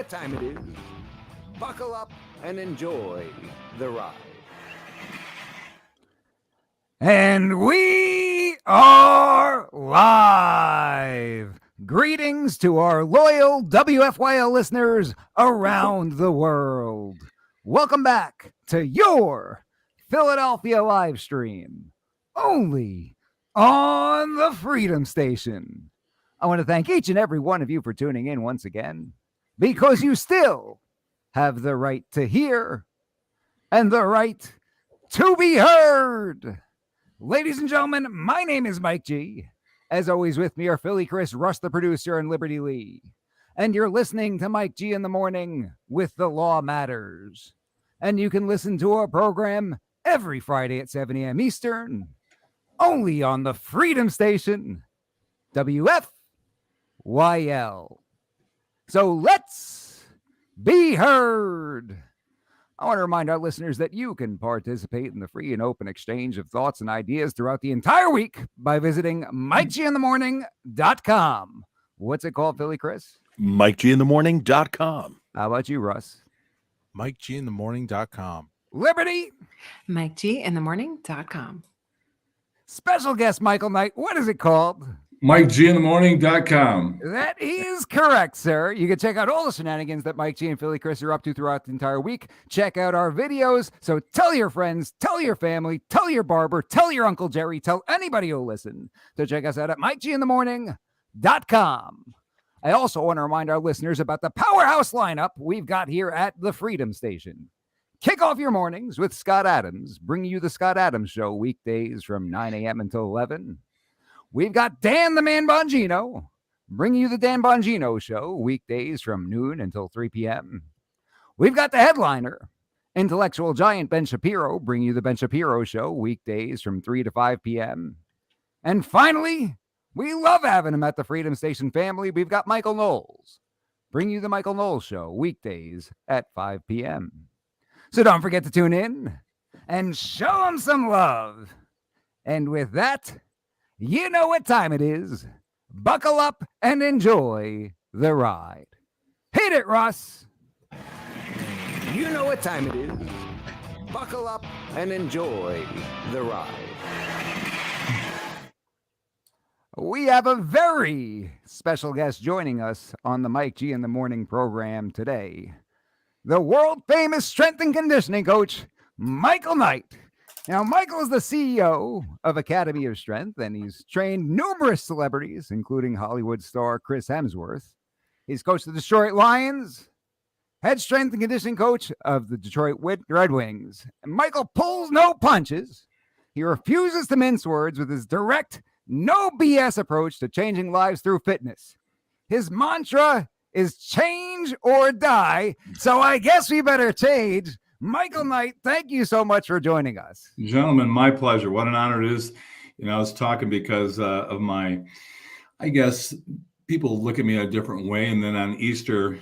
what time it is. Buckle up and enjoy the ride. And we are live. Greetings to our loyal WFYL listeners around the world. Welcome back to your Philadelphia live stream, only on the Freedom Station. I want to thank each and every one of you for tuning in once again, because you still have the right to hear and the right to be heard. Ladies and gentlemen, my name is Mike G. As always, with me are Philly Chris, Russ the producer, and Liberty Lee. And you're listening to Mike G in the Morning with The Law Matters. And you can listen to our program every Friday at 7 a.m. Eastern, only on the Freedom Station, WFYL. So let's be heard. I want to remind our listeners that you can participate in the free and open exchange of thoughts and ideas throughout the entire week by visiting MikeGinTheMorning.com. What's it called, Philly Chris? MikeGinTheMorning.com. How about you, Russ? MikeGinTheMorning.com. Liberty? MikeGinTheMorning.com. Special guest Michael Knight. What is it called? MikeGinTheMorning.com. That is correct, sir. You can check out all the shenanigans that Mike G and Philly Chris are up to throughout the entire week. Check out our videos. So tell your friends, tell your family, tell your barber, tell your Uncle Jerry, tell anybody who'll listen. So check us out at MikeGinTheMorning.com. I also want to remind our listeners about the powerhouse lineup we've got here at the Freedom Station. Kick off your mornings with Scott Adams, bringing you the Scott Adams Show weekdays from 9 a.m. until 11. We've got Dan the Man Bongino, bringing you the Dan Bongino Show weekdays from noon until 3 p.m. We've got the headliner, intellectual giant Ben Shapiro, bringing you the Ben Shapiro Show weekdays from 3 to 5 p.m. And finally, we love having him at the Freedom Station family. We've got Michael Knowles, bringing you the Michael Knowles Show weekdays at 5 p.m. So don't forget to tune in and show him some love. And with that, you know what time it is. Buckle up and enjoy the ride. Hit it, Russ. You know what time it is. Buckle up and enjoy the ride. We have a very special guest joining us on the Mike G in the Morning program today. The world-famous strength and conditioning coach, Michael Knight. Now, Michael is the CEO of Academy of Strength, and he's trained numerous celebrities, including Hollywood star Chris Hemsworth. He's coached the Detroit Lions, head strength and conditioning coach of the Detroit Redwings. And Michael pulls no punches. He refuses to mince words with his direct, no BS approach to changing lives through fitness. His mantra is change or die, so I guess we better change. Michael Knight, thank you so much for joining us. Gentlemen, my pleasure. What an honor it is. I was talking because of my, I guess, people look at me a different way. And then on Easter,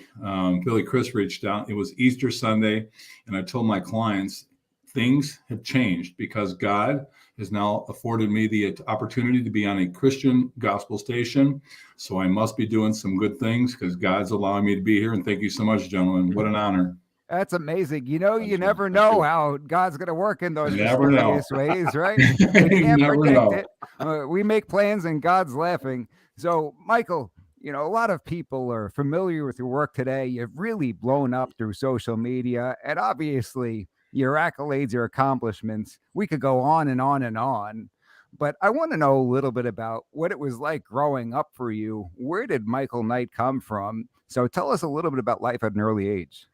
Billy Chris reached out. It was Easter Sunday. And I told my clients, things have changed because God has now afforded me the opportunity to be on a Christian gospel station. So I must be doing some good things because God's allowing me to be here. And thank you so much, gentlemen. What an honor. That's amazing. You never know how God's going to work in those mysterious ways, right? You We can't never predict know. it. We make plans and God's laughing. So, Michael, a lot of people are familiar with your work today. You've really blown up through social media, and obviously your accolades, your accomplishments, we could go on and on and on. But I want to know a little bit about what it was like growing up for you. Where did Michael Knight come from? So tell us a little bit about life at an early age.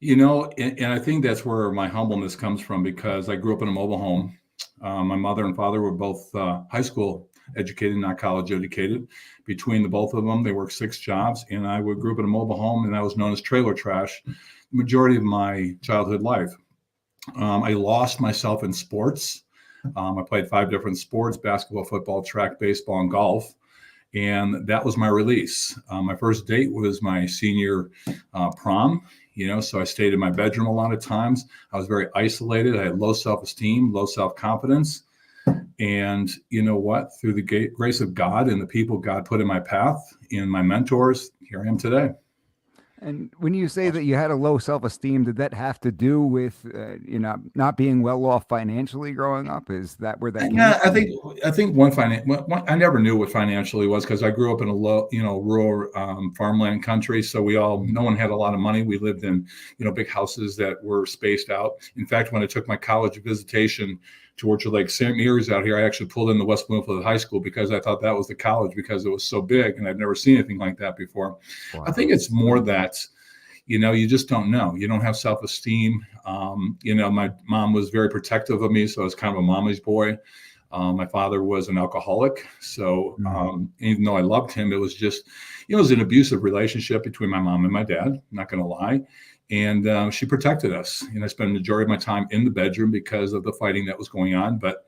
And I think that's where my humbleness comes from because I grew up in a mobile home. My mother and father were both high school educated, not college educated. Between the both of them, they worked 6 jobs, and I grew up in a mobile home, and I was known as trailer trash the majority of my childhood life. I lost myself in sports. I played 5 different sports: basketball, football, track, baseball, and golf. And that was my release. My first date was my senior prom. So I stayed in my bedroom a lot of times. I was very isolated. I had low self-esteem, low self-confidence. And you know what? Through the grace of God and the people God put in my path and my mentors, here I am today. And when you say that you had a low self-esteem, did that have to do with not being well off financially growing up? Is that where that came Yeah, from? I think I never knew what financially was because I grew up in a low, rural farmland country. So no one had a lot of money. We lived in, big houses that were spaced out. In fact, when I took my college visitation to Orchard Lake St. Mary's out here, I actually pulled in the West Bloomfield High School because I thought that was the college because it was so big and I'd never seen anything like that before. Wow. I think it's more that you just don't know. You don't have self-esteem. My mom was very protective of me, so I was kind of a mama's boy. My father was an alcoholic, so even though I loved him, it was just, it was an abusive relationship between my mom and my dad. I'm not going to lie, and she protected us. And I spent the majority of my time in the bedroom because of the fighting that was going on. But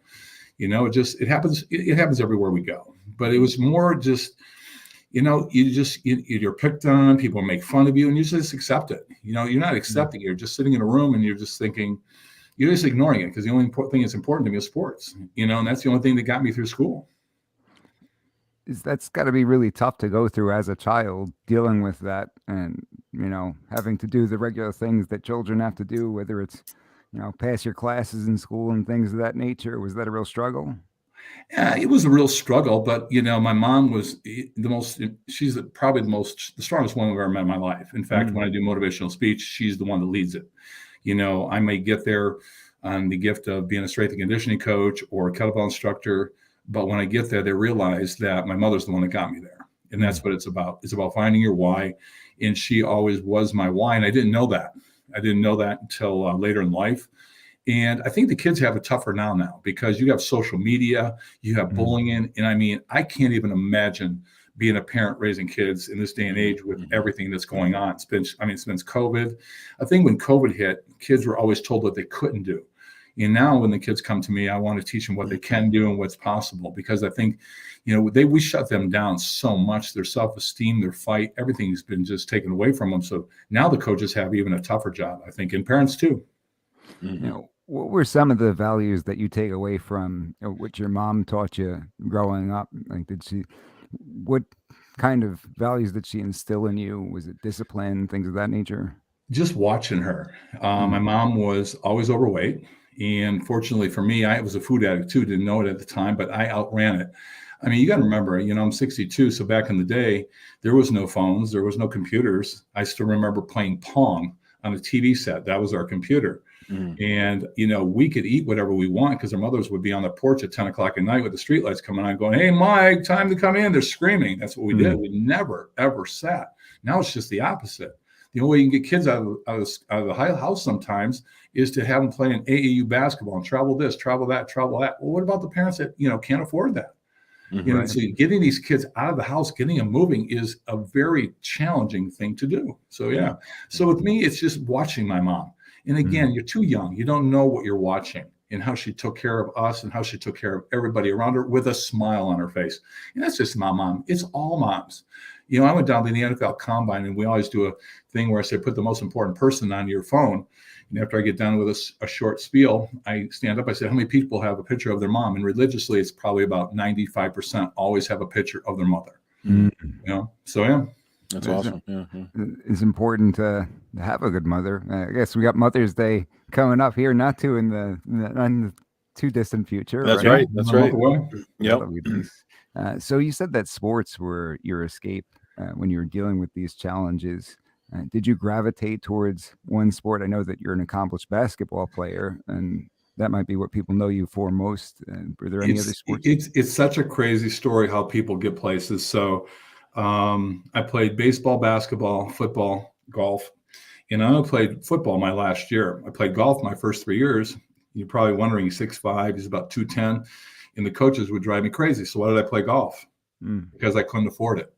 it happens. It happens everywhere we go. But it was more just. You're picked on, people make fun of you, and you just accept it. You're not accepting it. You're just sitting in a room and you're just thinking, you're just ignoring it because the only thing that's important to me is sports, and that's the only thing that got me through school. That's got to be really tough to go through as a child, dealing with that and, having to do the regular things that children have to do, whether it's, pass your classes in school and things of that nature. Was that a real struggle? Yeah, it was a real struggle, but my mom was she's probably the strongest woman I've ever met in my life. In fact, when I do motivational speech, she's the one that leads it. I may get there on the gift of being a strength and conditioning coach or a kettlebell instructor, but when I get there, they realize that my mother's the one that got me there. And that's what it's about. It's about finding your why. And she always was my why. And I didn't know that. Until later in life. And I think the kids have it tougher now because you have social media, you have bullying. And I mean, I can't even imagine being a parent raising kids in this day and age with everything that's going on. Since COVID. I think when COVID hit, kids were always told what they couldn't do. And now when the kids come to me, I want to teach them what they can do and what's possible, because I think, we shut them down so much. Their self-esteem, their fight, everything's been just taken away from them. So now the coaches have even a tougher job, I think, and parents too. What were some of the values that you take away from what your mom taught you growing up? Like, what kind of values did she instill in you? Was it discipline, things of that nature? Just watching her. My mom was always overweight. And fortunately for me, I was a food addict too, didn't know it at the time, but I outran it. I mean, you got to remember, I'm 62. So back in the day, there was no phones, there was no computers. I still remember playing Pong on a TV set. That was our computer. And, we could eat whatever we want because our mothers would be on the porch at 10 o'clock at night with the streetlights coming on going, "Hey, Mike, time to come in." They're screaming. That's what we did. We never, ever sat. Now it's just the opposite. The only way you can get kids out of the house sometimes is to have them play in AAU basketball and travel this, travel that, travel that. Well, what about the parents that, can't afford that? So getting these kids out of the house, getting them moving is a very challenging thing to do. So, yeah. So with me, it's just watching my mom. And again, you're too young. You don't know what you're watching and how she took care of us and how she took care of everybody around her with a smile on her face. And that's just my mom. It's all moms. I went down to the NFL Combine, and we always do a thing where I say, put the most important person on your phone. And after I get done with a short spiel, I stand up. I say, how many people have a picture of their mom? And religiously, it's probably about 95% always have a picture of their mother. So yeah. That's awesome. Yeah. It's important to have a good mother. I guess we got Mother's Day coming up here, not too in the too distant future. That's right. That's right. Yep. So you said that sports were your escape when you were dealing with these challenges. Did you gravitate towards one sport? I know that you're an accomplished basketball player, and that might be what people know you for most. Were there any other sports? It's such a crazy story how people get places. So I played baseball, basketball, football, golf, and I only played football my last year. I played golf my first 3 years. You're probably wondering, he's 6'5", he's about 210, and the coaches would drive me crazy. So why did I play golf? Because I couldn't afford it.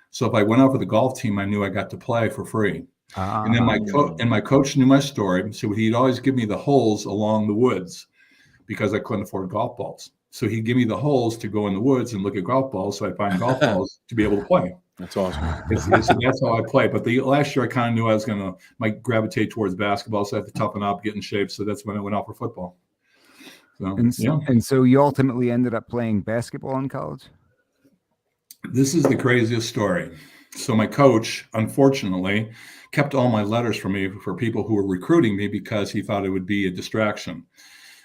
So if I went out with the golf team, I knew I got to play for free. And then my coach knew my story. So he'd always give me the holes along the woods because I couldn't afford golf balls. So he'd give me the holes to go in the woods and look at golf balls. So I'd find golf balls to be able to play. That's awesome. That's how I play. But the last year I kind of knew I was might gravitate towards basketball. So I had to toughen up, get in shape. So that's when I went out for football. And so you ultimately ended up playing basketball in college? This is the craziest story. So my coach, unfortunately, kept all my letters for me for people who were recruiting me because he thought it would be a distraction.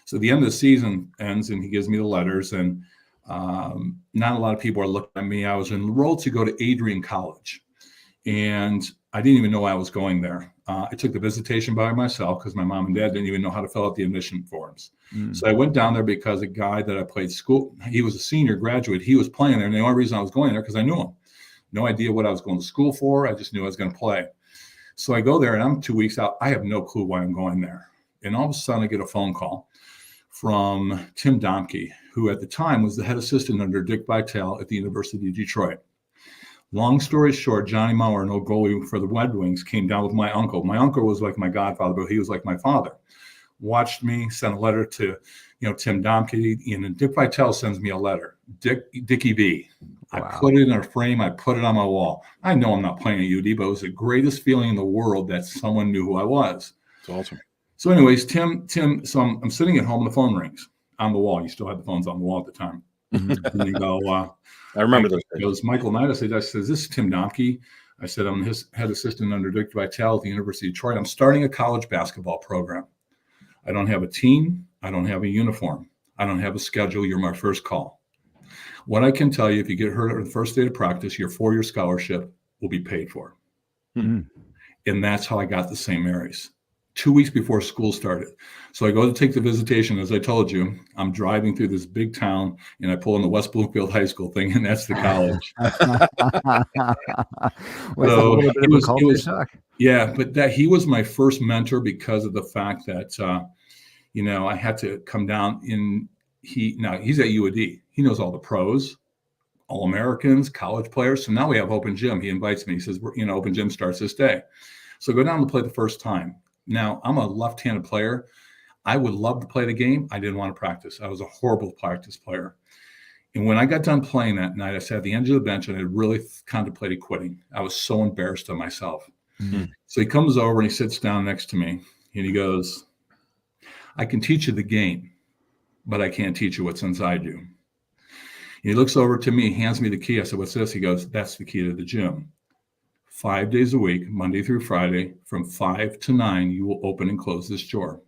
So the end of the season ends and he gives me the letters, and not a lot of people are looking at me. I was enrolled to go to Adrian College, and I didn't even know I was going there. I took the visitation by myself because my mom and dad didn't even know how to fill out the admission forms. So I went down there because a guy that I played school, he was a senior graduate. He was playing there. And the only reason I was going there because I knew him. No idea what I was going to school for. I just knew I was going to play. So I go there and I'm 2 weeks out. I have no clue why I'm going there. And all of a sudden I get a phone call from Tim Domke, who at the time was the head assistant under Dick Vitale at the University of Detroit. Long story short, Johnny Mauer, an old goalie for the Redwings, came down with my uncle. My uncle was like my godfather, but he was like my father. Watched me, sent a letter to, Tim Domke, and Dick Vitale sends me a letter. Dickie B. Wow. I put it in a frame. I put it on my wall. I know I'm not playing at UD, but it was the greatest feeling in the world that someone knew who I was. It's awesome. So anyways, Tim, so I'm sitting at home and the phone rings on the wall. You still had the phones on the wall at the time. And they go, I remember those. It was Michael Knight. I said, "This is Tim Domke." I said, "I'm his head assistant under Dick Vitale at the University of Detroit. I'm starting a college basketball program. I don't have a team. I don't have a uniform. I don't have a schedule. You're my first call. What I can tell you, if you get hurt on the first day of practice, your 4-year scholarship will be paid for." And that's how I got to St. Mary's 2 weeks before school started. So I go to take the visitation. As I told you, I'm driving through this big town and I pull in the West Bloomfield High School thing, and that's the college. Yeah, but he was my first mentor because of the fact that, I had to come down he's at UAD. He knows all the pros, all Americans, college players. So now we have open gym. He invites me. He says, open gym starts this day. So I go down to play the first time. Now, I'm a left-handed player. I would love to play the game. I didn't want to practice. I was a horrible practice player. And when I got done playing that night, I sat at the end of the bench and I really contemplated quitting. I was so embarrassed of myself. So he comes over and he sits down next to me and he goes, "I can teach you the game, but I can't teach you what's inside you." And he looks over to me, hands me the key. I said, "What's this?" He goes, "That's the key to the gym. 5 days a week, Monday through Friday, from 5 to 9, you will open and close this door."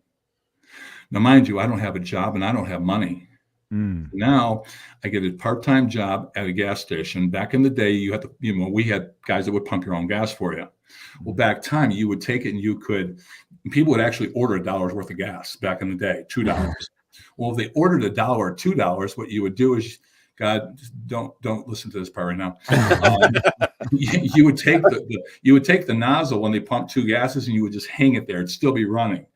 Now, mind you, I don't have a job and I don't have money. Now I get a part-time job at a gas station. Back in the day, you had to, we had guys that would pump your own gas for you. Well, back time, you would take it and people would actually order $1 worth of gas back in the day, $2. Well, if they ordered $1 or $2, what you would do is, God, don't listen to this part right now. You would take the nozzle when they pumped 2 gases and you would just hang it there. It'd still be running.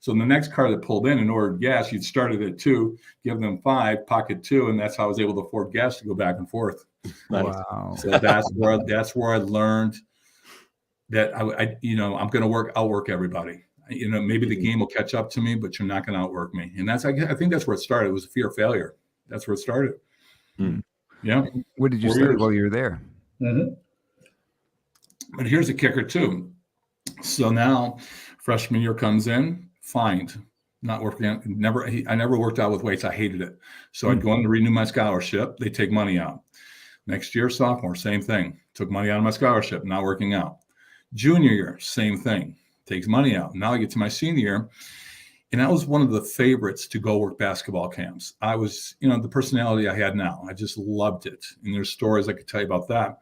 So the next car that pulled in and ordered gas, you'd start it at 2, give them 5, pocket 2, and that's how I was able to afford gas to go back and forth. Wow. So that's where I learned that I'm going to outwork everybody. Maybe the game will catch up to me, but you're not going to outwork me. And I think that's where it started. It was a fear of failure. That's where it started. Yeah. What did you study while you were there? But here's the kicker too. So now freshman year comes in, fined, not working. I never worked out with weights. I hated it. So I'd go in to renew my scholarship. They take money out. Next year, sophomore, same thing. Took money out of my scholarship, not working out. Junior year, same thing. Takes money out. Now I get to my senior year. And I was one of the favorites to go work basketball camps. I was, the personality I had now. I just loved it. And there's stories I could tell you about that.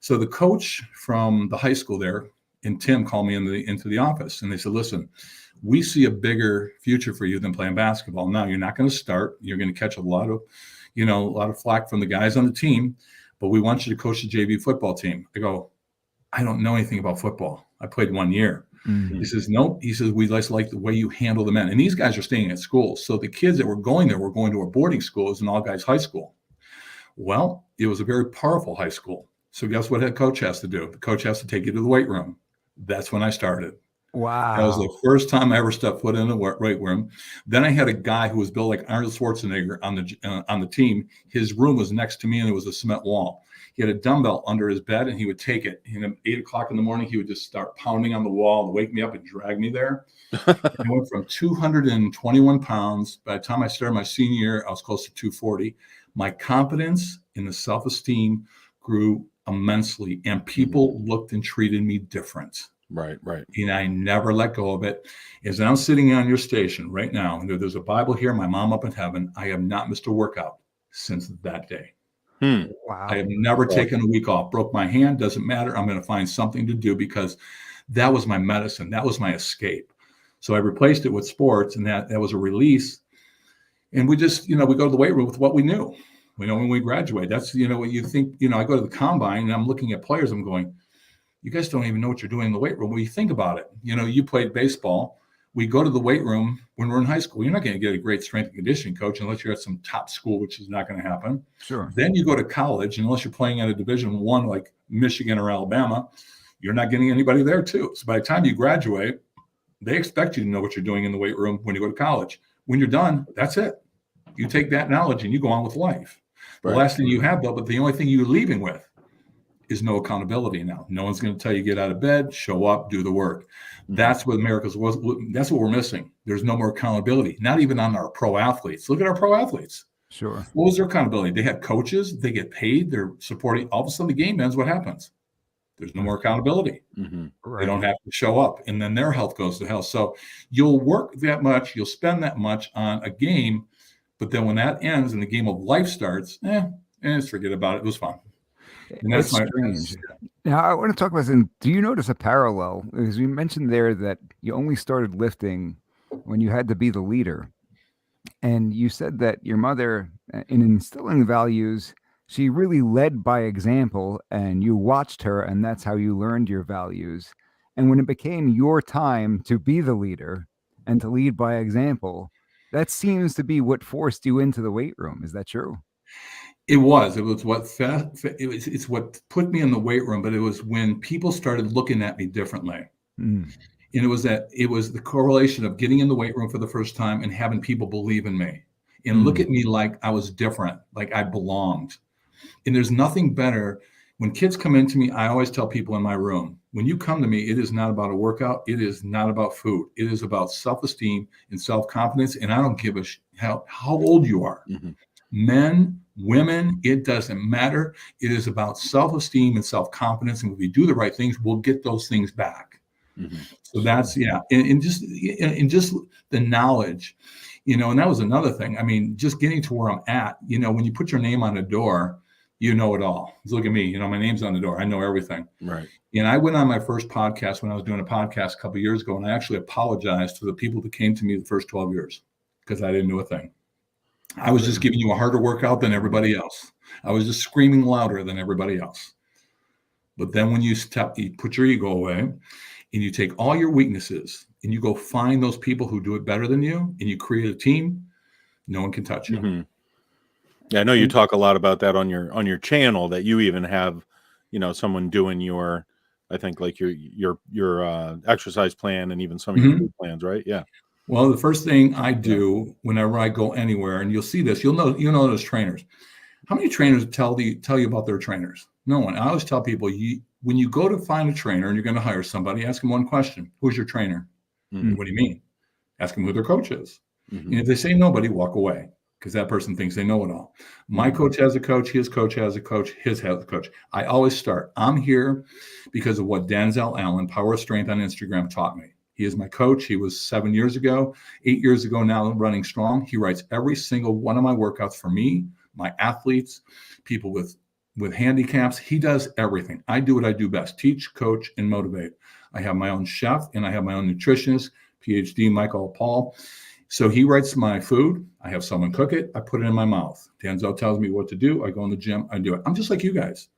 So the coach from the high school there and Tim called me into the office and they said, "Listen, we see a bigger future for you than playing basketball. Now you're not going to start. You're going to catch a lot of flack from the guys on the team, but we want you to coach the JV football team." I go, "I don't know anything about football. I played 1 year." He says, "No." He says, "We just like the way you handle the men." And these guys are staying at school. So the kids that were going there were going to a boarding school. It was an all-guys high school. Well, it was a very powerful high school. So guess what head coach has to do? The coach has to take you to the weight room. That's when I started. Wow. That was the first time I ever stepped foot in the weight room. Then I had a guy who was built like Arnold Schwarzenegger on the team. His room was next to me and it was a cement wall. He had a dumbbell under his bed and he would take it. And at 8 o'clock in the morning, he would just start pounding on the wall and wake me up and drag me there. I went from 221 pounds. By the time I started my senior year, I was close to 240. My confidence and the self-esteem grew immensely, and people looked and treated me different. Right. And I never let go of it. As I'm sitting on your station right now, and there's a Bible here, my mom up in heaven, I have not missed a workout since that day. Wow. I have never taken a week off. Broke my hand, doesn't matter. I'm going to find something to do because that was my medicine. That was my escape. So I replaced it with sports, and that was a release. And we just, we go to the weight room with what we knew. When we graduate, that's, what you think, I go to the combine and I'm looking at players, I'm going, you guys don't even know what you're doing in the weight room. When you think about it, you played baseball. We go to the weight room when we're in high school. You're not going to get a great strength and conditioning coach unless you're at some top school, which is not going to happen. Sure. Then you go to college, and unless you're playing at a Division I like Michigan or Alabama, you're not getting anybody there too. So by the time you graduate, they expect you to know what you're doing in the weight room when you go to college. When you're done, that's it. You take that knowledge and you go on with life. The last thing you have, though, but the only thing you're leaving with is no accountability now. No one's going to tell you get out of bed, show up, do the work. That's what America's was. That's what we're missing. There's no more accountability, not even on our pro athletes. Look at our pro athletes. Sure. What was their accountability? They have coaches. They get paid. They're supporting. All of a sudden, the game ends. What happens? There's no more accountability. Right. They don't have to show up, and then their health goes to hell. So you'll work that much, you'll spend that much on a game, but then when that ends and the game of life starts, just forget about it. It was fun. And that's It's strange. Now, I want to talk about something. Do you notice a parallel? Because you mentioned there that you only started lifting when you had to be the leader. And you said that your mother, in instilling values, she really led by example, and you watched her, and that's how you learned your values. And when it became your time to be the leader and to lead by example, that seems to be what forced you into the weight room. Is that true? It was what it's what put me in the weight room, but it was when people started looking at me differently. And it was the correlation of getting in the weight room for the first time and having people believe in me and look at me like I was different, like I belonged. And there's nothing better. When kids come into me, I always tell people in my room, when you come to me, it is not about a workout. It is not about food. It is about self-esteem and self-confidence. And I don't give a how old you are. Men, women, it doesn't matter. It is about self-esteem and self-confidence. And if we do the right things, we'll get those things back. So that's, and just the knowledge, and that was another thing. I mean, just getting to where I'm at, when you put your name on a door, you know it all. Just look at me, my name's on the door. I know everything. Right. And I went on my first podcast when I was doing a podcast a couple of years ago, and I actually apologized to the people that came to me the first 12 years because I didn't know a thing. I was just giving you a harder workout than everybody else. I was just screaming louder than everybody else. But then when you put your ego away and you take all your weaknesses and you go find those people who do it better than you and you create a team, no one can touch you. Yeah, I know you talk a lot about that on your channel, that you even have, someone doing your, I think like your exercise plan and even some of your food plans, right? Yeah. Well, the first thing I do whenever I go anywhere, and you'll see this, you'll know those trainers. How many trainers tell you about their trainers? No one. I always tell people, when you go to find a trainer and you're going to hire somebody, ask them one question: who's your trainer? What do you mean? Ask them who their coach is. And if they say nobody, walk away, because that person thinks they know it all. My coach has a coach. His coach has a coach. His has a coach. I always start. I'm here because of what Denzel Allen, Power of Strength on Instagram, taught me. He is my coach. He was 7 years ago, 8 years ago now, running strong. He writes every single one of my workouts for me, my athletes, people with handicaps. He does everything. I do what I do best: teach, coach, and motivate. I have my own chef and I have my own nutritionist, PhD Michael Paul. So he writes my food. I have someone cook it. I put it in my mouth. Denzel tells me what to do. I go in the gym. I do it. I'm just like you guys.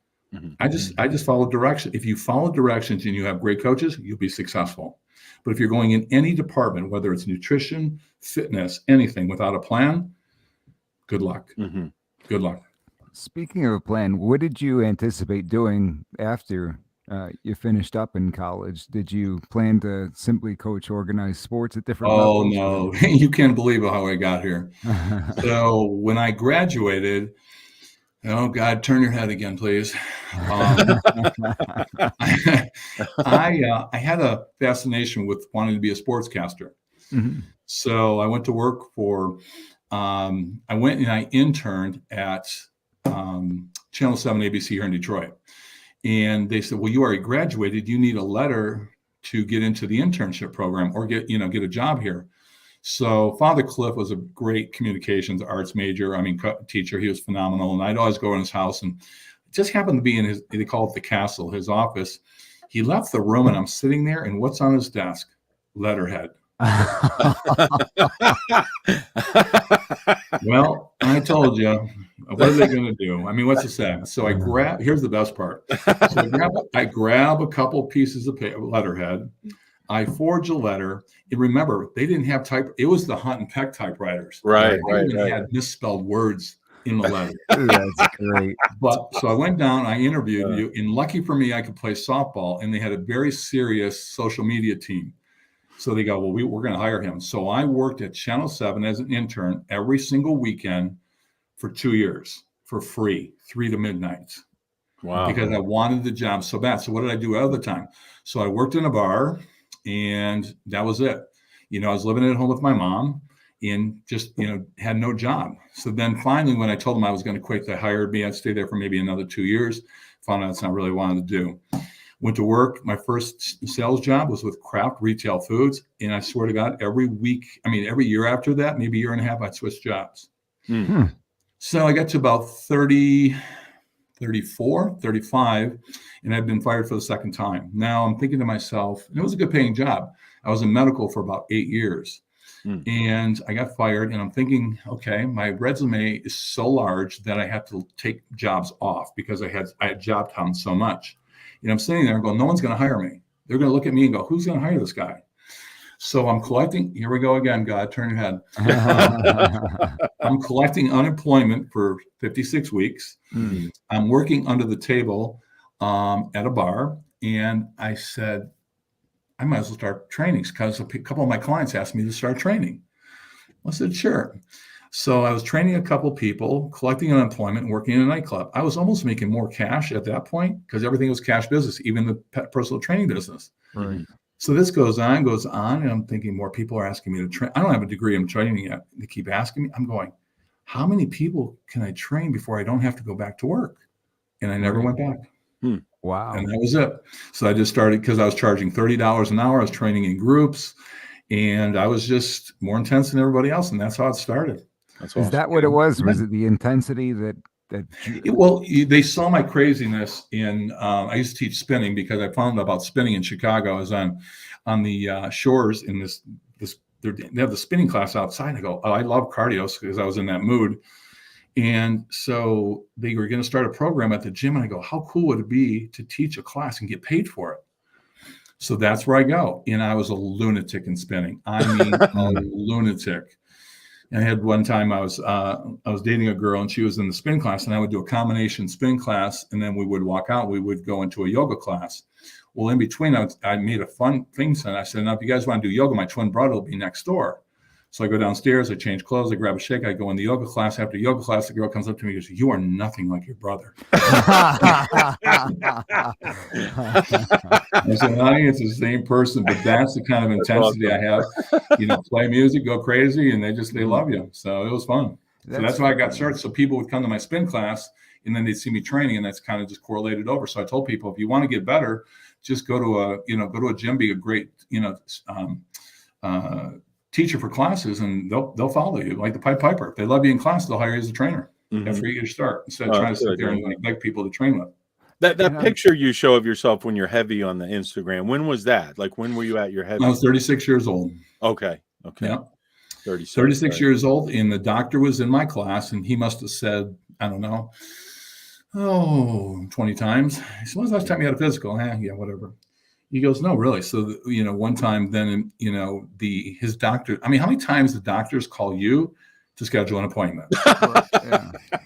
I just follow direction. If you follow directions and you have great coaches, you'll be successful. But if you're going in any department, whether it's nutrition, fitness, anything, without a plan, good luck. Good luck. Speaking of a plan, what did you anticipate doing after you finished up in college? Did you plan to simply coach organized sports at different levels? Oh, no. You can't believe how I got here. So when I graduated, oh, God, turn your head again, please. I had a fascination with wanting to be a sportscaster. So I went to work for, I went and I interned at Channel 7 ABC here in Detroit. And they said, well, you already graduated. You need a letter to get into the internship program or get a job here. So Father Cliff was a great communications arts major. I mean, teacher. He was phenomenal. And I'd always go in his house, and it just happened to be in his, they call it the castle, his office. He left the room, and I'm sitting there, and what's on his desk? Letterhead. Well, I told you, what are they going to do? I mean, what's it say? So here's the best part. So I grab a couple pieces of letterhead. I forge a letter. And remember, they didn't have it was the Hunt and Peck typewriters. Right. Had misspelled words in the letter. That's great. But so I went down, I interviewed you, and lucky for me, I could play softball, and they had a very serious social media team. So they go, well, we're going to hire him. So I worked at Channel 7 as an intern every single weekend for 2 years for free, 3 to midnight. Wow. Because I wanted the job so bad. So what did I do all the time? So I worked in a bar, and that was it. I was living at home with my mom and just, had no job. So then finally, when I told them I was going to quit, they hired me. I'd stay there for maybe another 2 years. Found out that's not really what I wanted to do. Went to work. My first sales job was with Kraft Retail Foods. And I swear to God, every year after that, maybe a year and a half, I'd switch jobs. Mm-hmm. So I got to about 30, 34, 35, and I've been fired for the second time. Now I'm thinking to myself, and it was a good paying job. I was in medical for about 8 years. And I got fired, and I'm thinking, okay, my resume is so large that I have to take jobs off because I had job hound so much. I'm sitting there and going, no one's going to hire me. They're going to look at me and go, who's going to hire this guy? So I'm collecting. Here we go again, God, turn your head. I'm collecting unemployment for 56 weeks. Mm-hmm. I'm working under the table at a bar, and I said, I might as well start trainings because a couple of my clients asked me to start training. I said, sure. So I was training a couple of people, collecting unemployment, working in a nightclub. I was almost making more cash at that point because everything was cash business, even the personal training business. Right. So this goes on, and I'm thinking more people are asking me to train. I don't have a degree in training yet. They keep asking me. I'm going, how many people can I train before I don't have to go back to work? And I never went back. Wow. And that was it. So I just started because I was charging $30 an hour. I was training in groups, and I was just more intense than everybody else. And that's how it started. That's awesome. Is that what it was? Was it the intensity that well, they saw my craziness in, I used to teach spinning because I found out about spinning in Chicago. I was on the shores in they have the spinning class outside. I go, oh, I love cardio because I was in that mood. And so they were going to start a program at the gym. And I go, how cool would it be to teach a class and get paid for it? So that's where I go. And I was a lunatic in spinning. I mean, a lunatic. And I had one time I was dating a girl, and she was in the spin class, and I would do a combination spin class, and then we would walk out. We would go into a yoga class. Well, in between, I made a fun thing. So I said, now, if you guys want to do yoga, my twin brother will be next door. So I go downstairs, I change clothes, I grab a shake, I go in the yoga class. After yoga class, the girl comes up to me and goes, you are nothing like your brother. I said, honey, it's the same person, but that's the kind of intensity I have. Play music, go crazy, and they love you. So it was fun. So that's why I got started. So people would come to my spin class, and then they'd see me training, and that's kind of just correlated over. So I told people, if you want to get better, just go to a gym, be a great, teacher for classes, and they'll follow you like the Pied Piper. If they love you in class, they'll hire you as a trainer. That's where you get to start instead of trying to sit there and beg people to train with. That picture you show of yourself when you're heavy on the Instagram, when was that? Like, when were you at your heavy? I was 36 years old. Okay. Yeah. 36 right. Years old, and the doctor was in my class, and he must have said, I don't know, 20 times. He said, when's the last time you had a physical? Yeah, whatever. He goes, no, really. So, one time then, his doctor, I mean, how many times the doctors call you to schedule an appointment?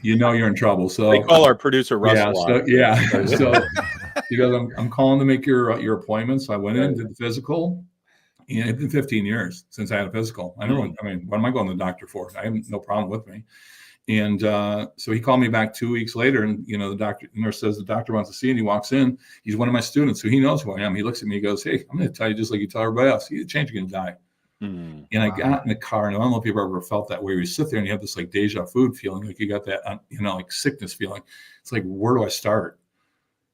You're in trouble. So they call our producer Russell. So he goes, I'm calling to make your appointment. So I went in, did the physical. And it's been 15 years since I had a physical. What am I going to the doctor for? I have no problem with me. And so he called me back 2 weeks later, and the nurse says the doctor wants to see, and he walks in. He's one of my students, so he knows who I am. He looks at me, he goes, "Hey, I'm going to tell you just like you tell everybody else. You change, you're going to die." And I got in the car, and I don't know if you've ever felt that way. Where you sit there and you have this like deja vu feeling, like you got that like sickness feeling. It's like, where do I start?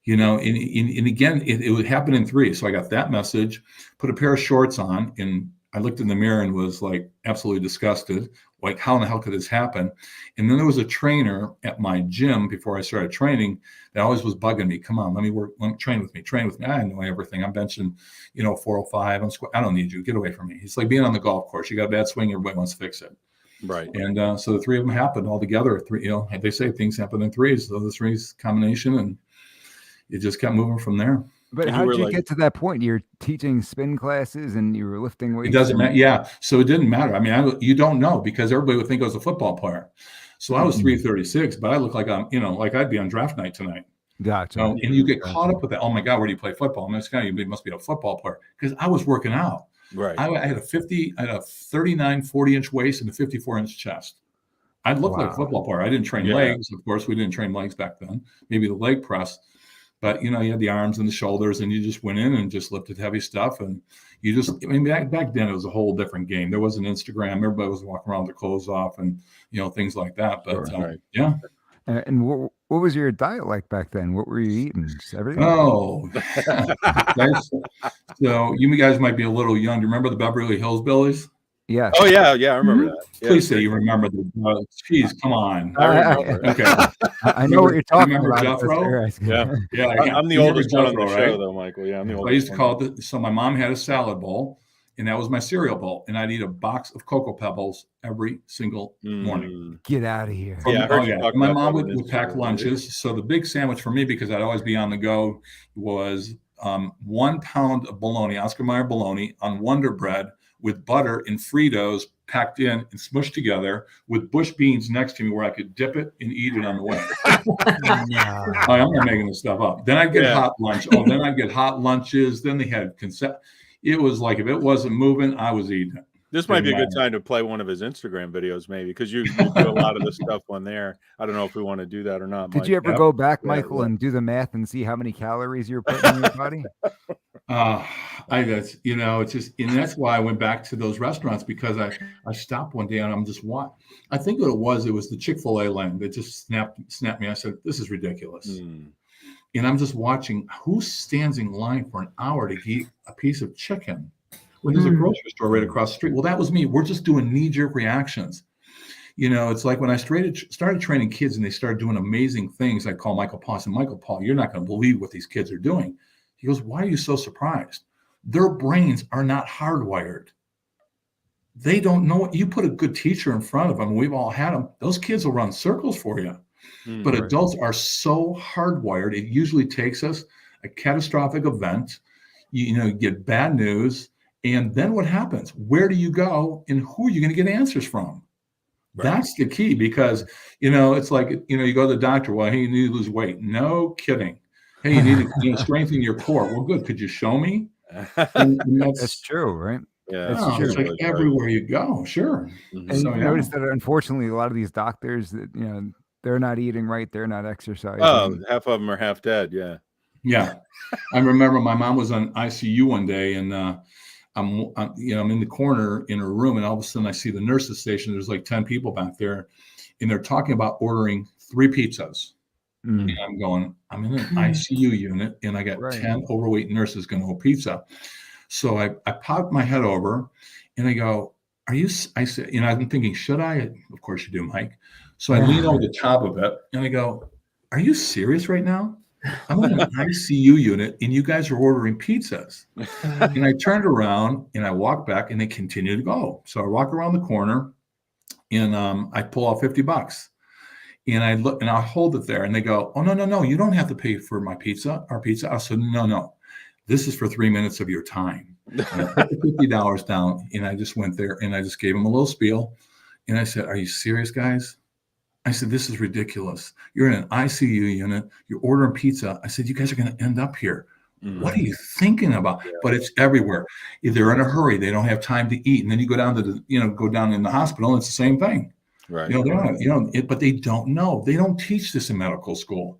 And again, it would happen in threes. So I got that message, put a pair of shorts on, and I looked in the mirror and was like absolutely disgusted. Like, how in the hell could this happen? And then there was a trainer at my gym before I started training that always was bugging me. Come on, let me train with me. I know everything. I'm benching, 405. I don't need you. Get away from me. It's like being on the golf course. You got a bad swing, everybody wants to fix it. Right. And so the three of them happened all together. They say things happen in threes. So the threes combination, and it just kept moving from there. But how did you get to that point? You're teaching spin classes and you were lifting weights. It doesn't matter. Yeah. So it didn't matter. I mean, you don't know, because everybody would think I was a football player. So I was 336, but I look like I'm, like I'd be on draft night tonight. Gotcha. And you get caught up with that. Oh my God, where do you play football? I mean, you must be a football player, because I was working out. Right. I had a 39, 40-inch waist and a 54-inch chest. I looked like a football player. I didn't train legs. Of course, we didn't train legs back then. Maybe the leg press. But, you had the arms and the shoulders, and you just went in and just lifted heavy stuff. And back then it was a whole different game. There wasn't Instagram. Everybody was walking around with their clothes off and, things like that. But yeah. And what was your diet like back then? What were you eating? Just everything? Oh, so you guys might be a little young. Do you remember the Beverly Hills Billies? Yeah. Oh yeah, I remember that. Yeah, Please say you remember the. Geez, come on. I remember. Okay. I know what you're talking about. Jethro? Yeah. I'm the oldest one on the show, though, Michael. Yeah, I'm the oldest. I used to call it. So my mom had a salad bowl, and that was my cereal bowl, and I'd eat a box of Cocoa Pebbles every single morning. Get out of here. My mom would pack lunches. So the big sandwich for me, because I'd always be on the go, was 1 pound of bologna, Oscar Mayer bologna, on Wonder Bread with butter and Fritos packed in and smushed together, with bush beans next to me where I could dip it and eat it on the way. I'm not making this stuff up. Then I'd get hot lunch. Then I'd get hot lunches. Then they had It was like, if it wasn't moving, I was eating it. This might be a good time to play one of his Instagram videos, maybe, because you do a lot of the stuff on there. I don't know if we want to do that or not. Did you ever go back, Michael, and do the math and see how many calories you're putting in your body? It's just, and that's why I went back to those restaurants, because I stopped one day and I'm just I think what it was the Chick-fil-A line that just snapped me. I said, this is ridiculous. And I'm just watching who stands in line for an hour to eat a piece of chicken when there's a grocery store right across the street. Well, that was me. We're just doing knee-jerk reactions. It's like when I started training kids and they started doing amazing things. I call Michael Paul. I said, Michael Paul, you're not going to believe what these kids are doing. He goes, why are you so surprised? Their brains are not hardwired. They don't know. You put a good teacher in front of them, we've all had them. Those kids will run circles for you. But adults are so hardwired. It usually takes us a catastrophic event. You get bad news. And then what happens? Where do you go and who are you going to get answers from? Right. That's the key, because, it's like, you go to the doctor. Well, hey, you need to lose weight. No kidding. Hey, you need to strengthen your core. Well, good. Could you show me? And that's true, right? Yeah, that's true. It's like everywhere you go. Sure. And so, notice that unfortunately, a lot of these doctors that, they're not eating right. They're not exercising. Oh, half of them are half dead. Yeah. Yeah. I remember my mom was on ICU one day, and I'm in the corner in her room, and all of a sudden I see the nurses station. There's like 10 people back there, and they're talking about ordering 3 pizzas. And I'm in an ICU unit, and I got 10 overweight nurses going to a pizza. So I popped my head over, and I go, I said, I'm thinking, should I? Of course you do, Mike. So I lean over the top of it, and I go, are you serious right now? I'm in an ICU unit, and you guys are ordering pizzas. And I turned around, and I walked back, and they continued to go. So I walk around the corner, and I pull out $50. And I look, and I'll hold it there, and they go, oh, no, you don't have to pay for our pizza. I said, no, this is for 3 minutes of your time. And I put the $50 down, and I just went there, and I just gave them a little spiel. And I said, are you serious, guys? I said, this is ridiculous. You're in an ICU unit. You're ordering pizza. I said, you guys are going to end up here. What are you thinking about? Yeah. But it's everywhere. If they're in a hurry, they don't have time to eat. And then you go down to go down in the hospital, and it's the same thing. Right. But they don't know. They don't teach this in medical school.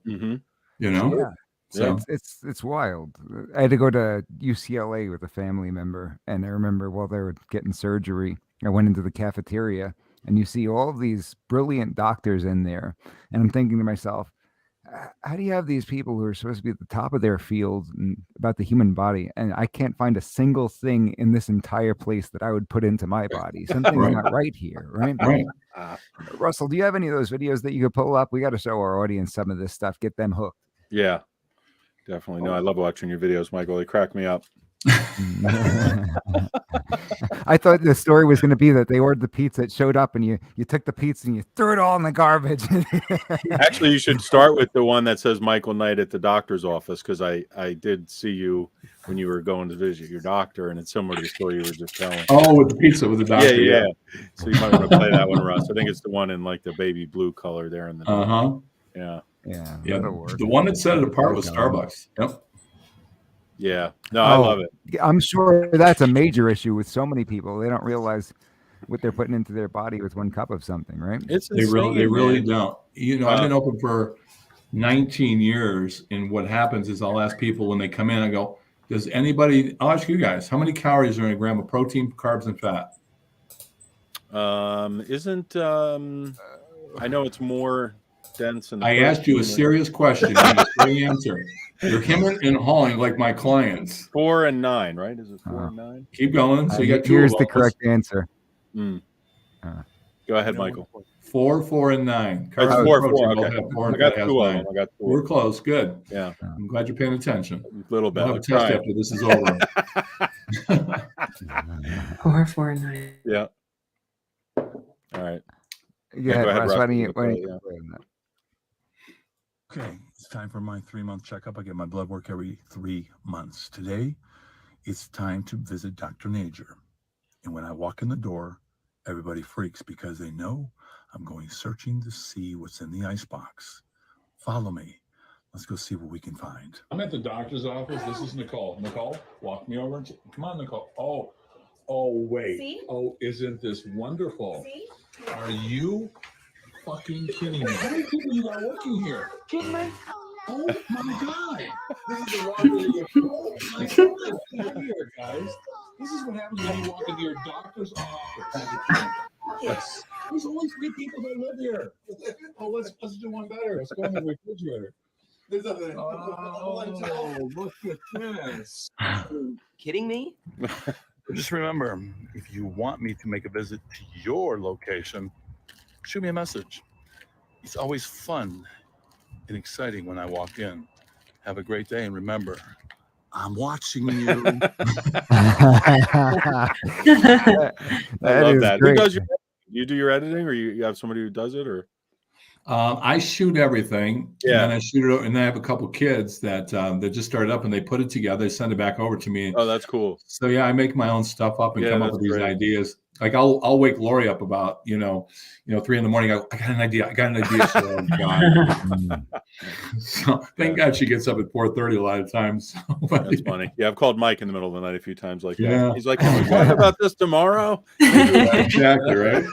Yeah. So it's wild. I had to go to UCLA with a family member, and I remember while they were getting surgery, I went into the cafeteria, and you see all of these brilliant doctors in there, and I'm thinking to myself, how do you have these people who are supposed to be at the top of their field about the human body, and I can't find a single thing in this entire place that I would put into my body? Something's not right here, right? Right. Russell, do you have any of those videos that you could pull up? We got to show our audience some of this stuff, get them hooked. Yeah, definitely. No, I love watching your videos, Michael. They crack me up. I thought the story was going to be that they ordered the pizza, it showed up, and you took the pizza and you threw it all in the garbage. Actually, you should start with the one that says Michael Knight at the doctor's office, because I did see you when you were going to visit your doctor, and it's similar to the story you were just telling. Oh, with the pizza with the doctor. Yeah. So you might want to play that one, Russ. I think it's the one in like the baby blue color there in the Yeah. The one that set it apart was Starbucks. Yep. Yeah. No, I love it. I'm sure that's a major issue with so many people. They don't realize what they're putting into their body with one cup of something, right? They really don't. You know, I've been open for 19 years, and what happens is I'll ask people when they come in, I go, I'll ask you guys, how many calories are in a gram of protein, carbs, and fat? I know it's more dense. I asked you a serious question. You need a straight answer. You're hemming and hawing like my clients. 4 and 9, right? Is it 4 and 9? Keep going. So you got two. Here's the correct answer. Go ahead, Michael. 4, 4, and 9. Four. Okay. I got 2 of them. We're close. Good. Yeah. I'm glad you're paying attention. A little bit. We'll have a test after this is over. 4, 4, and 9. Yeah. All right. Yeah, go ahead, Russ, Russ. why don't you Okay, it's time for my 3-month checkup. I get my blood work every 3 months. Today, it's time to visit Dr. Nager. And when I walk in the door, everybody freaks because they know I'm going searching to see what's in the icebox. Follow me. Let's go see what we can find. I'm at the doctor's office. This is Nicole. Nicole, walk me over. Come on, Nicole. Oh, wait. See? Oh, isn't this wonderful? See? Are you fucking kidding me? How many people you got working here? Oh my God. This is the wrong way to get. Oh my God. Come here, guys. This is what happens when you walk into your doctor's office. Yes. There's only 3 people that live here. Oh, let's do one better. Let's go in the refrigerator. There's nothing. Oh, look at this. Kidding me? Just remember, if you want me to make a visit to your location, shoot me a message. It's always fun and exciting when I walk in. Have a great day, and remember, I'm watching you. I love that. Who does you do your editing, or you have somebody who does it, or? I shoot everything. Yeah. And I shoot it, and I have a couple kids that just started up, and they put it together. They send it back over to me. Oh, that's cool. So yeah, I make my own stuff up and come up with these ideas. Like I'll wake Lori up about 3 a.m. I got an idea. So, so thank God she gets up at 4:30 a lot of times. That's funny. Yeah, I've called Mike in the middle of the night a few times like Yeah. that. He's like, "Can we talk about this tomorrow?" Exactly right.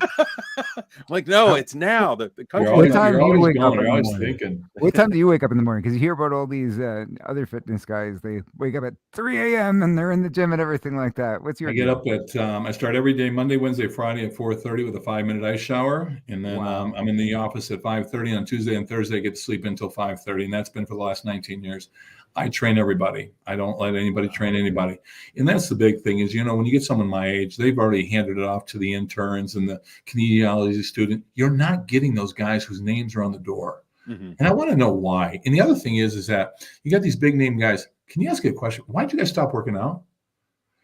I'm like, no, it's now. The country. You're always, What time you're do you always wake up going. in You're the always morning? thinking. What time do you wake up in the morning? Because you hear about all these other fitness guys. They wake up at 3 a.m. and they're in the gym and everything like that. What's your? I get up at I start every day, Monday, Wednesday, Friday at 4:30 with a 5-minute ice shower, and then I'm in the office at 5:30 on Tuesday and Thursday. I get to sleep until 5:30, and that's been for the last 19 years. I train everybody. I don't let anybody train anybody, and that's the big thing. Is when you get someone my age, they've already handed it off to the interns and the kinesiology student. You're not getting those guys whose names are on the door, and I want to know why. And the other thing is that you got these big name guys. Can you ask you a question? Why did you guys stop working out?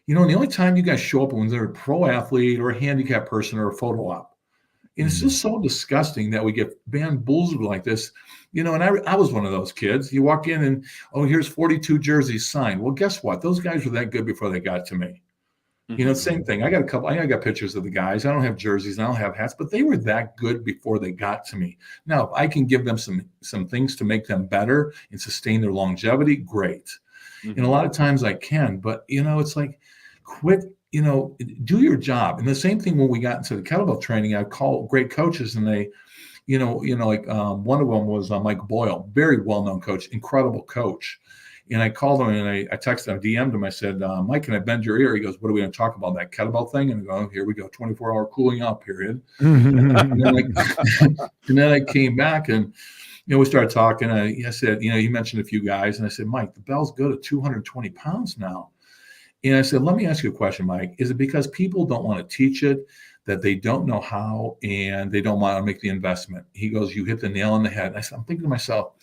And the only time you guys show up when they're a pro athlete or a handicapped person or a photo op. And it's just so disgusting that we get bamboozled like this. And I was one of those kids. You walk in and, here's 42 jerseys signed. Well, guess what? Those guys were that good before they got to me. Same thing. I got pictures of the guys. I don't have jerseys and I don't have hats, but they were that good before they got to me. Now, if I can give them some things to make them better and sustain their longevity, great. And a lot of times I can, but it's like, quit, do your job. And the same thing when we got into the kettlebell training, I call great coaches and they, like one of them was Mike Boyle, very well-known coach, incredible coach. And I called him and I texted him, DM'd him. I said, Mike, can I bend your ear? He goes, what are we going to talk about, that kettlebell thing? And I go, here we go, 24-hour cooling out period. And then I came back and, we started talking. I said, you mentioned a few guys, and I said, Mike, the bell's good at 220 pounds now. And I said, let me ask you a question, Mike. Is it because people don't want to teach it, that they don't know how, and they don't want to make the investment? He goes, you hit the nail on the head. And I said, I'm thinking to myself,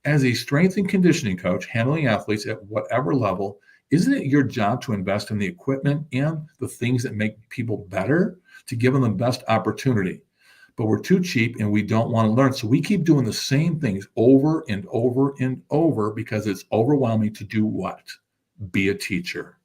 as a strength and conditioning coach, handling athletes at whatever level, isn't it your job to invest in the equipment and the things that make people better, to give them the best opportunity? But we're too cheap and we don't want to learn. So we keep doing the same things over and over and over because it's overwhelming to do what? Be a teacher.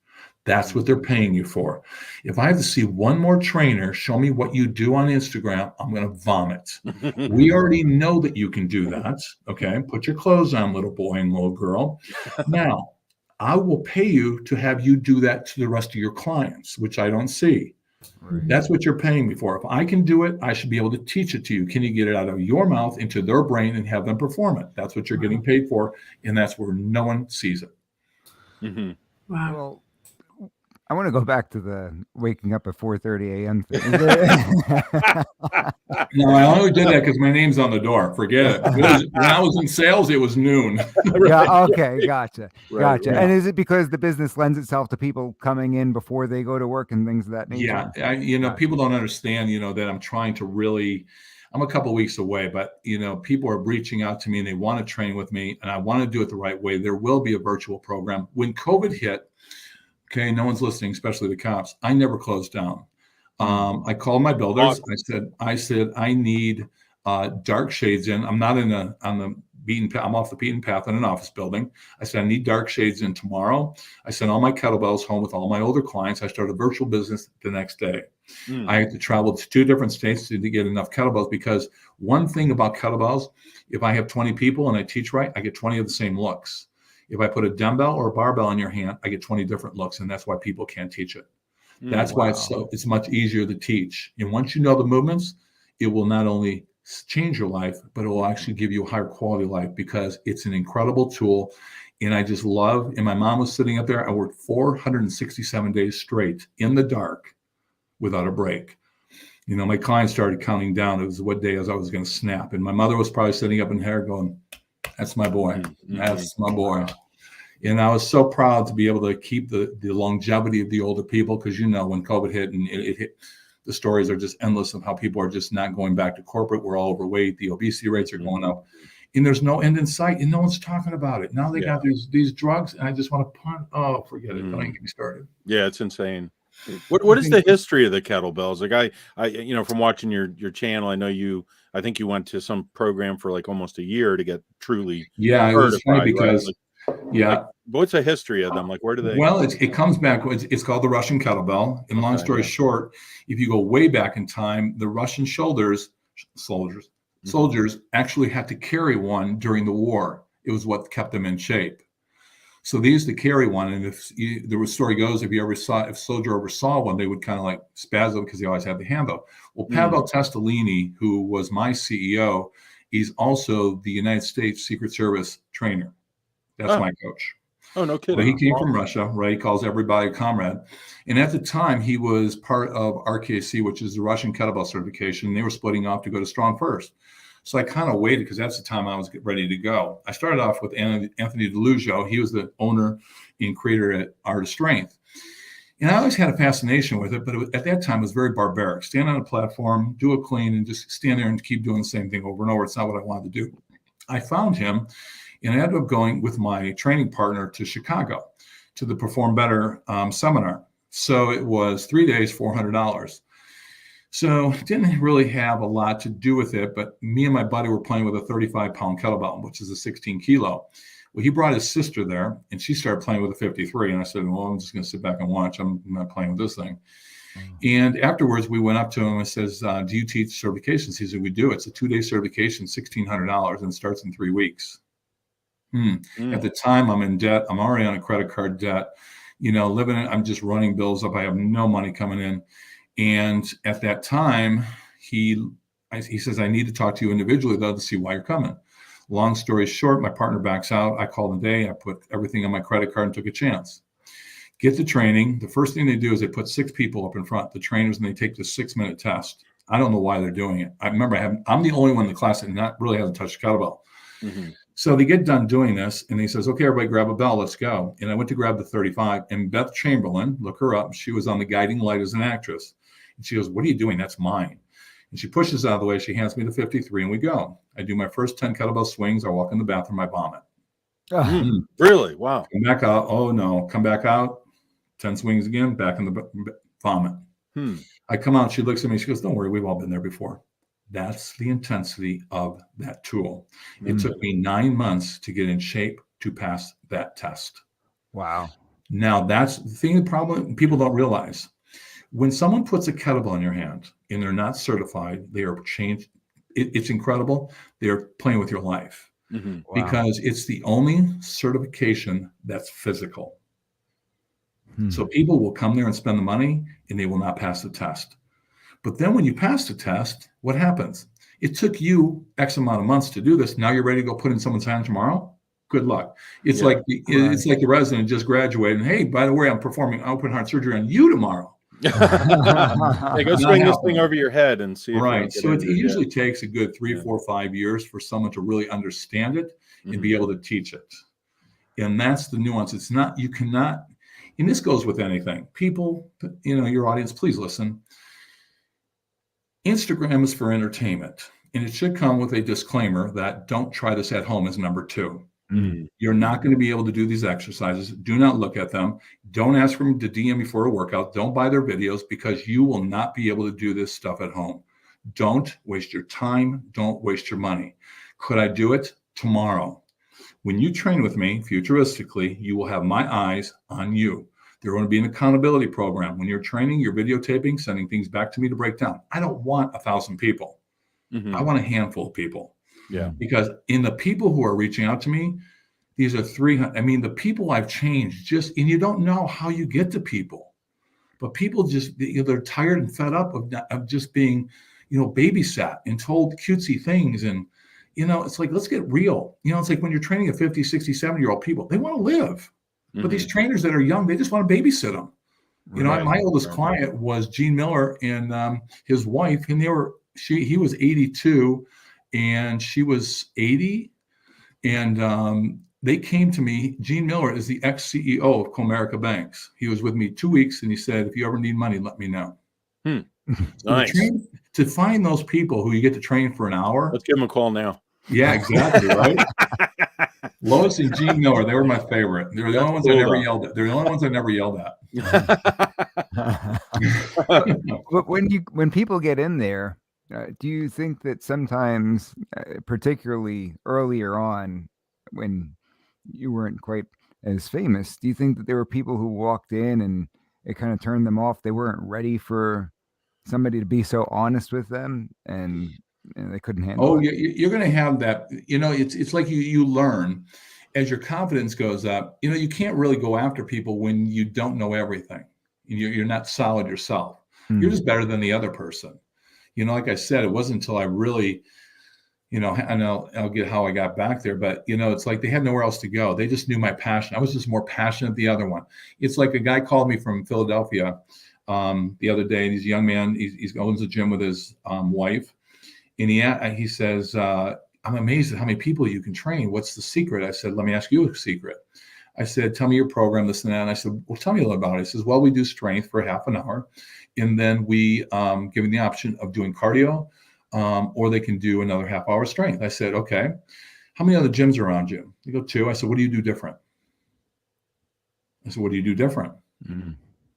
That's what they're paying you for. If I have to see one more trainer show me what you do on Instagram, I'm going to vomit. We already know that you can do that. Okay. Put your clothes on, little boy and little girl. Now, I will pay you to have you do that to the rest of your clients, which I don't see. Right. That's what you're paying me for. If I can do it, I should be able to teach it to you. Can you get it out of your mouth into their brain and have them perform it? That's what you're getting paid for. And that's where no one sees it. Mm-hmm. Wow. Well, I want to go back to the waking up at 4:30 a.m. thing. No, I only did that because my name's on the door. Forget it. When I was in sales, it was noon. Yeah. Okay. Gotcha. Right, gotcha. right. And is it because the business lends itself to people coming in before they go to work and things of that nature? Yeah. People don't understand, that I'm trying to really, I'm a couple of weeks away, but, people are reaching out to me and they want to train with me and I want to do it the right way. There will be a virtual program. When COVID hit, okay, no one's listening, especially the cops, I never closed down. I called my builders. I said, I need dark shades in. I'm not on the beaten path. I'm off the beaten path in an office building. I said, I need dark shades in tomorrow. I sent all my kettlebells home with all my older clients. I started a virtual business the next day. I had to travel to 2 different states to get enough kettlebells, because one thing about kettlebells, if I have 20 people and I teach right, I get 20 of the same looks. If I put a dumbbell or a barbell in your hand, I get 20 different looks, and that's why people can't teach it. That's why it's much easier to teach. And once you know the movements, it will not only change your life, but it will actually give you a higher quality life, because it's an incredible tool. And I just love, and my mom was sitting up there. I worked 467 days straight in the dark without a break. My clients started counting down. It was what day as I was going to snap. And my mother was probably sitting up in her going, that's my boy. That's my boy. And I was so proud to be able to keep the longevity of the older people, because, when COVID hit and it hit, the stories are just endless of how people are just not going back to corporate. We're all overweight. The obesity rates are going up. And there's no end in sight, and no one's talking about it. Now they got these drugs, and I just want to punt. Oh, forget it. Don't even get me started. Yeah, it's insane. What is the history of the kettlebells? Like I from watching your channel, I think you went to some program for like almost a year to get truly. Yeah, it was funny because, right? What's the history of them? Like, where do they? Well, it comes back. It's called the Russian kettlebell. And long story short, if you go way back in time, the Russian soldiers actually had to carry one during the war. It was what kept them in shape. So they used to carry one, and the story goes, if a soldier ever saw one, they would kind of like spasm because they always had the handle. Well, Pavel Testolini, who was my CEO, he's also the United States Secret Service trainer. That's my coach. Oh, no kidding. So he came from Russia, right? He calls everybody a comrade. And at the time, he was part of RKC, which is the Russian kettlebell certification. They were splitting off to go to Strong First. So I kind of waited, because that's the time I was ready to go. I started off with Anthony DeLugio. He was the owner and creator at Art of Strength. And I always had a fascination with it, but at that time it was very barbaric. Stand on a platform, do a clean, and just stand there and keep doing the same thing over and over. It's not what I wanted to do. I found him, and I ended up going with my training partner to Chicago to the Perform Better seminar. So it was 3 days, $400. So didn't really have a lot to do with it, but me and my buddy were playing with a 35-pound kettlebell, which is a 16 kilo. Well, he brought his sister there, and she started playing with a 53. And I said, well, I'm just going to sit back and watch. I'm not playing with this thing. And afterwards, we went up to him and says, do you teach certifications? He said, we do. It's a 2-day certification, $1,600, and starts in 3 weeks. At the time, I'm in debt. I'm already on a credit card debt. Living in, I'm just running bills up. I have no money coming in. And at that time, he says, I need to talk to you individually, though, to see why you're coming. Long story short, my partner backs out. I called the day. I put everything on my credit card and took a chance. Get the training. The first thing they do is they put 6 people up in front, the trainers, and they take the 6-minute test. I don't know why they're doing it. I remember I'm the only one in the class that really hasn't touched a kettlebell. Mhm. So they get done doing this, and he says, "Okay, everybody, grab a bell, let's go." And I went to grab the 35, and Beth Chamberlain, look her up. She was on the guiding light as an actress, and she goes, "What are you doing? That's mine." And she pushes out of the way. She hands me the 53, and we go. I do my first 10 kettlebell swings. I walk in the bathroom. I vomit. Really? Wow. Come back out. Oh no! Come back out. 10 swings again. Back in the vomit. I come out. She looks at me. She goes, "Don't worry. We've all been there before." That's the intensity of that tool. It took me 9 months to get in shape to pass that test. Wow. Now, that's the thing, the problem people don't realize. When someone puts a kettlebell in your hand and they're not certified, they are changed. It's incredible. They're playing with your life because it's the only certification that's physical. So people will come there and spend the money and they will not pass the test. But then when you pass the test, what happens? It took you X amount of months to do this. Now you're ready to go put in someone's hand tomorrow? Good luck. It's like it's like the resident just graduated. And hey, by the way, I'm performing open heart surgery on you tomorrow. Hey, go swing this thing over your head and see. Right. So it usually takes a good 3, 4, 5 years for someone to really understand it and be able to teach it. And that's the nuance. It's not, you cannot, and this goes with anything. People, your audience, please listen. Instagram is for entertainment, and it should come with a disclaimer that don't try this at home as number 2. You're not going to be able to do these exercises. Do not look at them. Don't ask them to DM you for a workout. Don't buy their videos because you will not be able to do this stuff at home. Don't waste your time. Don't waste your money. Could I do it tomorrow? When you train with me, futuristically, you will have my eyes on you. There going to be an accountability program. When you're training, you're videotaping, sending things back to me to break down. I don't want 1,000 people. I want a handful of people. Yeah. Because in the people who are reaching out to me, these are 300. I mean, the people I've changed and you don't know how you get to people, but people just, they're tired and fed up of just being, babysat and told cutesy things. And, it's like, let's get real. It's like when you're training a 50, 60, 70-year-old people, they want to live. But these trainers that are young, they just want to babysit them. My oldest client was Gene Miller and his wife, and he was 82 and she was 80. And they came to me. Gene Miller is the ex-CEO of Comerica Banks. He was with me 2 weeks, and he said, "If you ever need money, let me know." Nice. To find those people who you get to train for an hour. Let's give them a call now. Yeah, exactly, right? Lois and Gene Miller, they were my favorite. They're the only ones I never yelled at. They're the only ones I never yelled at. But when people get in there, do you think that sometimes, particularly earlier on, when you weren't quite as famous, do you think that there were people who walked in and it kind of turned them off? They weren't ready for somebody to be so honest with them, and they couldn't handle it? You're going to have that. It's like you learn as your confidence goes up. You can't really go after people when you don't know everything. You're not solid yourself. You're just better than the other person. Like I said, it wasn't until I really, and I'll get how I got back there, but it's like they had nowhere else to go. They just knew my passion. I was just more passionate than the other one. It's like a guy called me from Philadelphia the other day, and he's a young man. He owns a gym with his wife. And he says, "I'm amazed at how many people you can train. What's the secret?" I said, "Let me ask you a secret." I said, "Tell me your program, this and that." And I said, "Well, tell me a little about it." He says, "Well, we do strength for half an hour. And then we give them the option of doing cardio, or they can do another half hour strength." I said, "Okay, how many other gyms are around you?" He go, 2. I said, "What do you do different?" I said, "What do you do different?"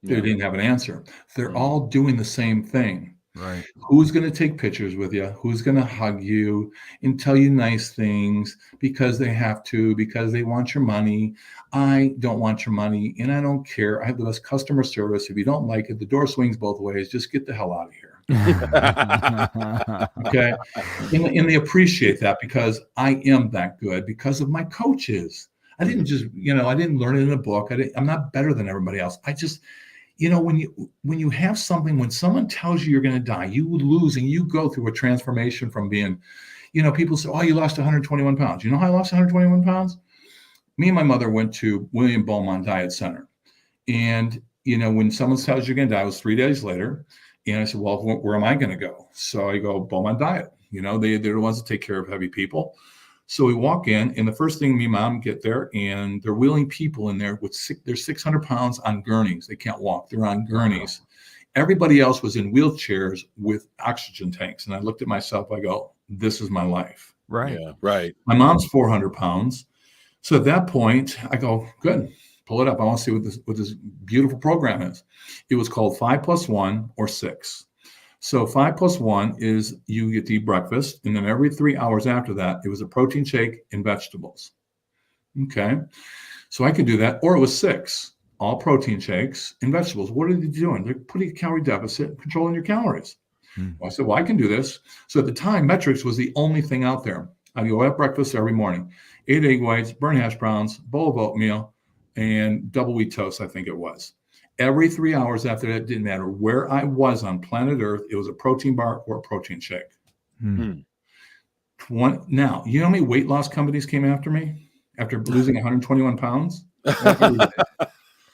They didn't have an answer. They're all doing the same thing. Right. Who's going to take pictures with you? Who's going to hug you and tell you nice things because they have to, because they want your money? I don't want your money, and I don't care. I have the best customer service. If you don't like it, the door swings both ways. Just get the hell out of here. Okay. And they appreciate that because I am that good because of my coaches. I didn't just, I didn't learn it in a book. I'm not better than everybody else. I just, when you have something, when someone tells you you're going to die, you lose and you go through a transformation from being, people say, "Oh, you lost 121 pounds. You know how I lost 121 pounds? Me and my mother went to William Beaumont Diet Center. And, when someone tells you're going to die, it was 3 days later. And I said, "Well, where am I going to go?" So I go, Beaumont Diet. They're the ones that take care of heavy people. So we walk in, and the first thing me and mom get there, and they're wheeling people in there with they're 600 pounds on gurneys. They can't walk. They're on gurneys. Everybody else was in wheelchairs with oxygen tanks. And I looked at myself, I go, this is my life. Right. Yeah. Right. My mom's 400 pounds. So at that point, I go, good, pull it up. I want to see what this beautiful program is. It was called 5+1 or 6. So 5+1 is you get to eat breakfast, and then every 3 hours after that, it was a protein shake and vegetables. Okay. So I could do that. Or it was 6, all protein shakes and vegetables. What are they doing? They're putting a calorie deficit, controlling your calories. Well, I said, well, I can do this. So at the time, metrics was the only thing out there. I'd go have breakfast every morning, 8 egg whites, burnt hash browns, bowl of oatmeal, and double wheat toast, I think it was. Every 3 hours after that, didn't matter where I was on planet Earth, it was a protein bar or a protein shake. Now, you know how many weight loss companies came after me after losing 121 pounds?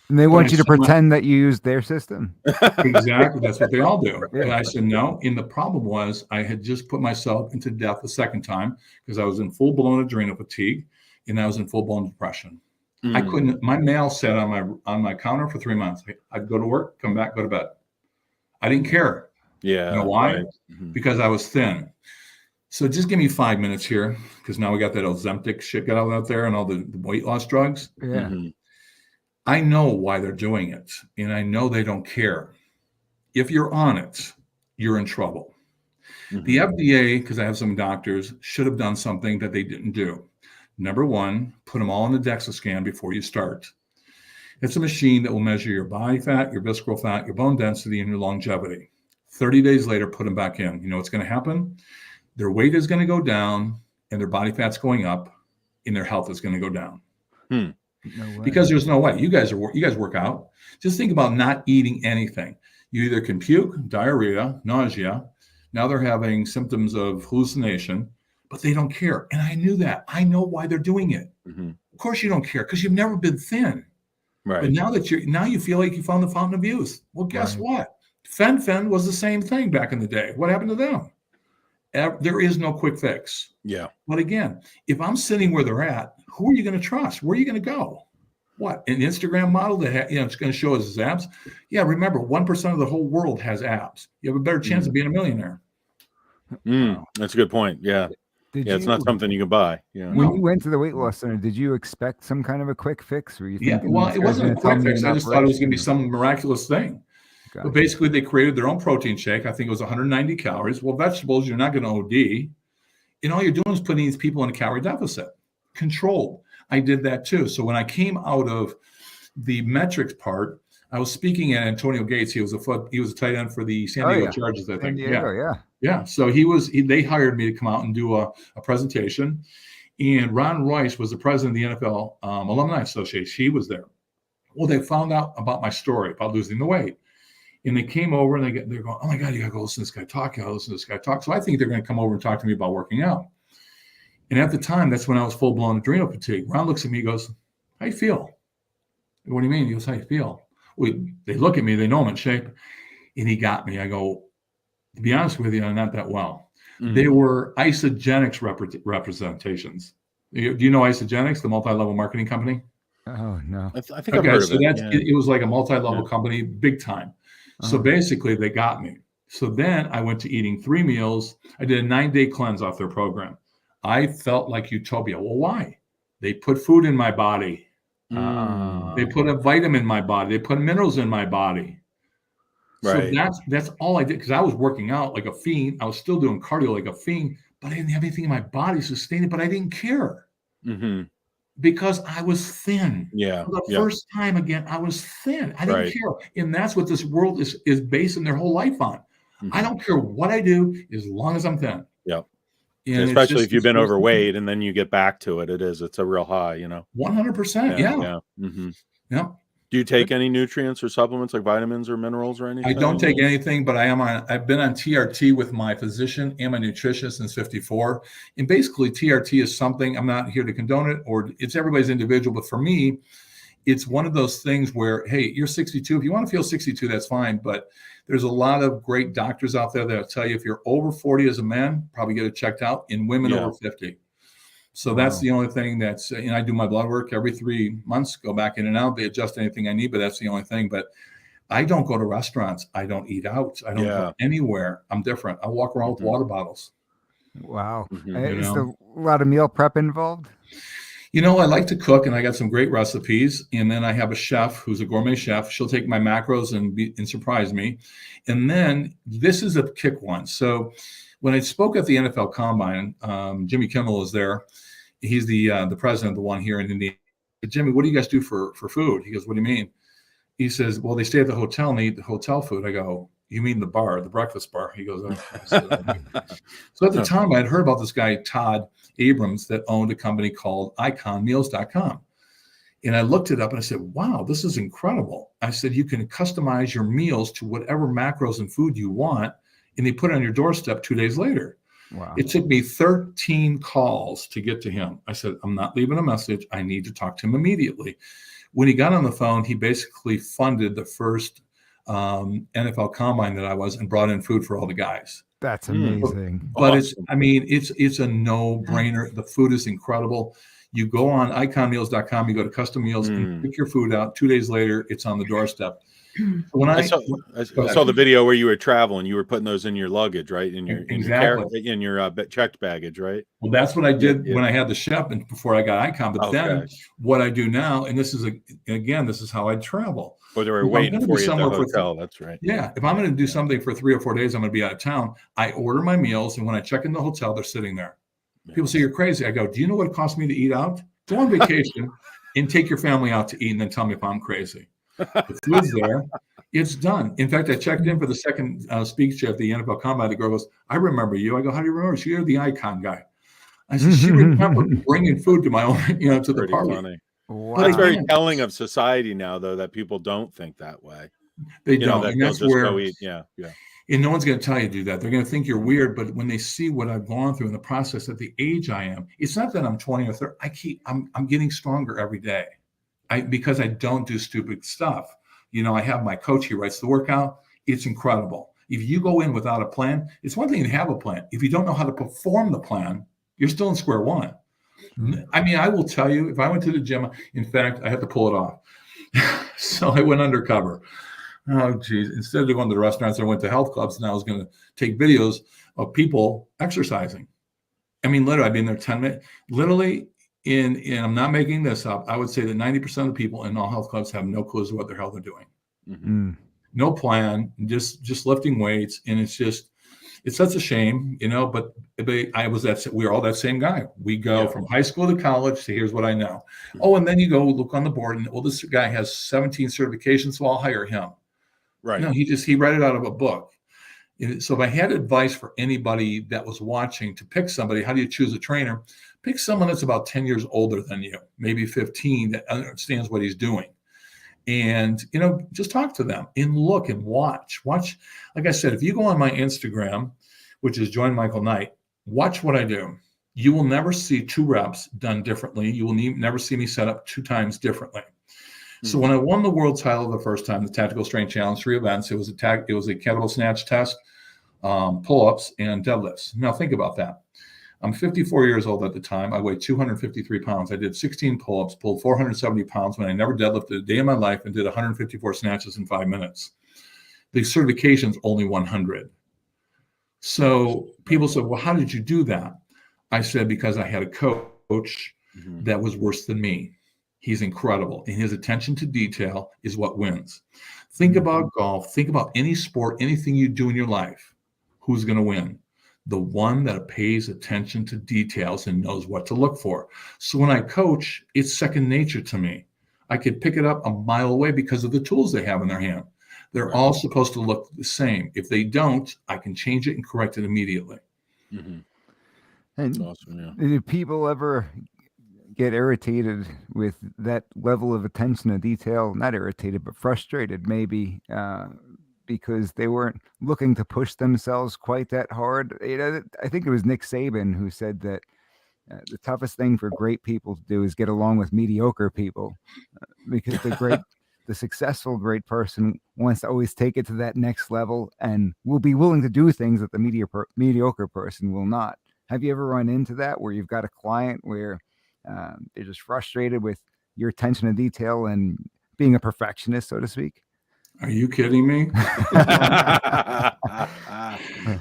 And they want you to pretend that you used their system. Exactly. That's what they all do. Yeah. And I said, no. And the problem was I had just put myself into death the second time because I was in full-blown adrenal fatigue and I was in full-blown depression. I couldn't, my mail sat on my counter for 3 months. I'd go to work, come back, go to bed. I didn't care. Yeah. You know why? Right. Because I was thin. So just give me 5 minutes here because now we got that Ozempic shit got out there and all the weight loss drugs. Yeah. I know why they're doing it, and I know they don't care. If you're on it, you're in trouble. The FDA, because I have some doctors, should have done something that they didn't do. Number one, put them all on the DEXA scan before you start. It's a machine that will measure your body fat, your visceral fat, your bone density, and your longevity. 30 days later, put them back in. You know what's going to happen? Their weight is going to go down, and their body fat's going up, and their health is going to go down. No way. Because there's no way. You guys work out. Just think about not eating anything. You either can puke, diarrhea, nausea. Now they're having symptoms of hallucination, but they don't care. And I knew that. I know why they're doing it. Of course you don't care because you've never been thin. Right. But now you feel like you found the fountain of youth. Well, guess what? Fen was the same thing back in the day. What happened to them? There is no quick fix. Yeah. But again, if I'm sitting where they're at, who are you going to trust? Where are you going to go? What, an Instagram model that it's going to show us his abs? Yeah, remember, 1% of the whole world has abs. You have a better chance of being a millionaire. That's a good point. Yeah. It's not something you can buy. Yeah. When you went to the weight loss center, did you expect some kind of a quick fix? Were you thinking, Well, it wasn't a quick fix. I just thought it was going to be some miraculous thing. But basically, they created their own protein shake. I think it was 190 calories. Well, vegetables, you're not going to OD. And all you're doing is putting these people in a calorie deficit. Controlled. I did that too. So when I came out of the metrics part, I was speaking at Antonio Gates. He was a tight end for the San Diego Chargers, I think. Yeah. So they hired me to come out and do a presentation. And Ron Royce was the president of the NFL Alumni Association. He was there. Well, they found out about my story about losing the weight. And they came over and they're going, oh my God, you got to go listen to this guy talk. You got to listen to this guy talk. So I think they're going to come over and talk to me about working out. And at the time, that's when I was full-blown adrenal fatigue. Ron looks at me, he goes, how you feel? What do you mean? He goes, how you feel? They look at me, they know I'm in shape. And he got me. I go, to be honest with you, I'm not that well. They were Isogenics representations. Do you know Isogenics, the multi-level marketing company? Oh, no. I think I've heard of it. It was like a multi-level company, big time. So basically, they got me. So then I went to eating 3 meals. I did a 9-day cleanse off their program. I felt like utopia. Well, why? They put food in my body. They put a vitamin in my body. They put minerals in my body. Right. So that's all I did because I was working out like a fiend. I was still doing cardio like a fiend, but I didn't have anything in my body sustaining. But I didn't care because I was thin. Yeah. For the first time again, I was thin. I didn't care, and that's what this world is basing their whole life on. I don't care what I do as long as I'm thin. Yeah. And especially if you've been overweight and then you get back to it, it's a real high, 100%. Yeah. Yeah. Do you take any nutrients or supplements like vitamins or minerals or anything? I don't take anything, but I've been on TRT with my physician and my nutritionist since 54. And basically TRT is something, I'm not here to condone it, or it's everybody's individual. But for me, it's one of those things where, hey, you're 62. If you want to feel 62, that's fine. But there's a lot of great doctors out there that'll tell you if you're over 40 as a man, probably get it checked out, and women over 50. So that's the only thing that's, and I do my blood work every 3 months, go back in and out. They adjust anything I need, but that's the only thing. But I don't go to restaurants. I don't eat out. I don't go anywhere. I'm different. I walk around with water bottles. Wow. Mm-hmm. Is there a lot of meal prep involved? You know, I like to cook, and I got some great recipes. And then I have a chef who's a gourmet chef. She'll take my macros and surprise me. And then this is a kick one. So when I spoke at the NFL Combine, Jimmy Kimmel is there. He's the president, the one here in Indiana. Jimmy, what do you guys do for food? He goes, what do you mean? He says, well, they stay at the hotel and they eat the hotel food. I go, you mean the bar, the breakfast bar? He goes, oh. So at the time, I had heard about this guy, Todd Abrams, that owned a company called iconmeals.com. And I looked it up and I said, wow, this is incredible. I said, you can customize your meals to whatever macros and food you want, and they put it on your doorstep 2 days later. Wow. It took me 13 calls to get to him. I said, I'm not leaving a message. I need to talk to him immediately. When he got on the phone, he basically funded the first NFL Combine that I was and brought in food for all the guys. That's amazing. But it's a no-brainer. The food is incredible. You go on iconmeals.com, you go to custom meals, and pick your food out. 2 days later, it's on the doorstep. When I saw the video where you were traveling, you were putting those in your luggage, right? In your checked baggage, right? Well, that's what I did when I had the chef and before I got Icon. But then what I do now, and this is how I travel. Or they were waiting for you at the hotel. That's right. Yeah. If I'm going to do something for 3 or 4 days, I'm going to be out of town. I order my meals, and when I check in the hotel, they're sitting there. People say, you're crazy. I go, do you know what it costs me to eat out? Go on vacation and take your family out to eat, and then tell me if I'm crazy. The food's there. It's done. In fact, I checked in for the second speech at the NFL Combine. The girl goes, I remember you. I go, how do you remember? You're the Icon guy. I said, she remembered bringing food to my own, to the party. Funny. Wow. That's very telling of society now, though, that people don't think that way. They don't. That and that's just where, go eat. Yeah. And no one's going to tell you to do that. They're going to think you're weird. But when they see what I've gone through in the process at the age I am, it's not that I'm 20 or 30. I'm getting stronger every day. Because I don't do stupid stuff. I have my coach, he writes the workout. It's incredible. If you go in without a plan, it's one thing to have a plan. If you don't know how to perform the plan, you're still in square one. Mm-hmm. I mean, I will tell you, if I went to the gym, in fact, I had to pull it off. So I went undercover. Oh, geez. Instead of going to the restaurants, I went to health clubs, and I was going to take videos of people exercising. I mean, literally, I've been there 10 minutes. Literally, and I'm not making this up, I would say that 90% of the people in all health clubs have no clue as to what the hell they're doing. Mm-hmm. No plan, just lifting weights. And it's such a shame, but we're all that same guy. We go from high school to college. So here's what I know. Oh, and then you go look on the board and, this guy has 17 certifications, so I'll hire him. Right. No, he read it out of a book. So if I had advice for anybody that was watching to pick somebody, how do you choose a trainer? Pick someone that's about 10 years older than you, maybe 15, that understands what he's doing. And, just talk to them and look and watch. Like I said, if you go on my Instagram, which is Join Michael Knight, watch what I do. You will never see 2 reps done differently. You will never see me set up 2 times differently. Mm-hmm. So when I won the world title the first time, the Tactical Strength Challenge, 3 events, it was a kettlebell snatch test, pull-ups, and deadlifts. Now think about that. I'm 54 years old at the time. I weighed 253 pounds. I did 16 pull-ups, pulled 470 pounds when I never deadlifted a day in my life, and did 154 snatches in 5 minutes. The certification's only 100. So people said, well, how did you do that? I said, because I had a coach that was worse than me. He's incredible. And his attention to detail is what wins. Think about golf. Think about any sport, anything you do in your life. Who's going to win? The one that pays attention to details and knows what to look for. So when I coach, it's second nature to me. I could pick it up a mile away because of the tools they have in their hand. They're all supposed to look the same. If they don't, I can change it and correct it immediately. Mm-hmm. And that's awesome, do people ever get irritated with that level of attention to detail? Not irritated, but frustrated maybe, because they weren't looking to push themselves quite that hard. I think it was Nick Saban who said that the toughest thing for great people to do is get along with mediocre people, because the successful great person wants to always take it to that next level and will be willing to do things that the mediocre person will not. Have you ever run into that where you've got a client where they're just frustrated with your attention to detail and being a perfectionist, so to speak? Are you kidding me?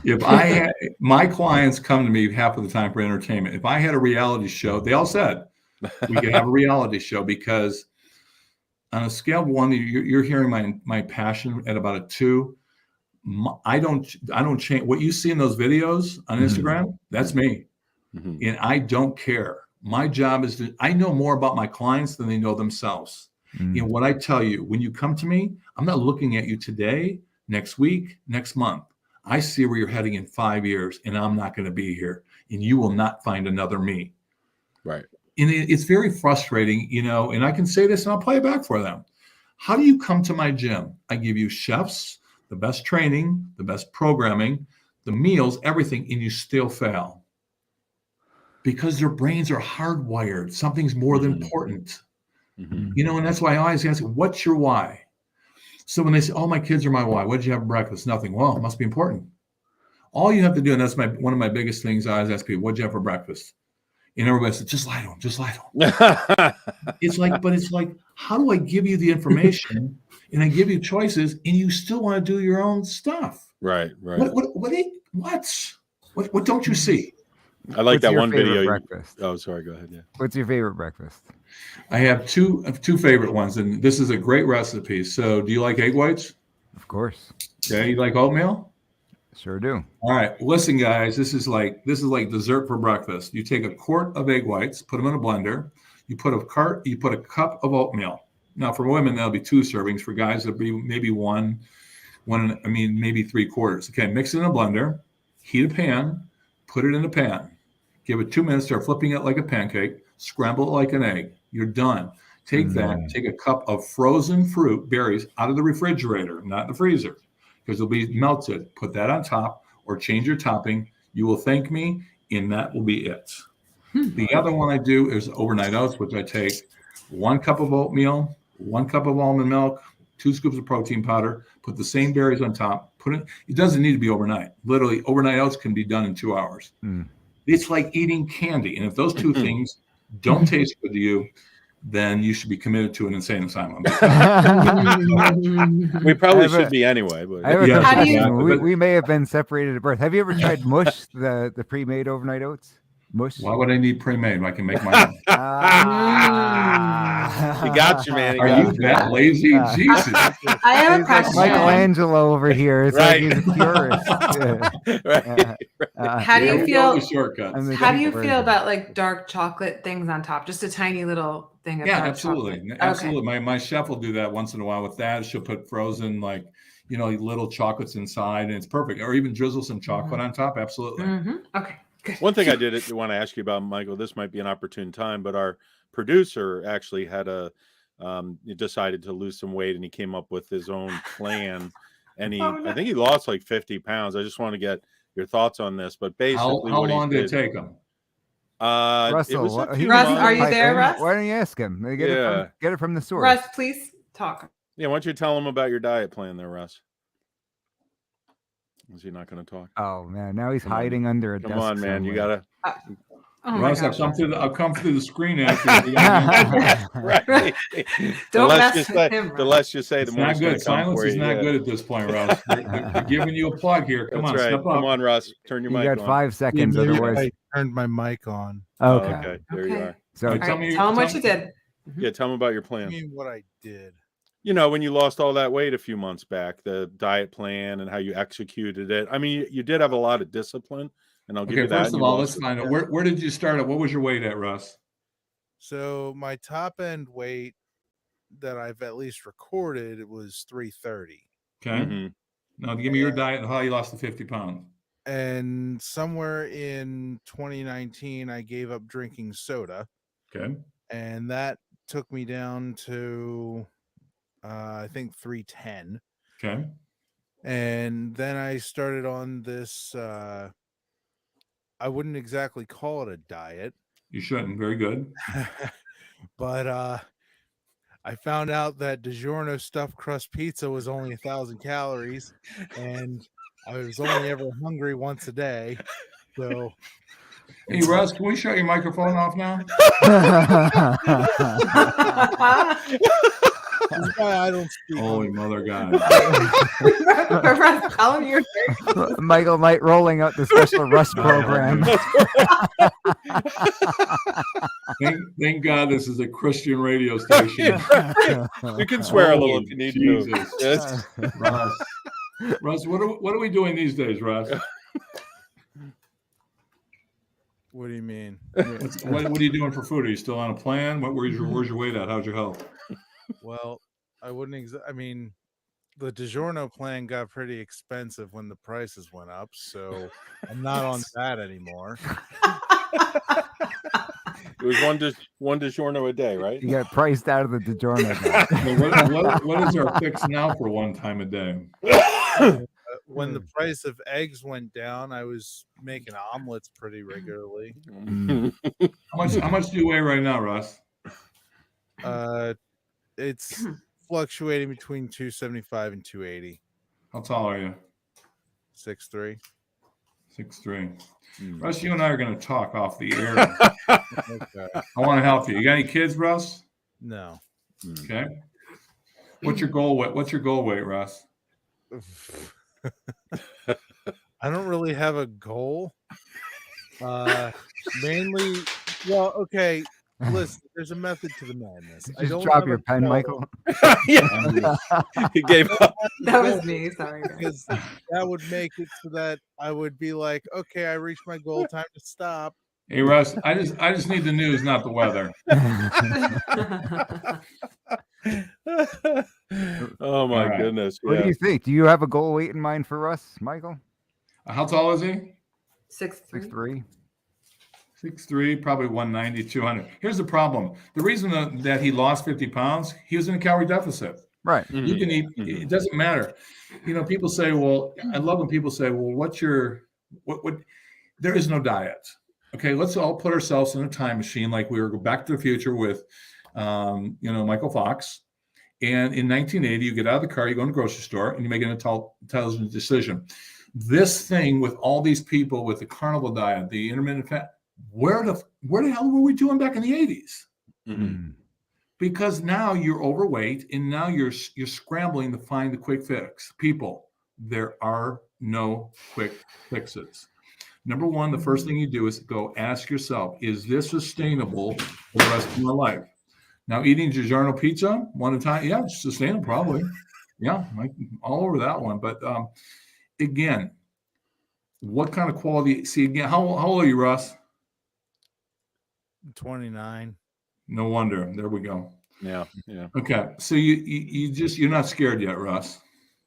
If I had, my clients come to me half of the time for entertainment. If I had a reality show, they all said we could have a reality show, because on a scale of 1, you're hearing my passion at about a 2. I don't change what you see in those videos on Instagram. That's me. And I don't care. My job is I know more about my clients than they know themselves. And what I tell you, when you come to me, I'm not looking at you today, next week, next month. I see where you're heading in 5 years, and I'm not going to be here, and you will not find another me. Right. And it's very frustrating, and I can say this and I'll play it back for them. How do you come to my gym? I give you chefs, the best training, the best programming, the meals, everything, and you still fail. Because their brains are hardwired. Something's more than important. And that's why I always ask, what's your why? So when they say, oh, my kids are my why, what did you have for breakfast? Nothing. Well, it must be important. All you have to do, and that's one of my biggest things, I always ask people, what did you have for breakfast? And everybody says, just lie to them, just lie to them. It's like, how do I give you the information and I give you choices and you still want to do your own stuff? Right. What don't you see? I like that one favorite video. breakfast? Oh, sorry. Go ahead. Yeah. What's your favorite breakfast? I have two favorite ones, and this is a great recipe. So, do you like egg whites? Of course. Okay. You like oatmeal? Sure do. All right. Listen, guys. This is like dessert for breakfast. You take a quart of egg whites, put them in a blender. You put a cup of oatmeal. Now, for women, that'll be 2 servings. For guys, it'll be maybe maybe 3/4. Okay. Mix it in a blender. Heat a pan. Put it in a pan. Give it 2 minutes. Start flipping it like a pancake. Scramble it like an egg. You're done. Take that. Take a cup of frozen fruit, berries, out of the refrigerator, not the freezer, because they'll be melted. Put that on top, or change your topping. You will thank me, and that will be it. The other one I do is overnight oats, which I take 1 cup of oatmeal, 1 cup of almond milk, 2 scoops of protein powder. Put the same berries on top. It doesn't need to be overnight. Literally, overnight oats can be done in 2 hours. It's like eating candy. And if those 2 things don't taste good to you, then you should be committed to an insane asylum. We probably should be anyway. But How do you, we may have been separated at birth. Have you ever tried mush, the pre-made overnight oats? Mush? Why would I need pre-made? I can make my own. He got you, man. Are you that lazy? Jesus. I have a question. Michelangelo over here. It's like he's a purist. How do you feel? How do you version. feel about like dark chocolate things on top? Just a tiny little thing of dark absolutely. chocolate. Absolutely. Okay. My chef will do that once in a while with that. She'll put frozen little chocolates inside, and it's perfect. Or even drizzle some chocolate on top. Absolutely. Okay. Good. One thing I did want to ask you about, Michael, this might be an opportune time, but our producer actually had decided to lose some weight, and he came up with his own plan, and I think he lost like 50 pounds. I just want to get your thoughts on this, but basically, how long did it take him? Russell, Russ, are you there, Russ? Why don't you ask him? Get it from the source. Russ, please talk. Yeah, why don't you tell him about your diet plan there, Russ? Is he not going to talk? Oh man, now he's hiding under a desk. Come on, man, you gotta. Russ, I'll come through the screen after. Right. Don't mess with him. Let's just say it's not good. Silence is not good at this point, Russ. They're giving you a plug here. Come on, step up. Come on, Russ. Turn your mic on. You got 5 seconds. Otherwise, I turned my mic on. Okay. There you are. So tell him what you did. Yeah, tell him about your plan. I mean, what I did. When you lost all that weight a few months back, the diet plan and how you executed it. I mean, you did have a lot of discipline, and I'll give you that. First of all, let's find out where did you start at? What was your weight at, Russ? So my top end weight that I've at least recorded, it was 330. Okay. Now give me your diet and how you lost the 50 pounds. And somewhere in 2019, I gave up drinking soda. Okay. And that took me down to I think 310. Okay. And then I started on this I wouldn't exactly call it a diet. You shouldn't. Very good. But I found out that DiGiorno stuffed crust pizza was only 1,000 calories, and I was only ever hungry once a day. So Hey, Russ, can we shut your microphone off now? This is why I don't speak. Holy mother God. Russ, tell him you're Michael Knight rolling out the special Russ program. Thank God this is a Christian radio station. You can swear a little if you need Jesus. to. Yes. Russ, what are we doing these days, Russ? What do you mean? What are you doing for food? Are you still on a plan? Where's your weight at? How's your health? Well, I wouldn't. I mean, the DiGiorno plan got pretty expensive when the prices went up, so I'm not on that anymore. It was one DiGiorno a day, right? You got priced out of the DiGiorno. What is our fix now for one time a day? When the price of eggs went down, I was making omelets pretty regularly. How much do you weigh right now, Russ? It's fluctuating between 275 and 280. How tall are you? 6'3". 6'3". Russ, you and I are going to talk off the air. Okay. I want to help you. You got any kids, Russ? No. Okay. What's your goal weight? What's your goal weight, Russ? I don't really have a goal. Mainly, well, okay. Listen, there's a method to the madness. I Just don't drop have your a pen, goal Michael. Yeah. He gave up. That was me. Sorry, guys. because that would make it so that I would be like, okay, I reached my goal. Time to stop. Hey, Russ, I just need the news, not the weather. Oh my All right. goodness. What do Yeah. you think? Do you have a goal weight in mind for Russ, Michael? How tall is he? 6'3". 6'3". 6'3", probably 190, 200. Here's the problem. The reason that he lost 50 pounds, he was in a calorie deficit. Right. You can eat, it doesn't matter. You know, people say, well, I love when people say, well, what there is no diet. Okay, let's all put ourselves in a time machine like we were back to the future with, Michael Fox. And in 1980, you get out of the car, you go in the grocery store, and you make an intelligent decision. This thing with all these people with the carnivore diet, the intermittent fat, where the hell were we doing back in the 80s? Mm-hmm. Because now you're overweight and now you're scrambling to find the quick fix. People, there are no quick fixes. Number one, the first thing you do is go ask yourself, is this sustainable for the rest of my life? Now, eating DiGiorno pizza one at a time, yeah, it's sustainable, probably. Yeah, all over that one. But again, what kind of quality? See, again, how old are you, Russ? 29. No wonder. There we go. Yeah. Okay, so you're not scared yet, Russ,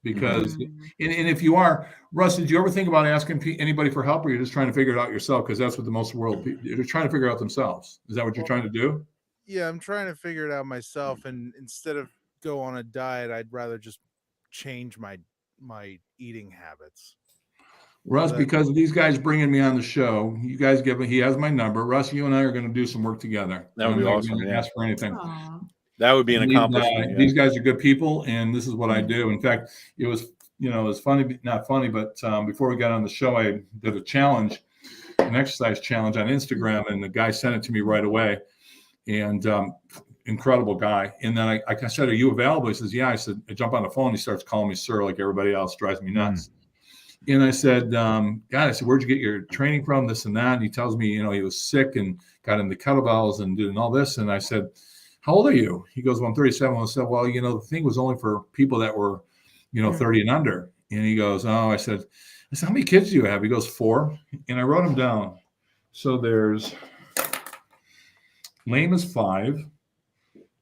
because and if you are, Russ, did you ever think about asking anybody for help, or you're just trying to figure it out yourself? Because that's what the most world they're trying to figure it out themselves. Is that what you're trying to do? Yeah, I'm trying to figure it out myself, and instead of go on a diet, I'd rather just change my eating habits. Russ, because these guys bringing me on the show, you guys he has my number. Russ, you and I are going to do some work together. That would be awesome. Yeah. Ask for anything. Aw. That would be an accomplishment. These guys are good people, and this is what I do. In fact, it was funny, not funny, but before we got on the show, I did a challenge, an exercise challenge on Instagram, and the guy sent it to me right away. And incredible guy. And then I said, "Are you available?" He says, "Yeah." I said, I jump on the phone. He starts calling me sir, like everybody else, drives me nuts. And I said, God, I said, "Where'd you get your training from?" This and that. And he tells me, he was sick and got into kettlebells and doing all this. And I said, "How old are you?" He goes, "Well, I'm 37. I said, "Well, the thing was only for people that were, 30 and under." And he goes, "Oh," I said, "How many kids do you have?" He goes, 4. And I wrote them down. So there's Lame is 5.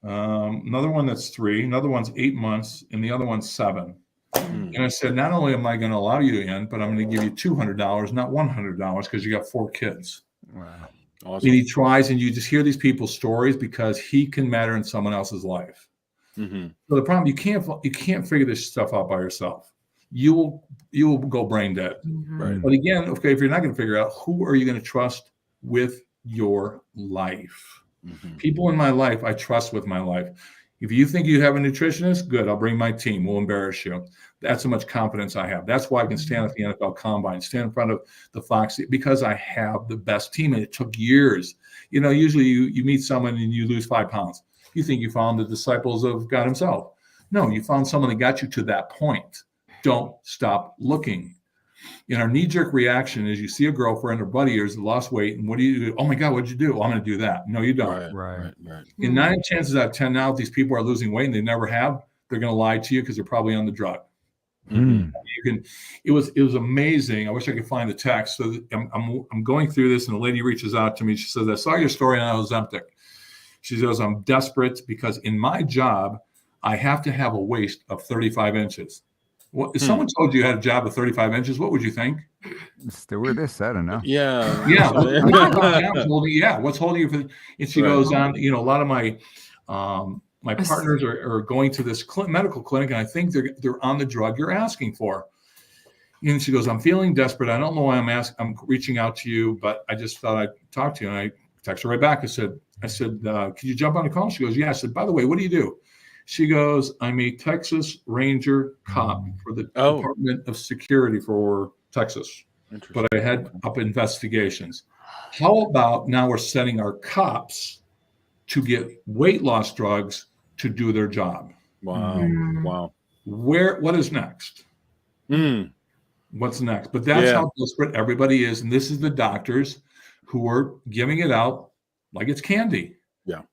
Another one that's 3. Another one's 8 months. And the other one's 7. And I said, not only am I going to allow you in, but I'm going to give you $200, not $100, because you got 4 kids. Wow. Awesome. And he tries, and you just hear these people's stories because he can matter in someone else's life. Mm-hmm. So the problem, you can't figure this stuff out by yourself. You will go brain dead. Right. But again, okay, if you're not going to figure out, who are you going to trust with your life? Mm-hmm. People in my life, I trust with my life. If you think you have a nutritionist, good. I'll bring my team. We'll embarrass you. That's how much confidence I have. That's why I can stand at the NFL Combine, stand in front of the Fox, because I have the best team. And it took years. You know, usually you meet someone and you lose 5 pounds. You think you found the disciples of God himself. No, you found someone that got you to that point. Don't stop looking. And our knee-jerk reaction is you see a girlfriend or buddy of yours lost weight, and what do you do? Oh my God, what'd you do? I'm going to do that. No, you don't. Right. In 9 chances out of 10 now, if these people are losing weight and they never have, they're going to lie to you because they're probably on the drug. Mm-hmm. It was amazing. I wish I could find the text. So I'm going through this, and a lady reaches out to me. She says, I saw your story on Ozempic. She says, I'm desperate because in my job, I have to have a waist of 35 inches. Well, if someone told you had a job of 35 inches, what would you think? Stewardess, I don't know. Yeah. Yeah. What's holding you for? And she goes on, you know, a lot of my my partners are going to this medical clinic, and I think they're on the drug you're asking for. And she goes, I'm feeling desperate. I don't know why I'm reaching out to you, but I just thought I'd talk to you. And I texted her right back. I said, could you jump on a call? She goes, yeah. I said, by the way, what do you do? She goes, I'm a Texas Ranger cop for the Department of Security for Texas, but I head up investigations. How about now we're sending our cops to get weight loss drugs to do their job? Wow. What is next? What's next? But that's how desperate everybody is. And this is the doctors who are giving it out like it's candy. Yeah.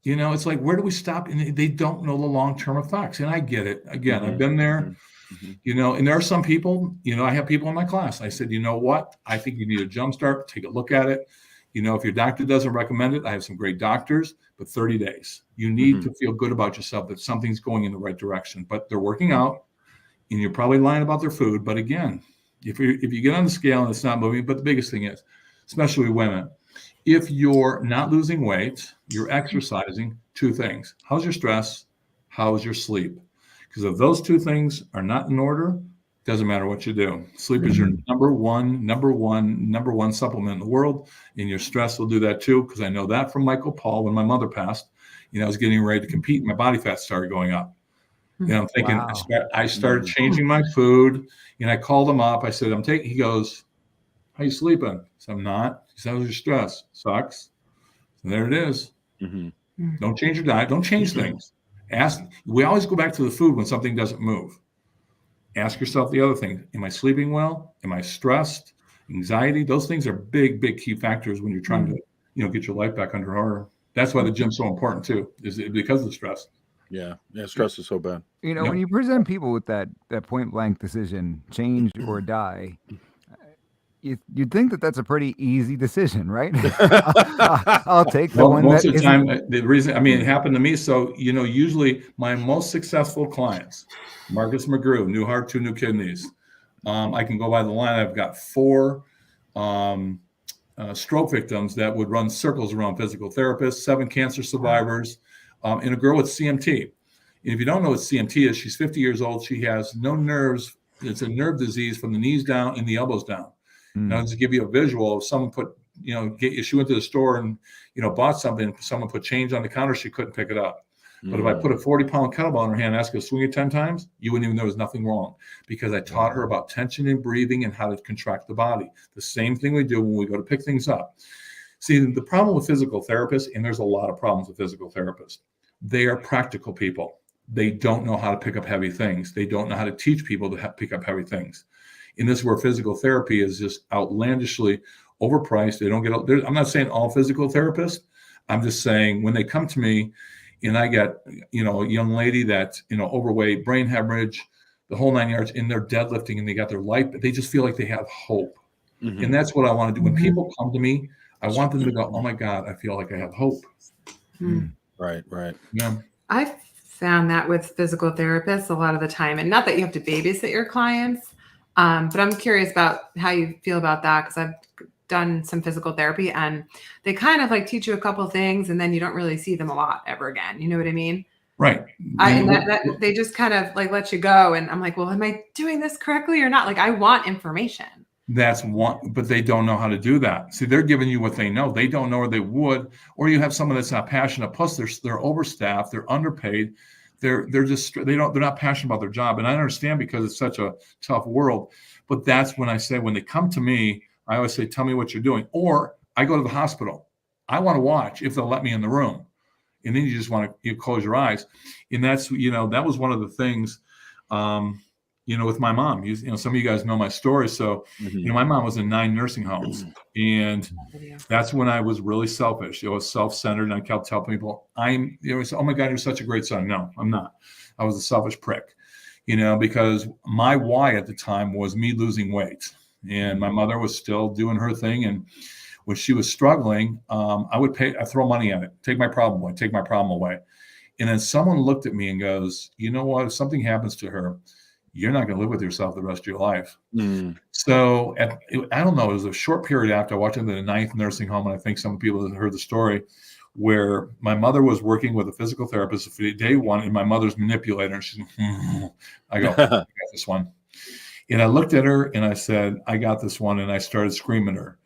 You know, it's like, where do we stop? And they don't know the long-term effects. And I get it. Again, I've been there, you know, and there are some people, you know, I have people in my class. I said, you know what? I think you need a jump start. Take a look at it. You know, if your doctor doesn't recommend it, I have some great doctors, but 30 days. You need to feel good about yourself that something's going in the right direction. But they're working out, and you're probably lying about their food. But again, if you get on the scale and it's not moving, but the biggest thing is, especially women, if you're not losing weight, you're exercising, 2 things. How's your stress? How's your sleep? Because if those 2 things are not in order, doesn't matter what you do. Sleep is your number one supplement in the world, and your stress will do that too. Because I know that from Michael Paul when my mother passed. You know, I was getting ready to compete, and my body fat started going up. You know, I'm thinking I started changing my food, and I called him up. I said, He goes, how you sleeping? I said, I'm not. He said, how's your stress? Sucks. So there it is. Don't change your diet. Don't change things. We always go back to the food when something doesn't move. Ask yourself the other thing. Am I sleeping well? Am I stressed? Anxiety? Those things are big, big key factors when you're trying to, you know, get your life back under order. That's why the gym's so important too, is because of the stress. Yeah, stress is so bad. You know, when you present people with that point blank decision, change or die, you'd think that that's a pretty easy decision, right? I'll take the one. Most of the time, the reason, I mean, it happened to me. So, you know, usually my most successful clients, Marcus McGrew, new heart, 2 new kidneys. I can go by the line. I've got 4 stroke victims that would run circles around physical therapists, 7 cancer survivors, and a girl with CMT. And if you don't know what CMT is, she's 50 years old. She has no nerves. It's a nerve disease from the knees down and the elbows down. Now, to give you a visual, if someone put, you know, she went to the store and, you know, bought something, someone put change on the counter, she couldn't pick it up. But if I put a 40-pound kettlebell in her hand and asked her to swing it 10 times, you wouldn't even know there was nothing wrong, because I taught her about tension and breathing and how to contract the body. The same thing we do when we go to pick things up. See, the problem with physical therapists, and there's a lot of problems with physical therapists, they are practical people. They don't know how to pick up heavy things. They don't know how to teach people to pick up heavy things. And this is where physical therapy is just outlandishly overpriced. They don't get. I'm not saying all physical therapists. I'm just saying when they come to me, and I get, you know, a young lady that's, you know, overweight, brain hemorrhage, the whole 9 yards, and they're deadlifting and they got their life, but they just feel like they have hope. And that's what I want to do. When people come to me, I want them to go, oh my God, I feel like I have hope. Right. Yeah. I've found that with physical therapists a lot of the time, and not that you have to babysit your clients, but I'm curious about how you feel about that, because I've done some physical therapy and they kind of like teach you a couple things and then you don't really see them a lot ever again. You know what I mean? Right. They just kind of like let you go. And I'm like, well, am I doing this correctly or not? Like, I want information. That's one, but they don't know how to do that. See, they're giving you what they know. They don't know, or they would, or you have someone that's not passionate. Plus, they're overstaffed, they're underpaid, they're not passionate about their job. And I understand because it's such a tough world. But that's when I say, when they come to me, I always say, tell me what you're doing. Or I go to the hospital. I want to watch if they'll let me in the room. And then you just want to close your eyes. And that's, that was one of the things, with my mom. Some of you guys know my story. So, my mom was in 9 nursing homes. And that's when I was really selfish. It was self-centered. And I kept telling people, oh my God, you're such a great son. No, I'm not. I was a selfish prick, because my why at the time was me losing weight. And my mother was still doing her thing. And when she was struggling, I'd throw money at it, take my problem away. And then someone looked at me and goes, you know what, if something happens to her, you're not going to live with yourself the rest of your life. So I don't know, it was a short period after I walked into the 9th nursing home. And I think some people have heard the story where my mother was working with a physical therapist for day one, and my mother's manipulator. And she's, I go, I got this one. And I looked at her and I said, I got this one. And I started screaming at her.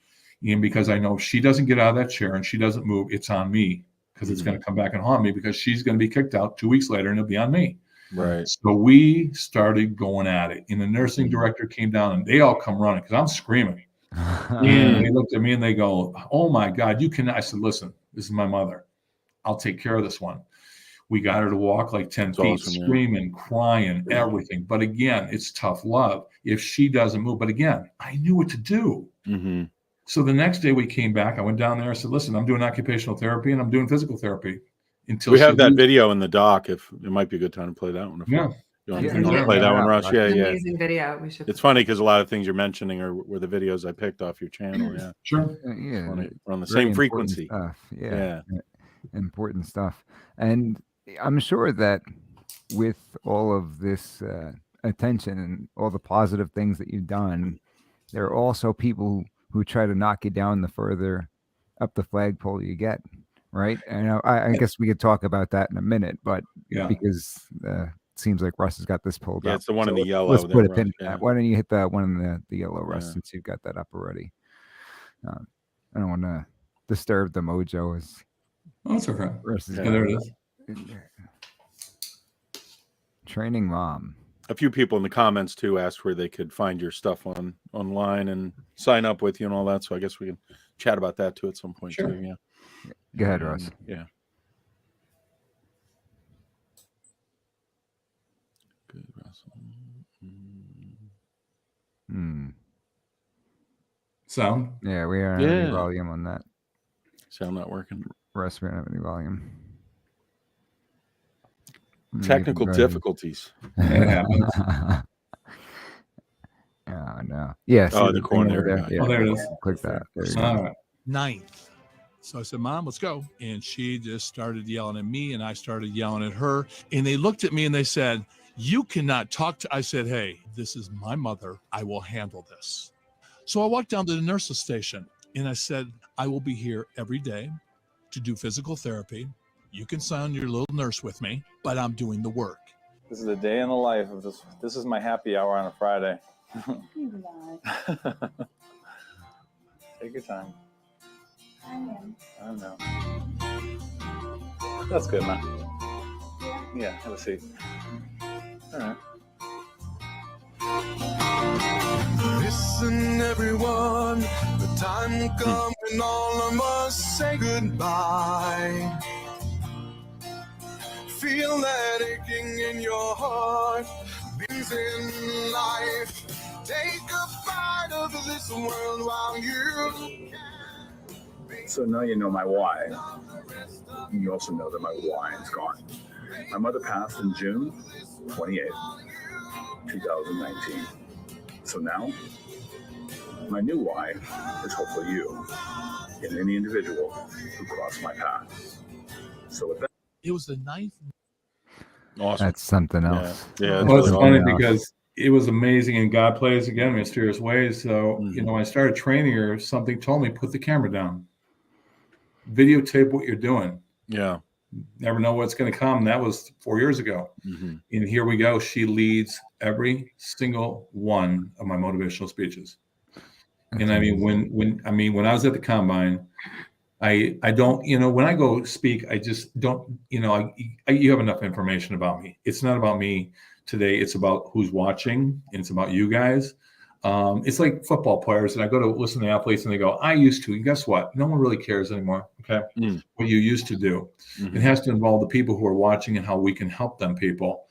And because I know if she doesn't get out of that chair and she doesn't move, it's on me, because it's going to come back and haunt me, because she's going to be kicked out 2 weeks later and it'll be on me. Right. So we started going at it. And the nursing director came down and they all come running because I'm screaming. And they looked at me and they go, oh my God, you cannot. I said, listen, this is my mother. I'll take care of this one. We got her to walk like 10 feet, awesome, screaming, crying, everything. But again, it's tough love if she doesn't move. But again, I knew what to do. So the next day we came back, I went down there. I said, listen, I'm doing occupational therapy and I'm doing physical therapy. Until we have that video in the doc. If it might be a good time to play that one. Yeah. You want to play that one, Russ? Yeah. Amazing video. We should. It's funny because a lot of things you're mentioning were the videos I picked off your channel. Yeah. Sure. Yeah. We're on the same frequency. Stuff. Yeah. Important stuff. And I'm sure that with all of this attention and all the positive things that you've done, there are also people who try to knock you down the further up the flagpole you get, right? And I guess we could talk about that in a minute, but because it seems like Russ has got this pulled up. It's the one in the yellow. Let's put a pin in that. Why don't you hit that one in the yellow, Russ, since you've got that up already? I don't want to disturb the mojo. That's okay. There it is. Training mom. A few people in the comments too asked where they could find your stuff online and sign up with you and all that. So I guess we can chat about that too at some point too. Yeah. Go ahead, Russ. Yeah. Good, Russell. Sound? Yeah, we don't have any volume on that. Sound not working. Russ, we don't have any volume. Technical difficulties. Yeah. Oh no. Yeah. The corner there. Yeah. There it is. Click that. There you All go. right. 9th. So I said, Mom, let's go. And she just started yelling at me and I started yelling at her. And they looked at me and they said, you cannot talk to. I said, hey, this is my mother. I will handle this. So I walked down to the nurse's station and I said, I will be here every day to do physical therapy. You can sign your little nurse with me, but I'm doing the work. This is a day in the life of this. This is my happy hour on a Friday. Take your time. I know. That's good, man. Yeah, have a seat. All right. Listen, everyone, the time will come when all of us say goodbye. Feel that aching in your heart, things in life. Take a bite of this world while you can. So now you know my why. You also know that my why is gone. My mother passed in June 28th, 2019. So now, my new why is hopefully you and any individual who crossed my path. So with that, It was the 9th. Awesome. That's something else. Yeah. Well, it's funny because it was amazing, and God plays again in mysterious ways. So, when I started training her, something told me, put the camera down. Videotape what you're doing. Yeah. Never know what's going to come. That was 4 years ago. And here we go. She leads every single one of my motivational speeches. And I mean, when I was at the combine, I don't, when I go speak, I just don't, you have enough information about me. It's not about me today. It's about who's watching, and it's about you guys. It's like football players, and I go to listen to athletes, and they go, "I used to." And guess what? No one really cares anymore. Okay, what you used to do. Mm-hmm. It has to involve the people who are watching and how we can help them people.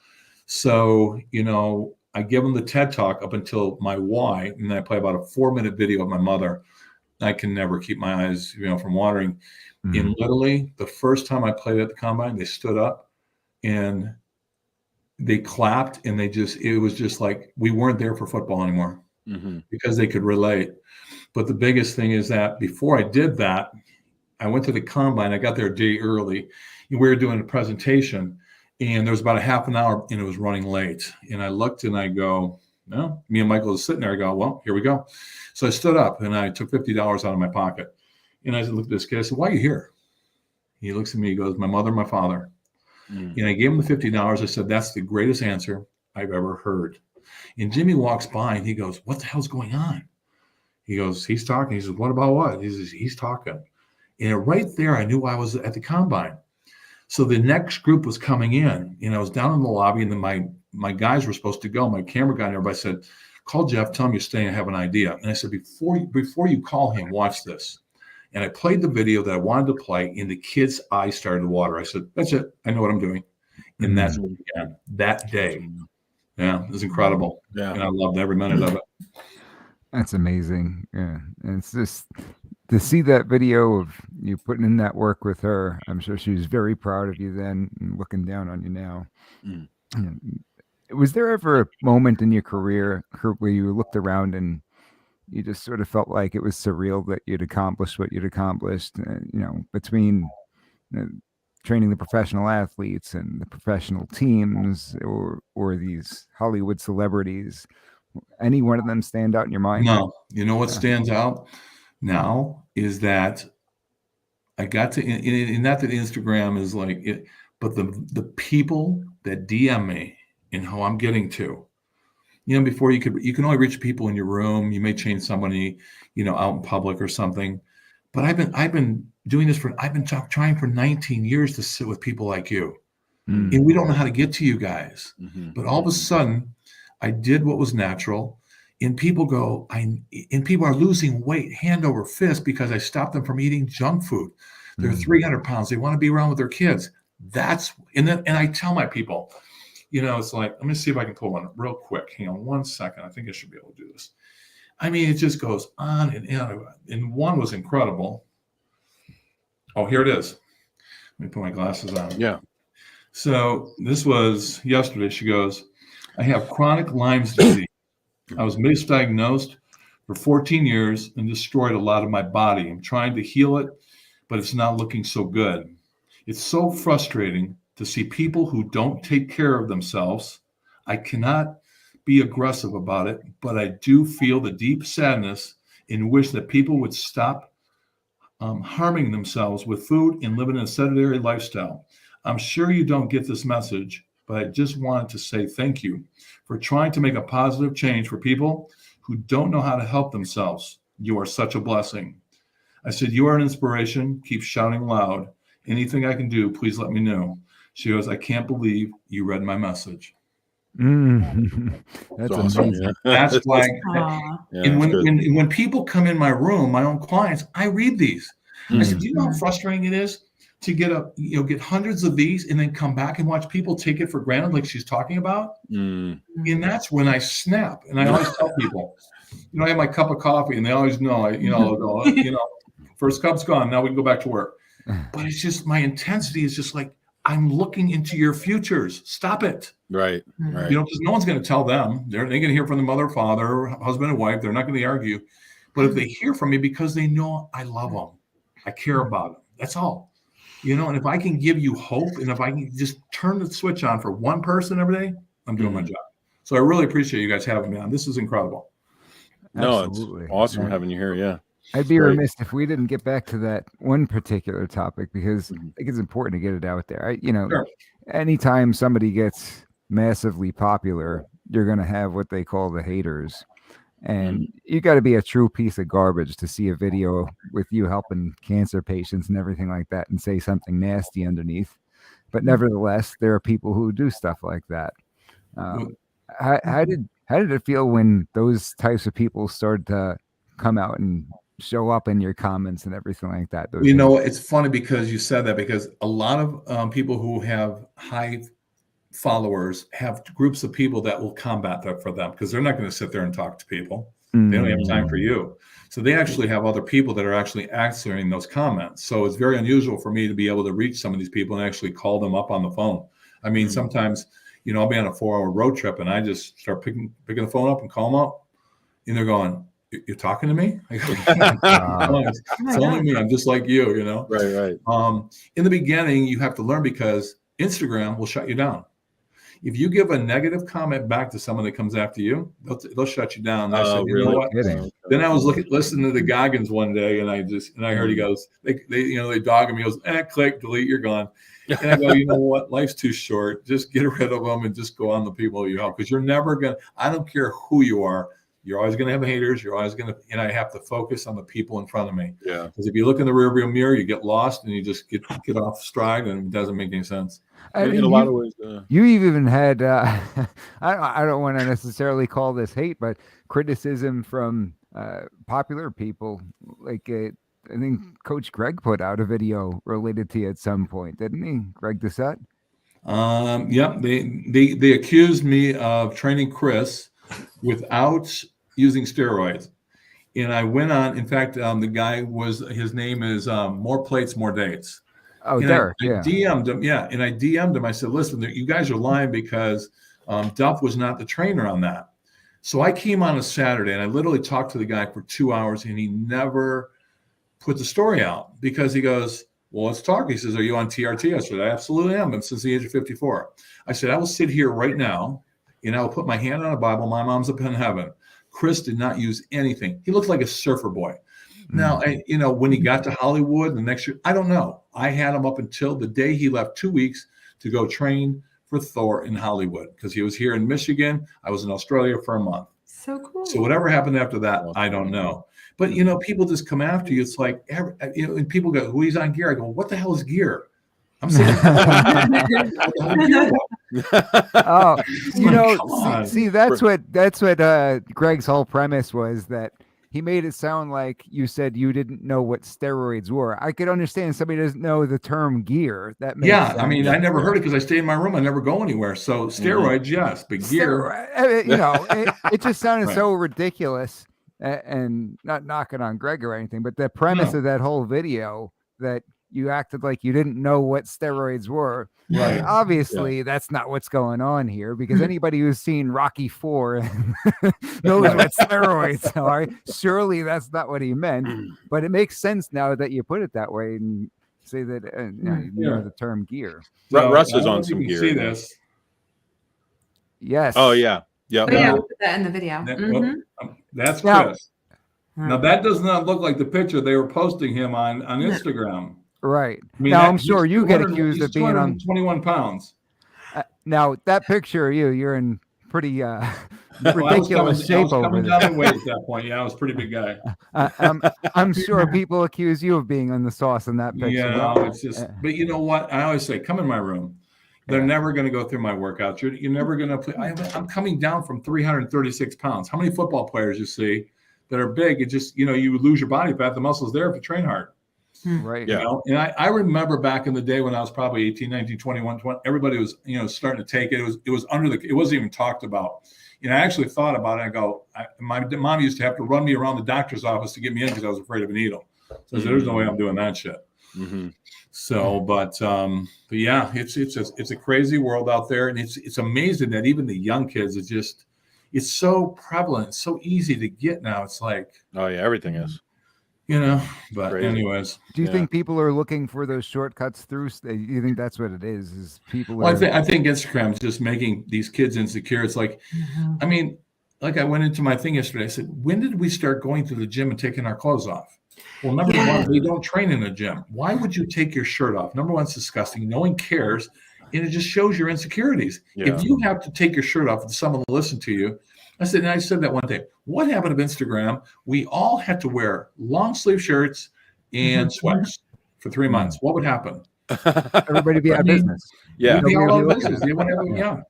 So, I give them the TED Talk up until my why, and then I play about a 4-minute video of my mother. I can never keep my eyes, from watering. Mm-hmm. And literally, the first time I played at the combine, they stood up and they clapped, and it was just like we weren't there for football anymore because they could relate. But the biggest thing is that before I did that, I went to the combine. I got there a day early, and we were doing a presentation, and there was about a half an hour, and it was running late. And I looked, and I go, no, me and Michael was sitting there. I go, well, here we go. So I stood up, and I took $50 out of my pocket. And I looked at this kid. I said, why are you here? He looks at me. He goes, my mother and my father. And I gave him the $50. I said, that's the greatest answer I've ever heard. And Jimmy walks by, and he goes, what the hell's going on? He goes, he's talking. He says, what about what? He says, he's talking. And right there, I knew I was at the combine. So the next group was coming in, and I was down in the lobby, and then my guys were supposed to go. My camera guy and everybody said, call Jeff, tell him you're staying, I have an idea. And I said, before you call him, watch this. And I played the video that I wanted to play, and the kid's eyes started to water. I said, that's it. I know what I'm doing. And that's what began that day. Yeah, it was incredible. Yeah. And I loved every minute of it. That's amazing. Yeah. And it's just to see that video of you putting in that work with her. I'm sure she was very proud of you then and looking down on you now. Was there ever a moment in your career where you looked around and you just sort of felt like it was surreal that you'd accomplished what you'd accomplished, between training the professional athletes and the professional teams or these Hollywood celebrities? Any one of them stand out in your mind? No. You know what stands out now is that I got to, and not that Instagram is like it, but the people that DM me and how I'm getting to, before you can only reach people in your room. You may change somebody, out in public or something. But I've been doing this I've been trying for 19 years to sit with people like you. And we don't know how to get to you guys. But all of a sudden, I did what was natural. And people people are losing weight hand over fist because I stopped them from eating junk food. They're 300 pounds. They want to be around with their kids. And I tell my people, it's like, let me see if I can pull one real quick. Hang on 1 second. I think I should be able to do this. I mean, it just goes on and on. And one was incredible. Oh, here it is. Let me put my glasses on. Yeah. So this was yesterday. She goes, I have chronic Lyme's disease. I was misdiagnosed for 14 years and destroyed a lot of my body. I'm trying to heal it, but it's not looking so good. It's so frustrating to see people who don't take care of themselves. I cannot be aggressive about it, but I do feel the deep sadness and wish that people would stop harming themselves with food and living a sedentary lifestyle. I'm sure you don't get this message, but I just wanted to say thank you for trying to make a positive change for people who don't know how to help themselves. You are such a blessing. I said, you are an inspiration. Keep shouting loud. Anything I can do, please let me know. She goes, I can't believe you read my message. That's awesome. amazing. Yeah. That's like, Yeah, and that's good. when people come in my room, my own clients, I read these. I said, do you know how frustrating it is to get hundreds of these and then come back and watch people take it for granted, like she's talking about? And that's when I snap. And I always tell people, I have my cup of coffee, and they always know, first cup's gone. Now we can go back to work. But it's just, my intensity is just like, I'm looking into your futures. Stop it. Right. Because no one's going to tell them. They're going to hear from the mother, father, husband, and wife. They're not going to argue. But if they hear from me, because they know I love them, I care about them. That's all. And if I can give you hope, and if I can just turn the switch on for one person every day, I'm doing my job. So I really appreciate you guys having me on. This is incredible. No, Absolutely. it's awesome having you here. Yeah. I'd be remiss if we didn't get back to that one particular topic, because I think it's important to get it out there. Sure. Anytime somebody gets massively popular, you're going to have what they call the haters. And you got to be a true piece of garbage to see a video with you helping cancer patients and everything like that and say something nasty underneath. But nevertheless, there are people who do stuff like that. How did it feel when those types of people started to come out and show up in your comments and everything like that? You know, it's funny because you said that, because a lot of people who have high followers have groups of people that will combat that for them, because they're not going to sit there and talk to people. They don't have time for you. So they actually have other people that are actually answering those comments. So it's very unusual for me to be able to reach some of these people and actually call them up on the phone. I mean, sometimes, you know, I'll be on a 4-hour road trip and I just start picking the phone up and call them up, and they're going, "You're talking to me?" I go, it's only me. I'm just like you, you know? Right. In the beginning, you have to learn, because Instagram will shut you down. If you give a negative comment back to someone that comes after you, they'll shut you down. And I said, you know what? Then I was listening to the Goggins one day, and I heard he goes, they dog him. He goes, click, delete, you're gone. And I go, you know what? Life's too short. Just get rid of them and just go on the people you help, because you're never gonna. I don't care who you are. You're always going to have haters. You're always going to, and I have to focus on the people in front of me. Yeah. Because if you look in the rearview mirror, you get lost and you just get off stride, and it doesn't make any sense. I mean, in a lot of ways, you even had, I don't want to necessarily call this hate, but criticism from popular people. Like, I think Coach Greg put out a video related to you at some point, didn't he? Greg Doucette? Yep. They accused me of training Chris without using steroids. And I went on, in fact, the guy his name is More Plates, More Dates. Oh, and Derek, I DM'd him. Yeah. And I DM'd him. I said, listen, you guys are lying, because Duff was not the trainer on that. So I came on a Saturday and I literally talked to the guy for 2 hours, and he never put the story out, because he goes, well, let's talk. He says, are you on TRT? I said, I absolutely am. I'm since the age of 54. I said, I will sit here right now and I will put my hand on a Bible. My mom's up in heaven. Chris did not use anything. He looked like a surfer boy. Now, when he got to Hollywood the next year, I don't know. I had him up until the day he left, 2 weeks to go train for Thor in Hollywood, because he was here in Michigan. I was in Australia for a month. So cool. So whatever happened after that, I don't know. But, people just come after you. It's like, and people go, who he's on gear? I go, what the hell is gear? I'm saying, oh, see, that's what Greg's whole premise was, that he made it sound like you said you didn't know what steroids were. I could understand somebody doesn't know the term gear. That makes sense. I mean, I never heard it because I stay in my room. I never go anywhere. So steroids, yes, but gear. It just sounded so ridiculous, and not knocking on Greg or anything, but the premise of that whole video, that you acted like you didn't know what steroids were. Right. Obviously, that's not what's going on here, because anybody who's seen Rocky IV knows what steroids are. Surely that's not what he meant, but it makes sense now that you put it that way and say that you know the term gear. Russ is on some gear. See this? Yes. Oh yeah. Yeah. Oh, yeah, we'll put that in the video. That's Chris. Now that does not look like the picture they were posting him on Instagram. Right. I mean, now, I'm sure you get accused of being on 21 pounds. Now, that picture of you're in pretty ridiculous shape over coming there. down in weight at that point. Yeah, I was a pretty big guy. I'm sure people accuse you of being on the sauce in that picture. Yeah, it's just, but you know what? I always say, come in my room. They're never going to go through my workouts. You're never going to play. I'm coming down from 336 pounds. How many football players you see that are big? It just, you lose your body fat. The muscle's there if you train hard. Right. Yeah. And I remember back in the day when I was probably 18, 19, 21, 20, everybody was, starting to take it. It was it wasn't even talked about. I actually thought about it. I go, my mom used to have to run me around the doctor's office to get me in because I was afraid of a needle. So I said, there's no way I'm doing that shit. Mm-hmm. So, but yeah, it's a crazy world out there. And it's amazing that even the young kids, it's so prevalent. It's so easy to get now. It's like, oh yeah, everything is. But crazy. Anyways, do you think people are looking for those shortcuts through? You think that's what it is? Is people? Well, I think Instagram is just making these kids insecure. It's like, I mean, like I went into my thing yesterday. I said, when did we start going to the gym and taking our clothes off? Well, number one, we don't train in a gym. Why would you take your shirt off? Number one, it's disgusting. No one cares. And it just shows your insecurities. Yeah. If you have to take your shirt off and someone will listen to you, I said that one day. What happened to Instagram? We all had to wear long sleeve shirts and sweats for 3 months. What would happen? Everybody be out of business. Yeah. You'd be Nobody all would out of be business.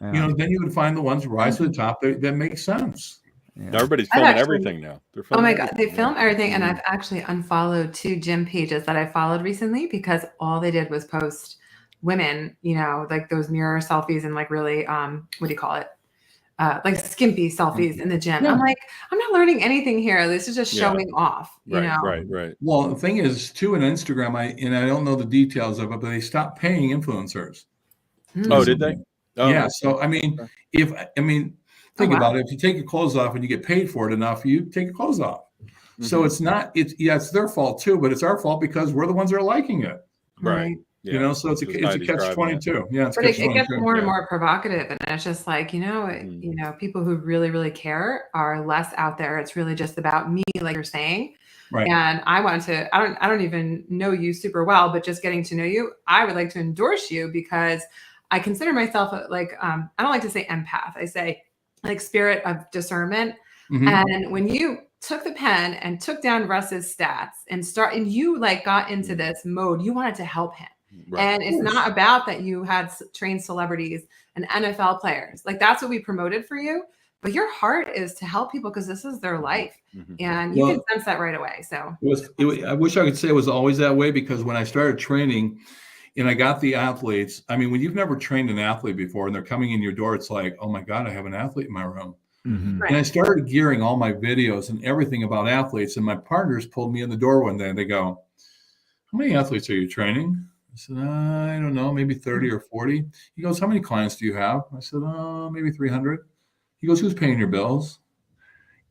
Yeah. You know, then you would find the ones rise to the top that make sense. Yeah. Everybody's filming everything now. They're Oh filming my God, they film everything. And I've actually unfollowed 2 gym pages that I followed recently because all they did was post women, you know, like those mirror selfies and like really, what do you call it? Like skimpy selfies in the gym. Yeah. I'm like, I'm not learning anything here. This is just showing off, you know? Right. Well, the thing is, too, in Instagram, I don't know the details of it, but they stopped paying influencers. Oh, did they? Oh, yeah. So, I mean, think about it. If you take your clothes off and you get paid for it enough, you take your clothes off. Mm-hmm. So it's their fault too, but it's our fault because we're the ones that are liking it. Right. Yeah. You know, so it's a catch-22. Yeah, but it gets more and more provocative, and it's just like, you know, people who really, really care are less out there. It's really just about me, like you're saying. Right. And I don't even know you super well, but just getting to know you, I would like to endorse you because I consider myself like, I don't like to say empath. I say like spirit of discernment. Mm-hmm. And when you took the pen and took down Russ's stats and you like got into this mode, you wanted to help him. Right. And it's not about that you had trained celebrities and NFL players. Like that's what we promoted for you. But your heart is to help people because this is their life. Mm-hmm. And you can sense that right away. So I wish I could say it was always that way because when I started training and I got the athletes, I mean, when you've never trained an athlete before and they're coming in your door, it's like, oh my God, I have an athlete in my room. Mm-hmm. Right. And I started gearing all my videos and everything about athletes. And my partners pulled me in the door one day and they go, how many athletes are you training? I said, I don't know, maybe 30 or 40. He goes, how many clients do you have? I said, maybe 300. He goes, who's paying your bills?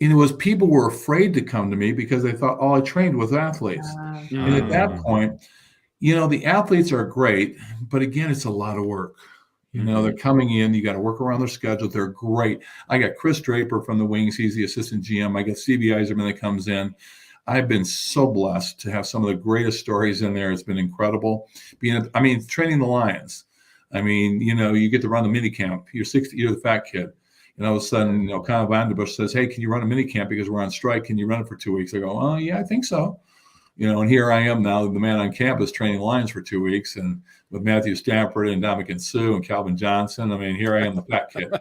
And it was people were afraid to come to me because they thought, I trained with athletes. And at that point, you know, the athletes are great, but again, it's a lot of work. You know, they're coming in, you got to work around their schedule. They're great. I got Chris Draper from the Wings. He's the assistant GM. I got Stevie Eiserman that comes in. I've been so blessed to have some of the greatest stories in there. It's been incredible. Training the Lions. I mean, you know, you get to run the mini camp. You're the fat kid. And all of a sudden, you know, Kyle Vanderbush says, hey, can you run a mini camp because we're on strike? Can you run it for 2 weeks? I go, oh, yeah, I think so. You know, and here I am now, the man on campus training Lions for 2 weeks and with Matthew Stafford and Dominican Sue and Calvin Johnson. I mean, here I am, the fat kid.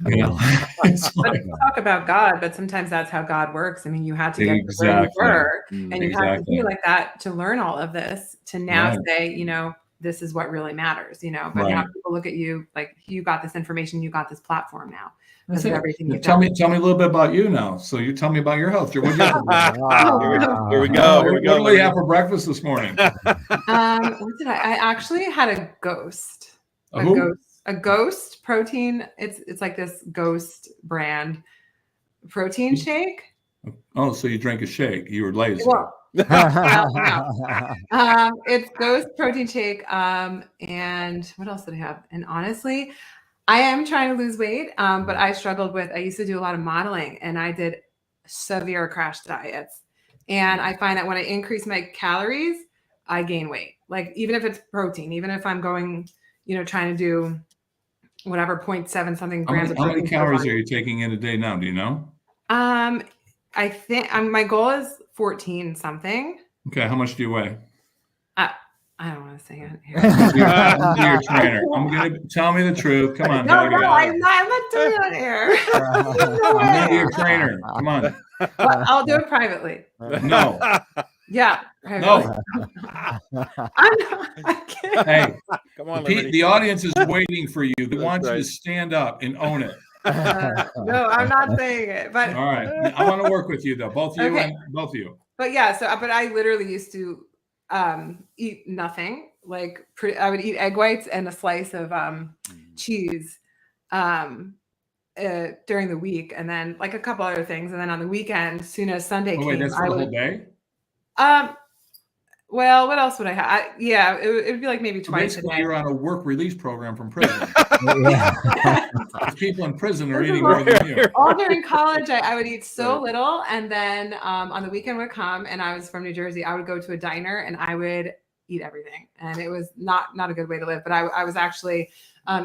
You know, talk about God, but sometimes that's how God works. I mean, you had to get to where you were and you had to be like that to learn all of this, to now say, you know, this is what really matters, you know, but now people look at you like you got this information, you got this platform now. Everything tell me a little bit about you now. So you tell me about your health. Here we go. Here we go. What did we have for breakfast this morning? What did I actually had a ghost. A ghost protein. It's like this ghost brand protein shake. Oh, so you drank a shake. You were lazy. Well, it's ghost protein shake. And what else did I have? And honestly, I am trying to lose weight, but I used to do a lot of modeling and I did severe crash diets. And I find that when I increase my calories, I gain weight. Like even if it's protein, even if I'm going, you know, trying to do whatever 0.7 something grams of protein. How many calories are you taking in a day now? Do you know? I think my goal is 14 something. Okay. How much do you weigh? I don't want to say it here. I'm your trainer. I'm gonna tell me the truth. Come on. I'm not doing it here. I'm gonna be your trainer. Come on. Well, I'll do it privately. No. Yeah. No. I can't. Hey, come on. The audience is waiting for you. They want you to stand up and own it. No, I'm not saying it. But all right, I want to work with you though, both you and both of you. But yeah, but I literally used to eat nothing. Like I would eat egg whites and a slice of cheese during the week, and then like a couple other things, and then on the weekend, as soon as Sunday came, that's for the whole day. Well, what else would I have? It would be like maybe twice a day. You're on a work release program from prison. People in prison are eating more than you. All during college, I would eat so little, and then on the weekend would come, and I was from New Jersey. I would go to a diner, and I would eat everything, and it was not a good way to live. But I was actually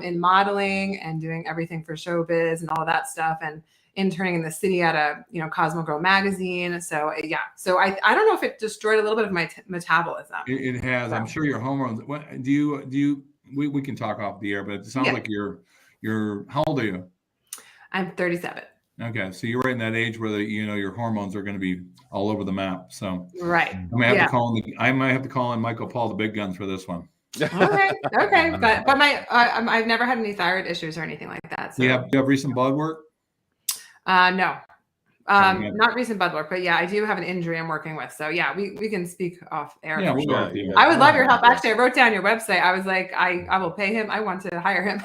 in modeling and doing everything for showbiz and all that stuff, and interning in the city at a Cosmo Girl magazine. So yeah, so I don't know if it destroyed a little bit of my metabolism. It has. I'm sure your hormones. What do you? We can talk off the air, but it sounds like you're. How old are you? I'm 37. Okay, so you're right in that age where your hormones are going to be all over the map. So right, I might have to call in Michael Paul, the big guns, for this one. Okay, but I've never had any thyroid issues or anything like that. So. Do you have recent blood work? No. Not recent blood work, but yeah, I do have an injury I'm working with. So yeah, we can speak off air. Yeah, sure. I would love your help. Actually, I wrote down your website. I was like, I will pay him. I want to hire him.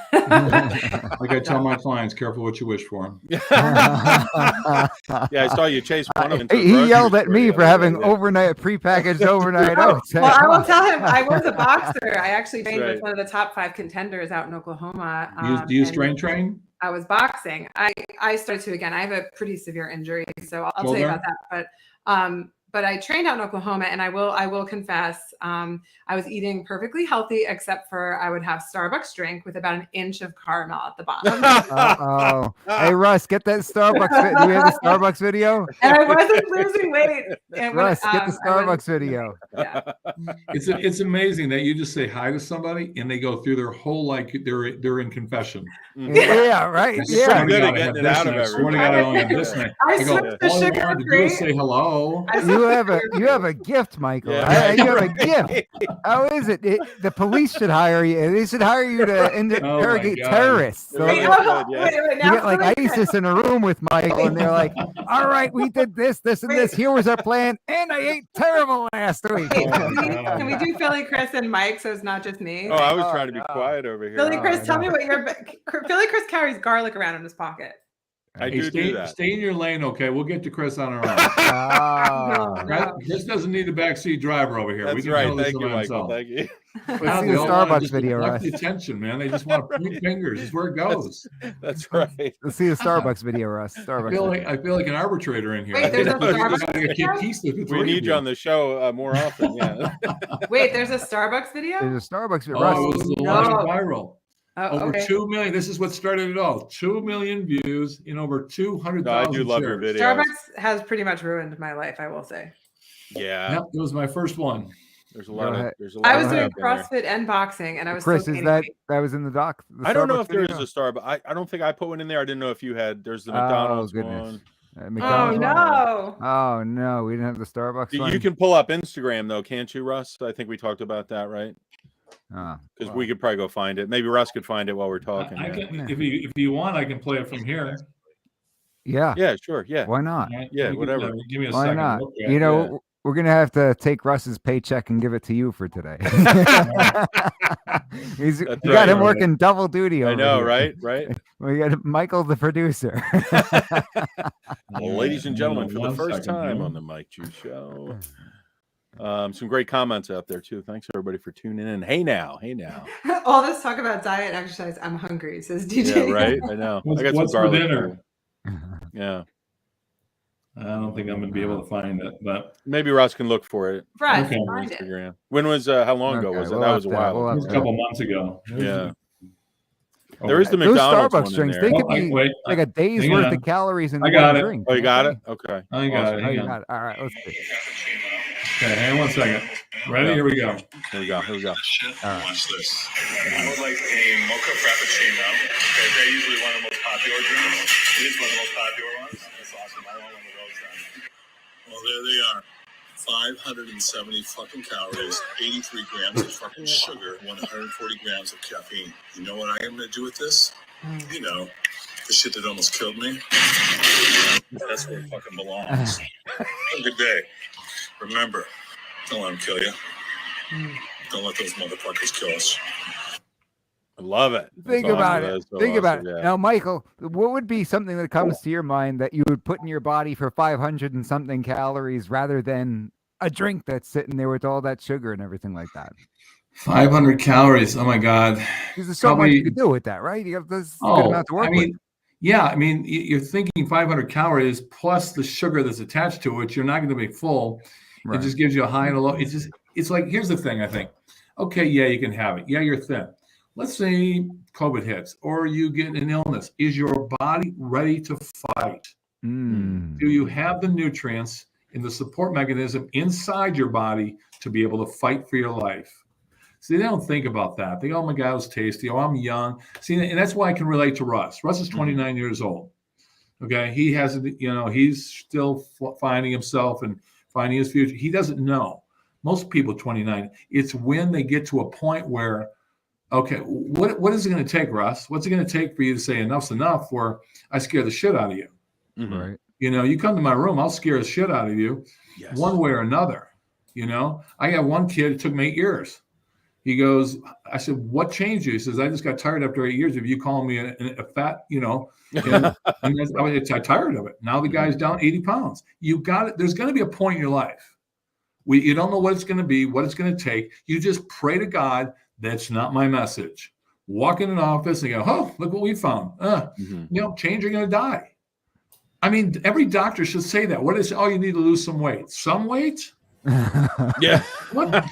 Like I tell my clients, careful what you wish for. Yeah, I saw you chase one of them. He yelled at me for having prepackaged overnight oats. Well, I will tell him I was a boxer. I actually trained with one of the top 5 contenders out in Oklahoma. Do you strength train? I was boxing. I started to again. I have a pretty severe injury, so I'll tell you about that. But I trained out in Oklahoma, and I will confess, I was eating perfectly healthy, except for I would have Starbucks drink with about an inch of caramel at the bottom. Hey Russ, get that Starbucks. Do you have the Starbucks video? And I wasn't losing weight. And Russ, get the Starbucks video. Yeah. It's amazing that you just say hi to somebody and they go through their whole they're in confession. Yeah, right. Yeah. Good at getting it out of everyone. I go, all I wanted to do is say hello. You have a gift, Michael. Yeah. You have a gift. How is it? The police should hire you. They should hire you to interrogate terrorists. So wait, you get like ISIS in a room with Michael, and they're like, "All right, we did this, and this. Here was our plan, and I ate terrible last week." Can we do Philly Chris and Mike so it's not just me? Oh, I was trying to be quiet over here. Philly Chris, tell me what Philly Chris carries garlic around in his pocket. I do that. Stay in your lane, okay? We'll get to Chris on our own. No. Chris doesn't need the backseat driver over here. That's right. Thank you, Michael. Thank you. Let's see the Starbucks video, Russ. The attention, man. They just want to point fingers. Is where it goes. That's right. Let's see the Starbucks video, Russ. I feel like an arbitrator in here. Wait, there's a Starbucks video? We need you on the show more often. Yeah. Wait, there's a Starbucks video? There's a Starbucks video. Oh, it was the one viral. Oh, over 2 million. This is what started it all. 2 million views in over 200,000. I do love your videos. Starbucks has pretty much ruined my life, I will say. Yeah. Yep, it was my first one. There's a lot of. I was doing CrossFit and boxing, and I was. Chris, is that was in the doc? I don't know if there is a Starbucks. I don't think I put one in there. I didn't know if you had. There's the McDonald's one. Oh no! Oh no, we didn't have the Starbucks one. You can pull up Instagram though, can't you, Russ? I think we talked about that, right? Because we could probably go find it. Maybe Russ could find it while we're talking. If you want, I can play it from here. Yeah, sure. Yeah, why not? Yeah, whatever. Give me a why second. Not? You know, we're gonna have to take Russ's paycheck and give it to you for today. We got him working double duty over I know, here. right? We got Michael, the producer. Well, ladies and gentlemen, for the first time on the Mike Ju Show. Some great comments out there too. Thanks everybody for tuning in. Hey now. All this talk about diet and exercise. I'm hungry, says DJ. Yeah, right. I know. I got what's some garlic for dinner? Yeah. I don't think I'm gonna be able to find it, but maybe Ross can look for it. Right. Okay. Find it. Instagram. When was how long ago was it? That was a while ago. It was a couple months ago. Yeah. There is the McDonald's Those Starbucks one drinks, in they there. could be like a day's worth of calories in I got one it. drink. Oh, you got it? Okay. I got it. Oh, you got it. All right, let's see. Okay, hang on 1 second. Ready? Here we go. Here we go. All right. Watch this. I would like a mocha frappuccino. Okay, they're usually one of the most popular drinks. It is one of the most popular ones. That's awesome. I want one of those then. Well, there they are. 570 fucking calories, 83 grams of fucking sugar, 140 grams of caffeine. You know what I am going to do with this? You know, the shit that almost killed me. That's where it fucking belongs. Have a good day. Remember, don't let them kill you. Don't let those motherfuckers kill us. I love it. Think That's about awesome. it. That's so Think about awesome, it. yeah. Now, Michael, what would be something that comes to your mind that you would put in your body for 500 and something calories rather than a drink that's sitting there with all that sugar and everything like that? 500 calories. Oh my God. Because there's so much you could do with that, right? You have this good amount to work with. Yeah, I mean, you're thinking 500 calories plus the sugar that's attached to it. You're not going to be full. Right. It just gives you a high and a low. It's like, here's the thing, I think. Okay, yeah, you can have it. Yeah, you're thin. Let's say COVID hits or you get an illness. Is your body ready to fight? Do you have the nutrients and the support mechanism inside your body to be able to fight for your life? See, they don't think about that. They go, oh my God, it was tasty. Oh, I'm young. See, and that's why I can relate to Russ. Russ is 29 years old. Okay. He has, he's still finding himself and finding his future. He doesn't know. Most people 29, it's when they get to a point where, okay, what is it going to take, Russ? What's it going to take for you to say enough's enough where I scare the shit out of you? Right. You come to my room, I'll scare the shit out of you one way or another. I got one kid, it took me 8 years. He goes, I said, what changed you? He says, I just got tired after 8 years of you calling me a fat, and I was tired of it. Now the guy's down 80 pounds. You got it. There's going to be a point in your life. You don't know what it's going to be, what it's going to take. You just pray to God, that's not my message. Walk in an office and go, oh, look what we found. Change, you're going to die. I mean, every doctor should say that. What is, oh, you need to lose some weight. Some weight? Yeah. What?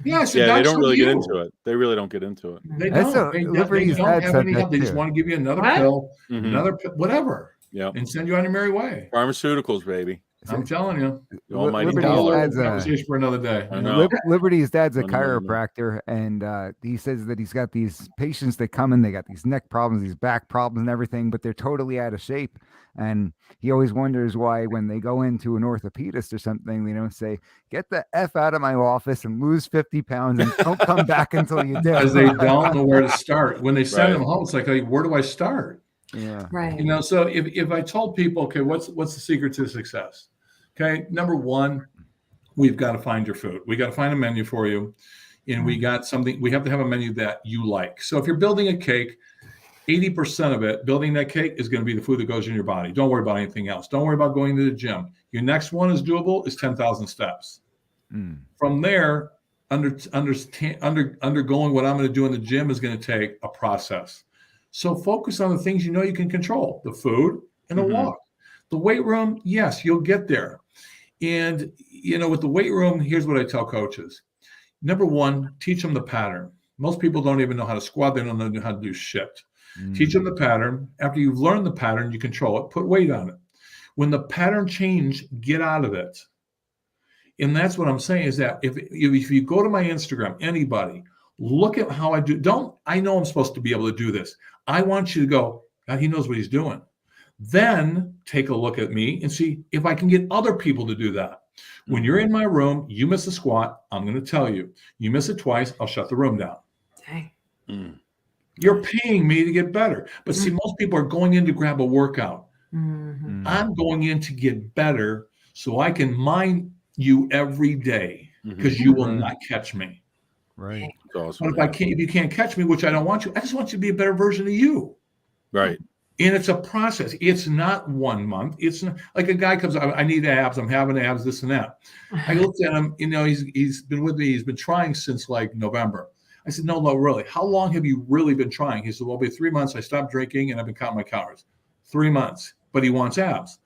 Yeah, so they don't really get into it. They really don't get into it. They don't. They don't have any help. They just want to give you another pill, another whatever, and send you on your merry way. Pharmaceuticals, baby. I'm telling you. The almighty dollar. Conversation for another day. I know. Liberty's dad's a chiropractor, and he says that he's got these patients that come in, they got these neck problems, these back problems and everything, but they're totally out of shape. And he always wonders why when they go into an orthopedist or something, they don't say, get the F out of my office and lose 50 pounds and don't come back until you do. Because they don't know where to start. When they send them home, it's like, where do I start? Yeah. Right. So if I told people, okay, what's the secret to success? Okay, number one, we've got to find your food. We got to find a menu for you. And we got something, we have to have a menu that you like. So if you're building a cake, 80% of it, building that cake is going to be the food that goes in your body. Don't worry about anything else. Don't worry about going to the gym. Your next one is doable, is 10,000 steps. From there, undergoing what I'm going to do in the gym is going to take a process. So focus on the things you know you can control, the food and the walk. The weight room, yes, you'll get there. And, with the weight room, here's what I tell coaches. Number one, teach them the pattern. Most people don't even know how to squat. They don't know how to do shit. Teach them the pattern. After you've learned the pattern, you control it, put weight on it. When the pattern change, get out of it. And that's what I'm saying is that if you go to my Instagram, anybody, look at how I do. I know I'm supposed to be able to do this. I want you to go, God, he knows what he's doing. Then take a look at me and see if I can get other people to do that. When you're in my room, you miss a squat, I'm going to tell you. You miss it twice, I'll shut the room down. Dang. You're paying me to get better. But see, most people are going in to grab a workout. I'm going in to get better so I can mind you every day because you will not catch me. Right. Awesome. But if you can't catch me, which I don't want you, I just want you to be a better version of you. Right. And it's a process. It's not 1 month. It's not like a guy comes, I need abs. I'm having abs, this and that. I looked at him, he's been with me. He's been trying since like November. I said, no, really. How long have you really been trying? He said, well, it'll be 3 months. I stopped drinking and I've been counting my calories. 3 months, but he wants abs.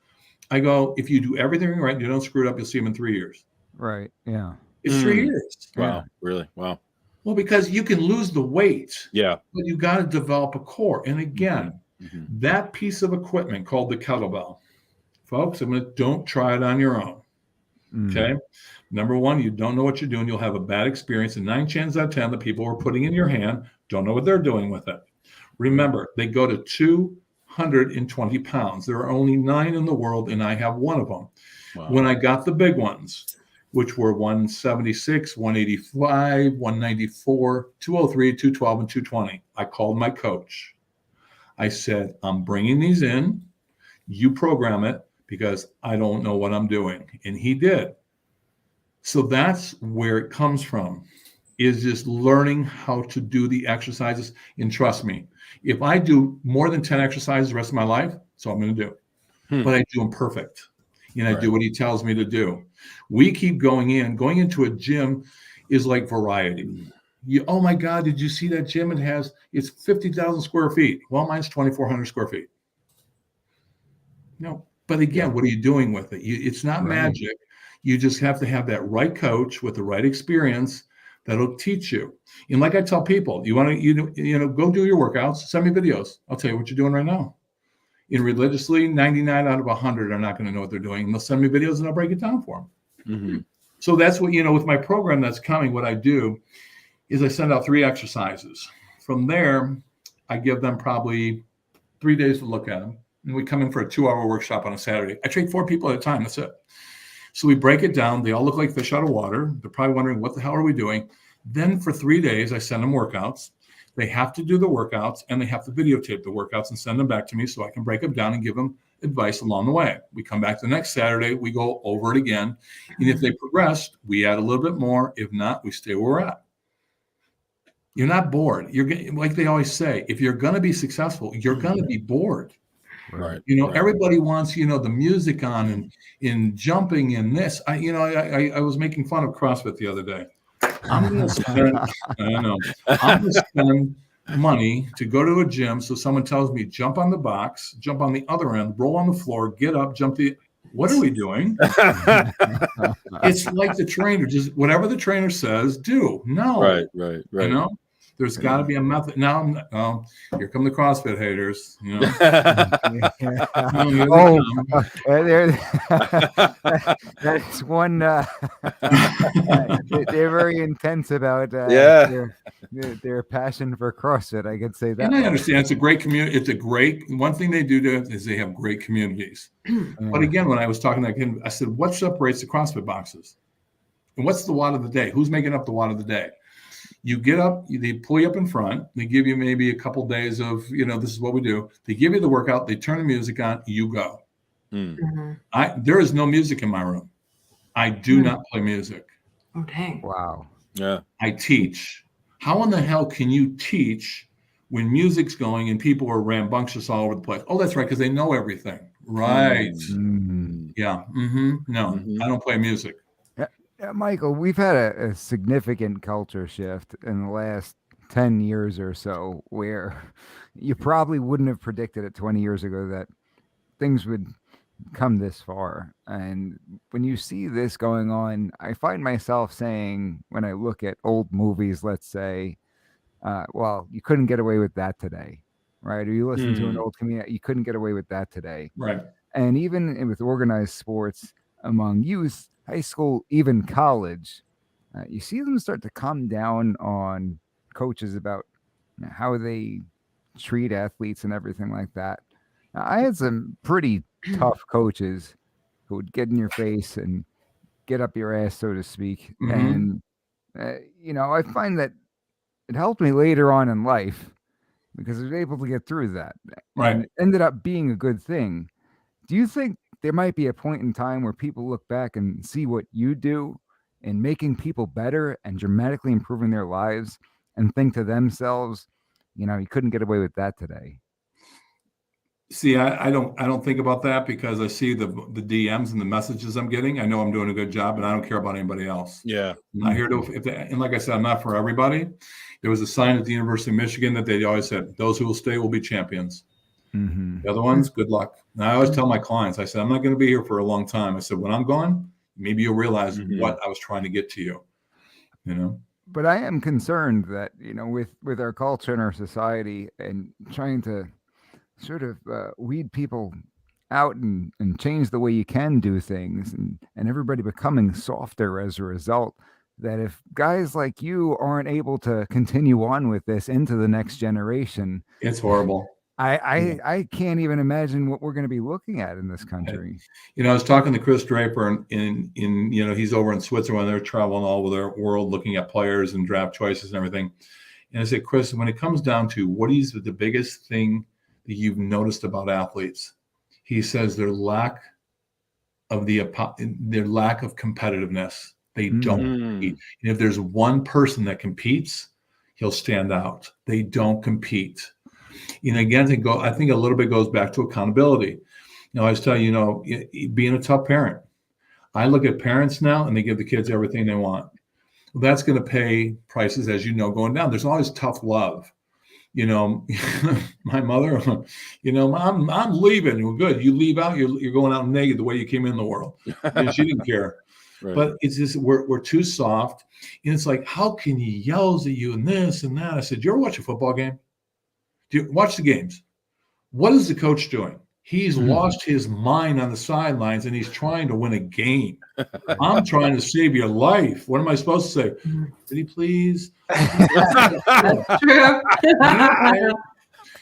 I go, if you do everything right, you don't screw it up, you'll see him in 3 years. Right. Yeah. It's 3 years. Wow. Yeah. Really? Wow. Well, because you can lose the weight. Yeah. But you got to develop a core. And again, that piece of equipment called the kettlebell, folks, don't try it on your own. Okay. Number one, you don't know what you're doing. You'll have a bad experience. And 9 chances out of 10, the people who are putting in your hand don't know what they're doing with it. Remember, they go to 220 pounds. There are only 9 in the world, and I have one of them. Wow. When I got the big ones, which were 176, 185, 194, 203, 212, and 220, I called my coach. I said, I'm bringing these in. You program it because I don't know what I'm doing. And he did. So that's where it comes from, is just learning how to do the exercises. And trust me, if I do more than 10 exercises the rest of my life, that's all I'm going to do. But I do them perfect. And I do what he tells me to do. We keep going into a gym is like variety. Oh my God, did you see that gym? It's 50,000 square feet. Well, mine's 2,400 square feet. No, but again, what are you doing with it? It's not magic. You just have to have that right coach with the right experience that'll teach you. And like I tell people, you want to, go do your workouts, send me videos. I'll tell you what you're doing right now. And religiously, 99 out of 100 are not going to know what they're doing. And they'll send me videos and I'll break it down for them. Mm-hmm. So that's what, with my program that's coming, what I do is I send out 3 exercises. From there, I give them probably 3 days to look at them. And we come in for a 2-hour workshop on a Saturday. I train 4 people at a time. That's it. So we break it down. They all look like fish out of water. They're probably wondering, what the hell are we doing? Then for 3 days, I send them workouts. They have to do the workouts and they have to videotape the workouts and send them back to me so I can break them down and give them advice along the way. We come back the next Saturday, we go over it again. And if they progressed, we add a little bit more. If not, we stay where we're at. You're not bored. You're like they always say, if you're going to be successful, you're going to be bored. Right. Everybody wants, the music on and in jumping and this. I was making fun of CrossFit the other day. I'm going to spend money to go to a gym. So someone tells me, jump on the box, jump on the other end, roll on the floor, get up, what are we doing? It's like the trainer, just whatever the trainer says, do. No. Right. There's got to be a method. Now, here come the CrossFit haters. That's one. They're very intense about their passion for CrossFit. I could say that. And I understand it's a great community. It's a great one thing they do is they have great communities. But again, when I was talking to him, I said, "What separates the CrossFit boxes? And what's the WOD of the day? Who's making up the WOD of the day?" You get up, they pull you up in front. They give you maybe a couple days of, this is what we do. They give you the workout. They turn the music on. You go. There is no music in my room. I do not play music. Oh, dang. Wow. Yeah. I teach. How in the hell can you teach when music's going and people are rambunctious all over the place? Oh, that's right, because they know everything. Right. Yeah. No, I don't play music. Michael, we've had a significant culture shift in the last 10 years or so where you probably wouldn't have predicted it 20 years ago that things would come this far. And when you see this going on, I find myself saying, when I look at old movies, let's say, well, you couldn't get away with that today, right? Or you listen to an old comedian, you couldn't get away with that today. Right. And even with organized sports among youth, high school, even college, you see them start to come down on coaches about how they treat athletes and everything like that. Now, I had some pretty tough coaches who would get in your face and get up your ass, so to speak. And, I find that it helped me later on in life because I was able to get through that. Right. And it ended up being a good thing. Do you think there might be a point in time where people look back and see what you do in making people better and dramatically improving their lives and think to themselves, you couldn't get away with that today? See, I don't think about that because I see the DMs and the messages I'm getting. I know I'm doing a good job, and I don't care about anybody else. Yeah. I'm not here to, and like I said, I'm not for everybody. There was a sign at the University of Michigan that they always said, "Those who will stay will be champions." The other ones, good luck. And I always tell my clients, I said, I'm not going to be here for a long time. I said, when I'm gone, maybe you'll realize what I was trying to get to you. But I am concerned that, with our culture and our society and trying to sort of weed people out and change the way you can do things and everybody becoming softer as a result, that if guys like you aren't able to continue on with this into the next generation, it's horrible. I can't even imagine what we're going to be looking at in this country. I was talking to Chris Draper in he's over in Switzerland. They're traveling all over the world looking at players and draft choices and everything. And I said, Chris, when it comes down to what is the biggest thing that you've noticed about athletes, he says their lack of competitiveness. They don't compete. And if there's one person that competes, he'll stand out. They don't compete. Again, I think a little bit goes back to accountability. I always tell you, being a tough parent. I look at parents now and they give the kids everything they want. Well, that's going to pay prices, as going down. There's always tough love. My mother, I'm leaving. Well, good. You leave out, you're going out naked the way you came in the world. And she didn't care. But it's just we're too soft, and it's like, how can he yells at you and this and that? I said, you ever watch a football game? Do you watch the games? What is the coach doing? He's lost his mind on the sidelines, and he's trying to win a game. I'm trying to save your life. What am I supposed to say? Could he please? That's true.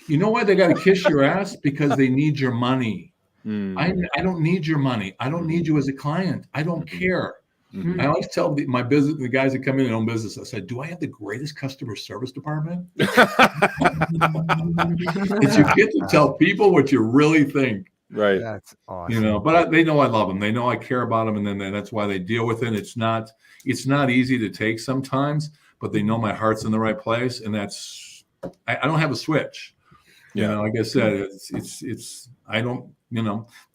You know why they got to kiss your ass? Because they need your money. I don't need your money. I don't need you as a client. I don't care. I always tell my business, the guys that come in and own business, I said, do I have the greatest customer service department? That you get to tell people what you really think. Right. That's awesome. But they know I love them. They know I care about them, and then that's why they deal with it. It's not easy to take sometimes, but they know my heart's in the right place, and that's I don't have a switch. Like I said, it's I don't.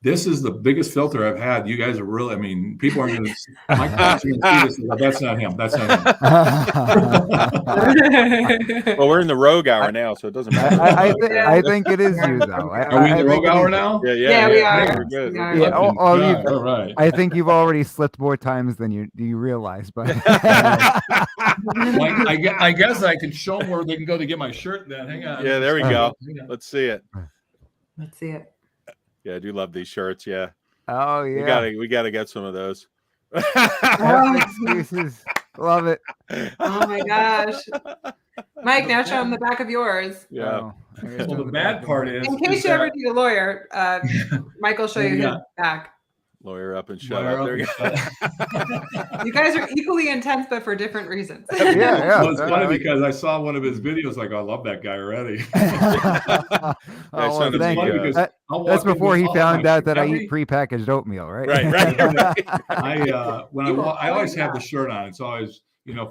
This is the biggest filter I've had. You guys are really, people aren't going to, my clients are going to see this. That's not him. That's not him. Well, we're in the rogue hour now, so it doesn't matter. I think it is you, though. Are we in the rogue hour now? Yeah, we are. We're good. Yeah, all right. I think you've already slipped more times than you realize. But I guess I can show them where they can go to get my shirt then. Hang on. Yeah, there we go. Let's see it. Let's see it. Yeah, I do love these shirts. Yeah. Oh yeah. We gotta get some of those. Excuses. Love it. Oh my gosh. Mike, now show him the back of yours. Yeah. Well, the bad part is, in case you ever need a lawyer, Mike will show you his back. Lawyer up and shut up. There you go. You guys are equally intense, but for different reasons. Yeah. Well, it's funny because I saw one of his videos. Like, I love that guy already. Thank you. That's before he found out that I eat prepackaged oatmeal, right? Right. I always have the shirt on. It's always,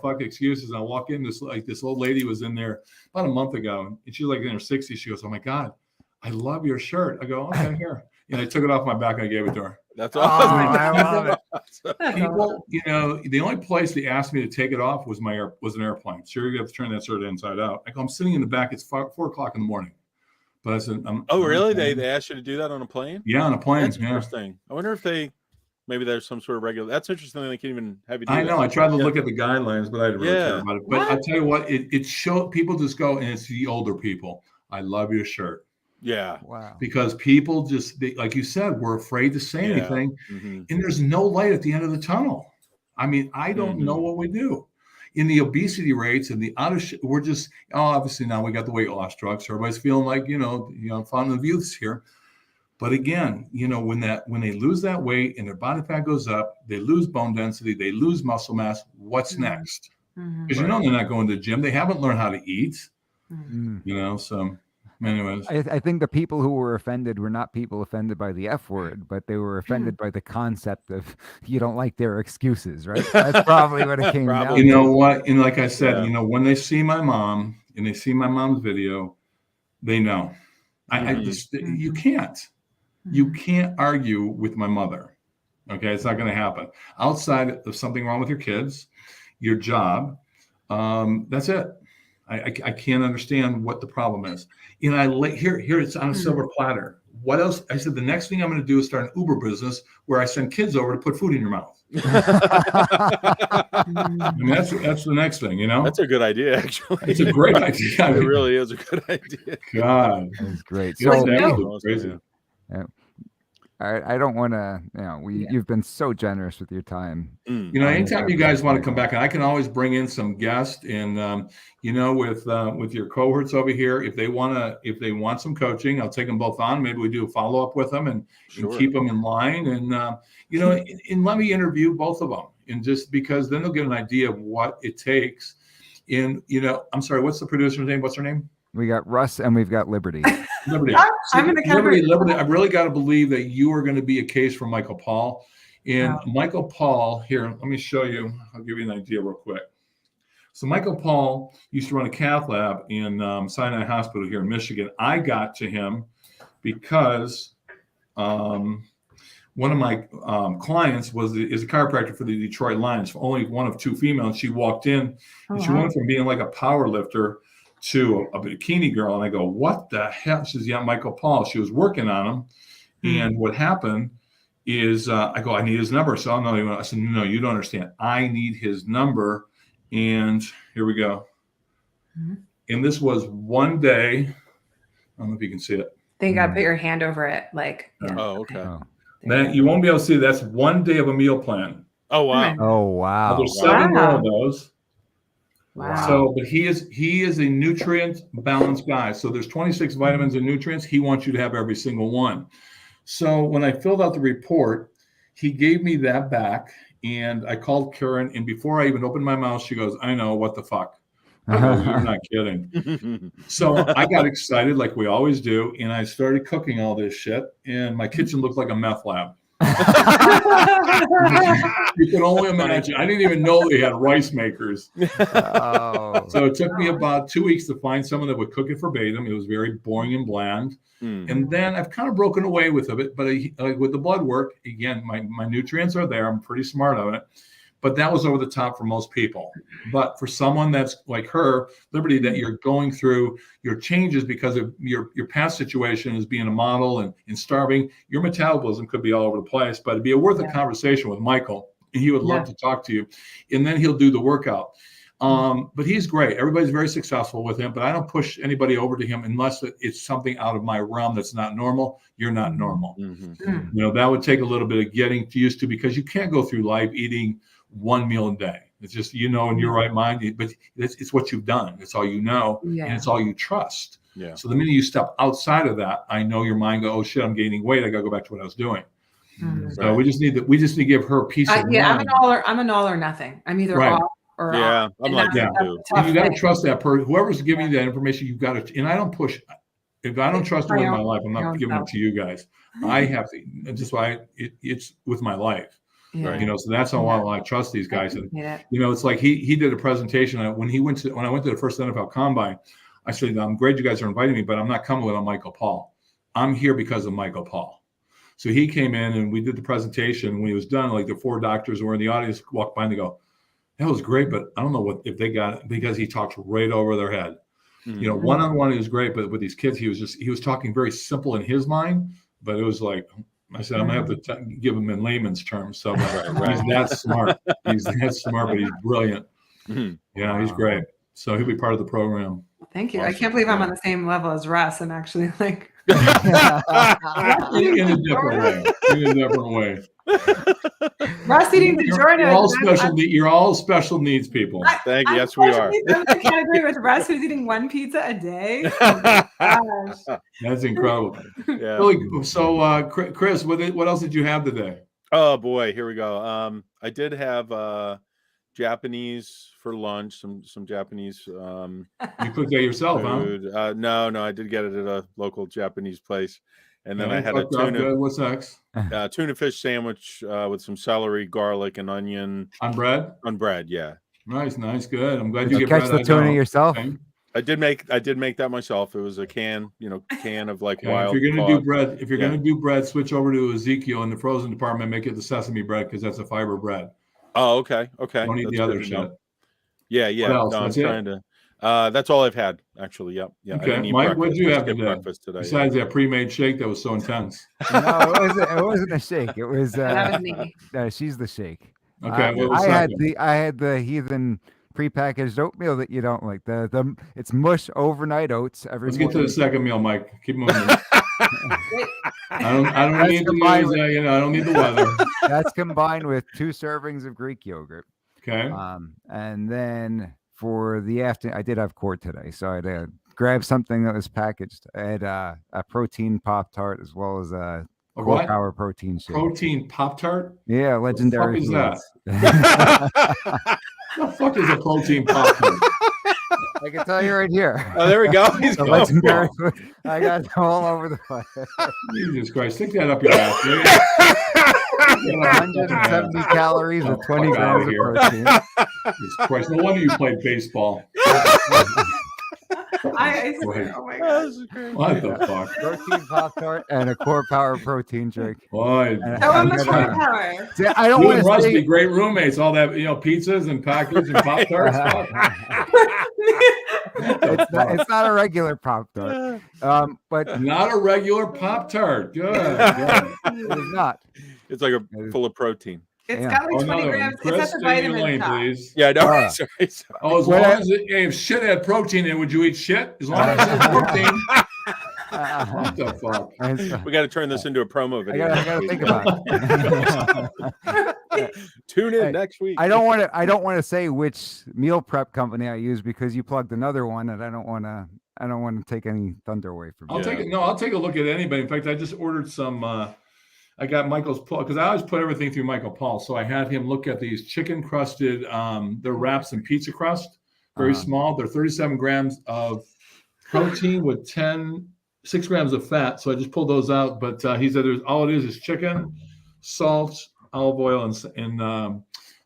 fuck excuses. I walk in, this old lady was in there about a month ago, and she's like in her 60s. She goes, "Oh my God, I love your shirt." I go, "Okay, here." And I took it off my back and I gave it to her. That's awesome. I love it. People, the only place they asked me to take it off was an airplane. Sure, you have to turn that shirt inside out. I go, I'm sitting in the back. It's 4 o'clock in the morning. But I said, really? They asked you to do that on a plane? Yeah, on a plane. That's interesting. I wonder if maybe there's some sort of regular. That's interesting. They can't even have you do I know. that. I tried to look at the guidelines, but I didn't really care about it. But I tell you what, it showed people just go, and it's the older people. I love your shirt. Yeah. Wow. Because people like you said, we're afraid to say anything, and there's no light at the end of the tunnel. I don't know what we do. In the obesity rates and the we're just obviously now we got the weight loss drugs. So everybody's feeling like fountain of youths here. But again, when they lose that weight and their body fat goes up, they lose bone density, they lose muscle mass. What's next? Because they're not going to the gym. They haven't learned how to eat. So. Anyways, I think the people who were offended were not people offended by the F word, but they were offended by the concept of you don't like their excuses, right? That's probably what it came down to. You know what? And like I said, when they see my mom and they see my mom's video, they know. You can't argue with my mother. Okay, it's not going to happen. Outside of something wrong with your kids, your job, that's it. I can't understand what the problem is. Here it's on a silver platter. What else? I said the next thing I'm going to do is start an Uber business where I send kids over to put food in your mouth. That's the next thing, That's a good idea, actually. It's a great idea. It really is a good idea. God, that's great. So crazy. Yeah. I don't want to, you've been so generous with your time. Anytime you guys want to come back, and I can always bring in some guests, and with your cohorts over here, if they want some coaching, I'll take them both on. Maybe we do a follow up with them and keep them in line, and and let me interview both of them, and just because then they'll get an idea of what it takes. I'm sorry, what's the producer's name? What's her name? We got Russ and we've got Liberty. Liberty. I'm in the Liberty. I've really got to believe that you are going to be a case for Michael Paul. And Michael Paul, here, let me show you. I'll give you an idea real quick. So Michael Paul used to run a cath lab in Sinai Hospital here in Michigan. I got to him because one of my clients is a chiropractor for the Detroit Lions, only one of 2 females. She walked in and she went from being like a power lifter to a bikini girl, and I go, what the hell? She says, yeah, Michael Paul. She was working on him, and what happened is I go, I need his number. So I said, no, you don't understand. I need his number. And here we go. Mm-hmm. And this was one day. I don't know if you can see it. I think you got to put your hand over it. Like, yeah. Oh, okay. Then you won't be able to see. That's one day of a meal plan. Oh, wow. Oh, wow. So there's 7 more of those. Wow. So, but he is a nutrient balanced guy. So there's 26 vitamins and nutrients. He wants you to have every single one. So when I filled out the report, he gave me that back, and I called Karen. And before I even opened my mouth, she goes, "I know, what the fuck." I go, "You're not kidding." So I got excited, like we always do, and I started cooking all this shit. And my kitchen looked like a meth lab. You can only imagine. I didn't even know they had rice makers. Oh. So it took me about 2 weeks to find someone that would cook it verbatim. It was very boring and bland. And then I've kind of broken away with it, but with the blood work, again, my nutrients are there. I'm pretty smart on it. But that was over the top for most people. But for someone that's like her, Liberty, that you're going through your changes because of your past situation as being a model and starving, your metabolism could be all over the place. But it'd be worth a conversation with Michael. And he would love to talk to you. And then he'll do the workout. But he's great. Everybody's very successful with him. But I don't push anybody over to him unless it's something out of my realm that's not normal. You're not normal. You know, that would take a little bit of getting used to, because you can't go through life eating one meal a day. It's just, in your right mind, but it's what you've done. It's all you know, and it's all you trust. Yeah. So the minute you step outside of that, I know your mind go, oh shit, I'm gaining weight. I got to go back to what I was doing. So we just need to give her peace of mind. I'm an all or nothing. I'm either off or off. I'm like that too. And you got to trust that person. Whoever's giving you that information, you've got to. And I don't push. If I don't trust it with my life, I'm not giving it to you guys. I have to. That's just why it's with my life. Yeah. So that's how I trust these guys. And it's like he did a presentation when I went to the first NFL Combine. I said, I'm great you guys are inviting me, but I'm not coming without Michael Paul. I'm here because of Michael Paul. So he came in and we did the presentation. When he was done, like the 4 doctors who were in the audience walked by and they go, that was great, but I don't know if they got it, because he talks right over their head. One-on-one he was great, but with these kids, he was talking very simple in his mind, but it was like, I said, I'm going to have to give him in layman's terms. So he's that smart. He's that smart, but he's brilliant. Yeah, he's great. So he'll be part of the program. Thank you. Awesome. I can't believe I'm on the same level as Russ. I'm actually like in a different way. Russ eating DiGiorno. You're all special needs people. Thank you. Yes, we are. I'm in the category with Russ, who's eating 1 pizza a day. That's incredible. Yeah. Really, so, Chris, what else did you have today? Oh boy, here we go. I did have Japanese for lunch. Some Japanese. You cooked that yourself, food. Huh? No, I did get it at a local Japanese place. And then I had a tuna. What's next? Tuna fish sandwich with some celery, garlic, and onion. On bread? On bread, yeah. Nice, good. I'm glad you get catch the tuna yourself. Okay. I did make that myself. It was a can of like wild. If you're gonna do bread, switch over to Ezekiel in the frozen department. Make it the sesame bread because that's a fiber bread. Oh, okay. Don't eat the other shit. Yeah. No, I'm trying to. That's all I've had, actually. Yep. Yeah. Okay, Mike, what did you have today? Besides that pre-made shake that was so intense. No, it wasn't a shake. It was. That was me. She's the shake. Okay. I had the heathen prepackaged oatmeal that you don't like. It's mush overnight oats. Let's get to the second meal, Mike. Keep moving. I don't need the noise. I don't need the weather. That's combined with 2 servings of Greek yogurt. Okay. And then for the afternoon, I did have court today, so I had to grab something that was packaged. I had a protein Pop-Tart as well as a Core Power protein shake. Protein Pop-Tart? Yeah, legendary. What the fuck is that? The fuck is a protein Pop-Tart? I can tell you right here. Oh, there we go. Legendary. I got it all over the place. Jesus Christ. Stick that up your ass. 170 calories with 20 grams of protein. Jesus Christ. No wonder you played baseball. I swear, oh my gosh. What the fuck? Protein Pop-Tart and a Core Power protein drink. Boy. How much Core Power? See, I don't want to Russ be great roommates. All that, pizzas and packets and Pop-Tarts. It's not a regular Pop Tart. But not a regular Pop Tart. Good. it is not. It's like full of protein. It's got like 20 grams. It's Chris, at the stay in your vitamin lane, shop. please. Yeah, no, Oh. sorry. As long as if shit had protein in, would you eat shit? As long as it's protein. What the fuck? We got to turn this into a promo video. I gotta think about it. Tune in next week. I don't want to say which meal prep company I use because you plugged another one, and I don't want to take any thunder away from you. I'll take a look at anybody. In fact, I just ordered some. I got Michael's Paul because I always put everything through Michael Paul. So I had him look at these chicken crusted. They're wraps in pizza crust, very small. They're 37 grams of protein with 6 grams of fat. So I just pulled those out. But he said all it is chicken, salt, olive oil, and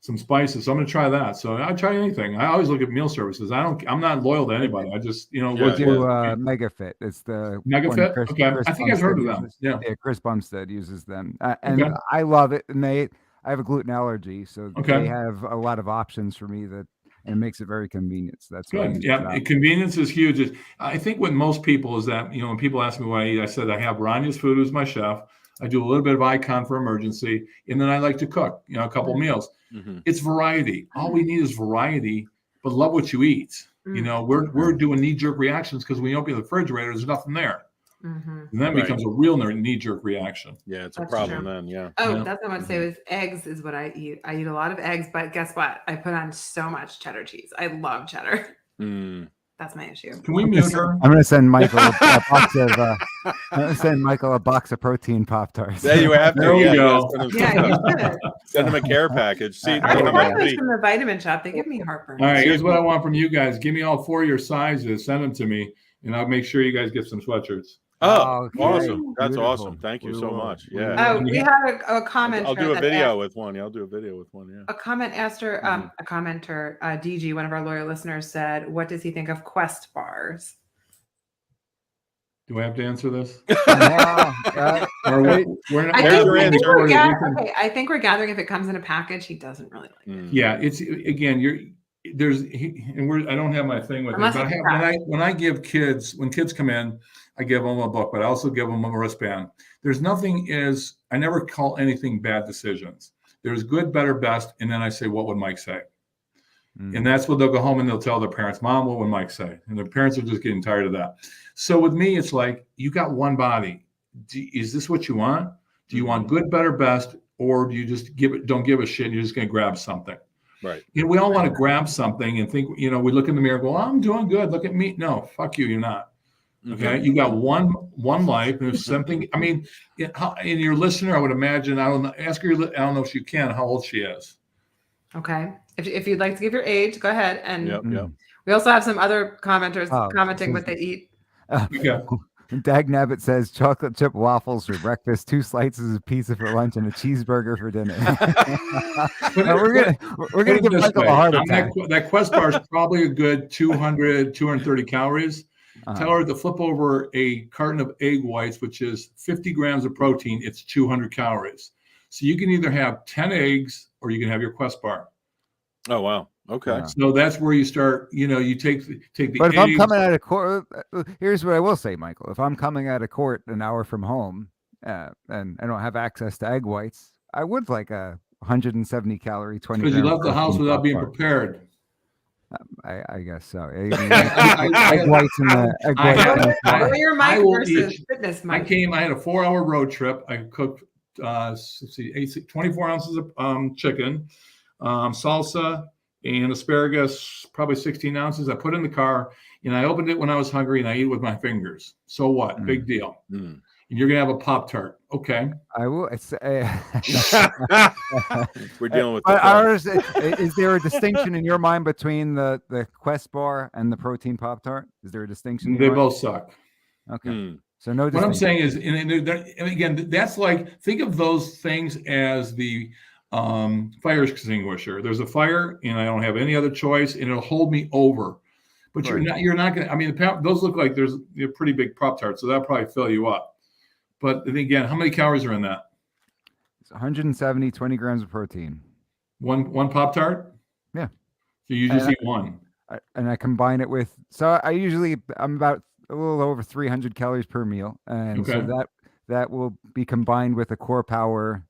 some spices. So I'm going to try that. So I try anything. I always look at meal services. I'm not loyal to anybody. I just We'll do MegaFit. It's the MegaFit. Chris I think I've heard of them. Yeah, Chris Bumstead uses them, and I love it. And I have a gluten allergy, so they have a lot of options for me and it makes it very convenient. So that's good. Yeah, convenience is huge. I think with most people is that when people ask me what I eat, I said I have Rania's Food, who's my chef. I do a little bit of icon for emergency, and then I like to cook. A couple meals. Mm-hmm. It's variety. All we need is variety, but love what you eat. Mm-hmm. We're doing knee-jerk reactions because when you open the refrigerator, there's nothing there. Mm-hmm. And that becomes a real knee-jerk reaction. Yeah, it's a problem then. Yeah. Oh, that's what I want to say was eggs is what I eat. I eat a lot of eggs, but guess what? I put on so much cheddar cheese. I love cheddar. Mm. That's my issue. Can we mute her? I'm gonna send Michael a box of protein Pop-Tarts. There you have to. There we go. Send him a care package. See, I like those from the vitamin shop. They give me heartburn. All right, here's what I want from you guys. Give me all 4 of your sizes. Send them to me, and I'll make sure you guys get some sweatshirts. Oh, awesome. That's awesome. Thank you so much. Yeah. We had a comment. I'll do a video with one. Yeah, I'll do a video with one. Yeah. A comment asked her, a commenter, DG, one of our loyal listeners, said, what does he think of Quest bars? Do I have to answer this? I think we're gathering if it comes in a package, he doesn't really like it. Yeah, it's again, I don't have my thing with it. But when I give kids, when kids come in, I give them a book, but I also give them a wristband. I never call anything bad decisions. There's good, better, best, and then I say, what would Mike say? And that's what they'll go home and they'll tell their parents, Mom, what would Mike say? And their parents are just getting tired of that. So with me, it's like, you got one body. Is this what you want? Do you want good, better, best, or do you just don't give a shit and you're just going to grab something? Right. We all want to grab something and think, we look in the mirror and go, I'm doing good. Look at me. No, fuck you. You're not. Okay. You got one life. And there's something, in your listener, I would imagine, I don't know, ask her, I don't know if you can, how old she is. Okay. If you'd like to give your age, go ahead. And we also have some other commenters commenting what they eat. Dag Nabbit says chocolate chip waffles for breakfast, 2 slices of pizza for lunch, and a cheeseburger for dinner. we're gonna give Michael a heart attack. That Quest bar is probably a good 230 calories. Tell her to flip over a carton of egg whites, which is 50 grams of protein. It's 200 calories. So you can either have 10 eggs or you can have your Quest bar. Oh, wow. Okay. So that's where you start, you take the But if I'm coming out of court, here's what I will say, Michael. If I'm coming out of court an hour from home and I don't have access to egg whites, I would like a 170 calorie 20. Because you left the house without being prepared. I guess so. Egg whites in the egg whites. Your Mike versus fitness Mike. I had a 4-hour road trip. I cooked 24 ounces of chicken, salsa, and asparagus, probably 16 ounces. I put in the car and I opened it when I was hungry and I eat it with my fingers. So what? Big deal. And you're going to have a Pop-Tart. Okay. I will. We're dealing with is there a distinction in your mind between the Quest bar and the protein Pop-Tart? Is there a distinction? They both suck. Okay. So no. What I'm saying is, and again, that's like, think of those things as the fire extinguisher. There's a fire and I don't have any other choice and it'll hold me over. But you're not going to, those look like they're pretty big Pop-Tarts, so that'll probably fill you up. But again, how many calories are in that? It's 170, 20 grams of protein. One Pop-Tart? Yeah. So you just eat one. and I combine it with. So I'm about a little over 300 calories per meal, and so Okay. that will be combined with a core power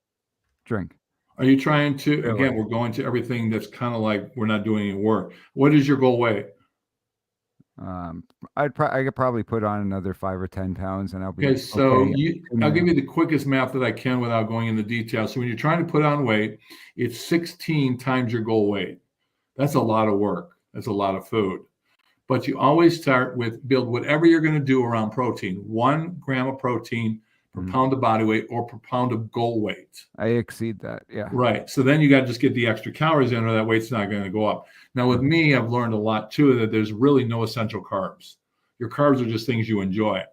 drink. Are you trying to, Really? again, we're going to everything that's kind of like we're not doing any work. What is your goal weight? I could probably put on another 5 or 10 pounds, and I'll be Okay, so okay. I'll give you the quickest math that I can without going into detail. So when you're trying to put on weight, it's 16 times your goal weight. That's a lot of work. That's a lot of food. But you always start with build whatever you're going to do around protein. 1 gram of protein per pound of body weight or per pound of goal weight. I exceed that. Yeah. Right. So then you got to just get the extra calories in, or that weight's not going to go up. Now with me, I've learned a lot too, that there's really no essential carbs. Your carbs are just things you enjoy.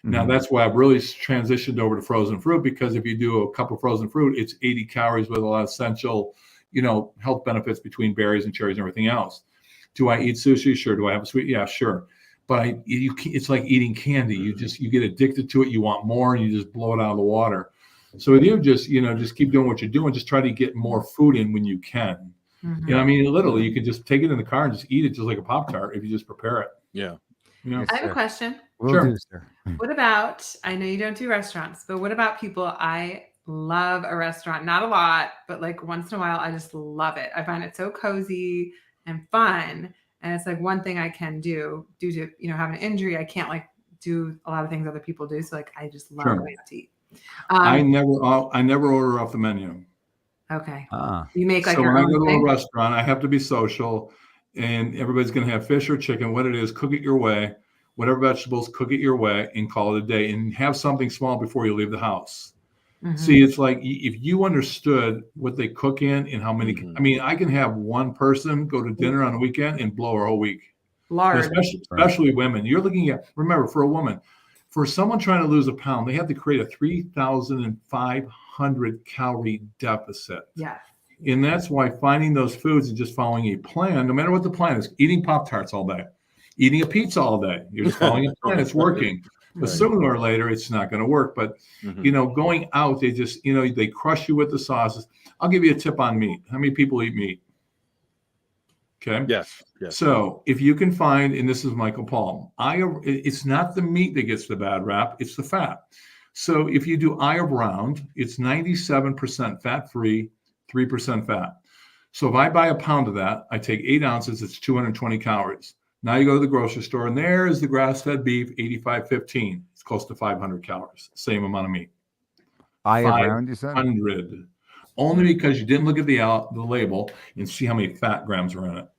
Now that's why I've really transitioned over to frozen fruit, because if you do a cup of frozen fruit, it's 80 calories with a lot of essential, health benefits between berries and cherries and everything else. Do I eat sushi? Sure. Do I have a sweet? Yeah, sure. But it's like eating candy. You get addicted to it. You want more, and you just blow it out of the water. So with you, just keep doing what you're doing. Just try to get more food in when you can. I mean, literally, you can just take it in the car and just eat it just like a Pop-Tart if you just prepare it. Yeah. I have a question. Will do, sir. What about, I know you don't do restaurants, but what about people? I love a restaurant, not a lot, but like once in a while, I just love it. I find it so cozy and fun. And it's like one thing I can do due to, having an injury. I can't like do a lot of things other people do. So like, I just love going out to eat. I never order off the menu. Okay. You make like so your when I own go to thing? a restaurant, I have to be social, and everybody's going to have fish or chicken. What it is, cook it your way. Whatever vegetables, cook it your way, and call it a day. And have something small before you leave the house. See, it's like if you understood what they cook in and how many. I mean, I can have one person go to dinner on a weekend and blow her whole week. Lard. Especially women. You're looking at, remember, for a woman, for someone trying to lose a pound, they have to create a 3,500 calorie deficit. Yeah. And that's why finding those foods and just following a plan, no matter what the plan is, eating Pop-Tarts all day, eating a pizza all day, you're just following a plan, it's working. But sooner or later, it's not going to work. But, going out, they just, they crush you with the sauces. I'll give you a tip on meat. How many people eat meat? Okay. Yes. So if you can find, and this is Michael Palm, it's not the meat that gets the bad rap, it's the fat. So if you do eye of round, it's 97% fat-free, 3% fat. So if I buy a pound of that, I take 8 ounces, it's 220 calories. Now you go to the grocery store, and there's the grass-fed beef, 85-15. It's close to 500 calories, same amount of meat. Eye of round, you said? 500. Only because you didn't look at the label and see how many fat grams are in it.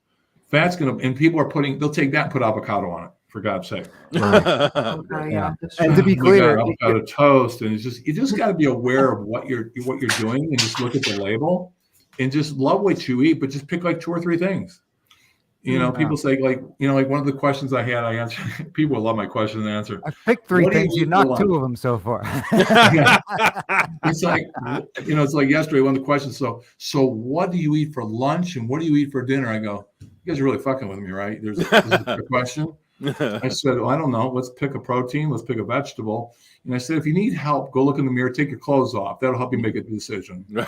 Fat's and people are they'll take that and put avocado on it, for God's sake. And to be clear, avocado toast, and you just got to be aware of what you're doing, and just look at the label, and just love what you eat, but just pick like 2 or 3 things. People say like one of the questions I answer. People love my question and answer. I picked 3 things. You knocked 2 of them so far. It's like, it's like yesterday, one of the questions. So what do you eat for lunch and what do you eat for dinner? I go, you guys are really fucking with me, right? This is a question. I said, well, I don't know. Let's pick a protein. Let's pick a vegetable. And I said, if you need help, go look in the mirror, take your clothes off. That'll help you make a decision. Right.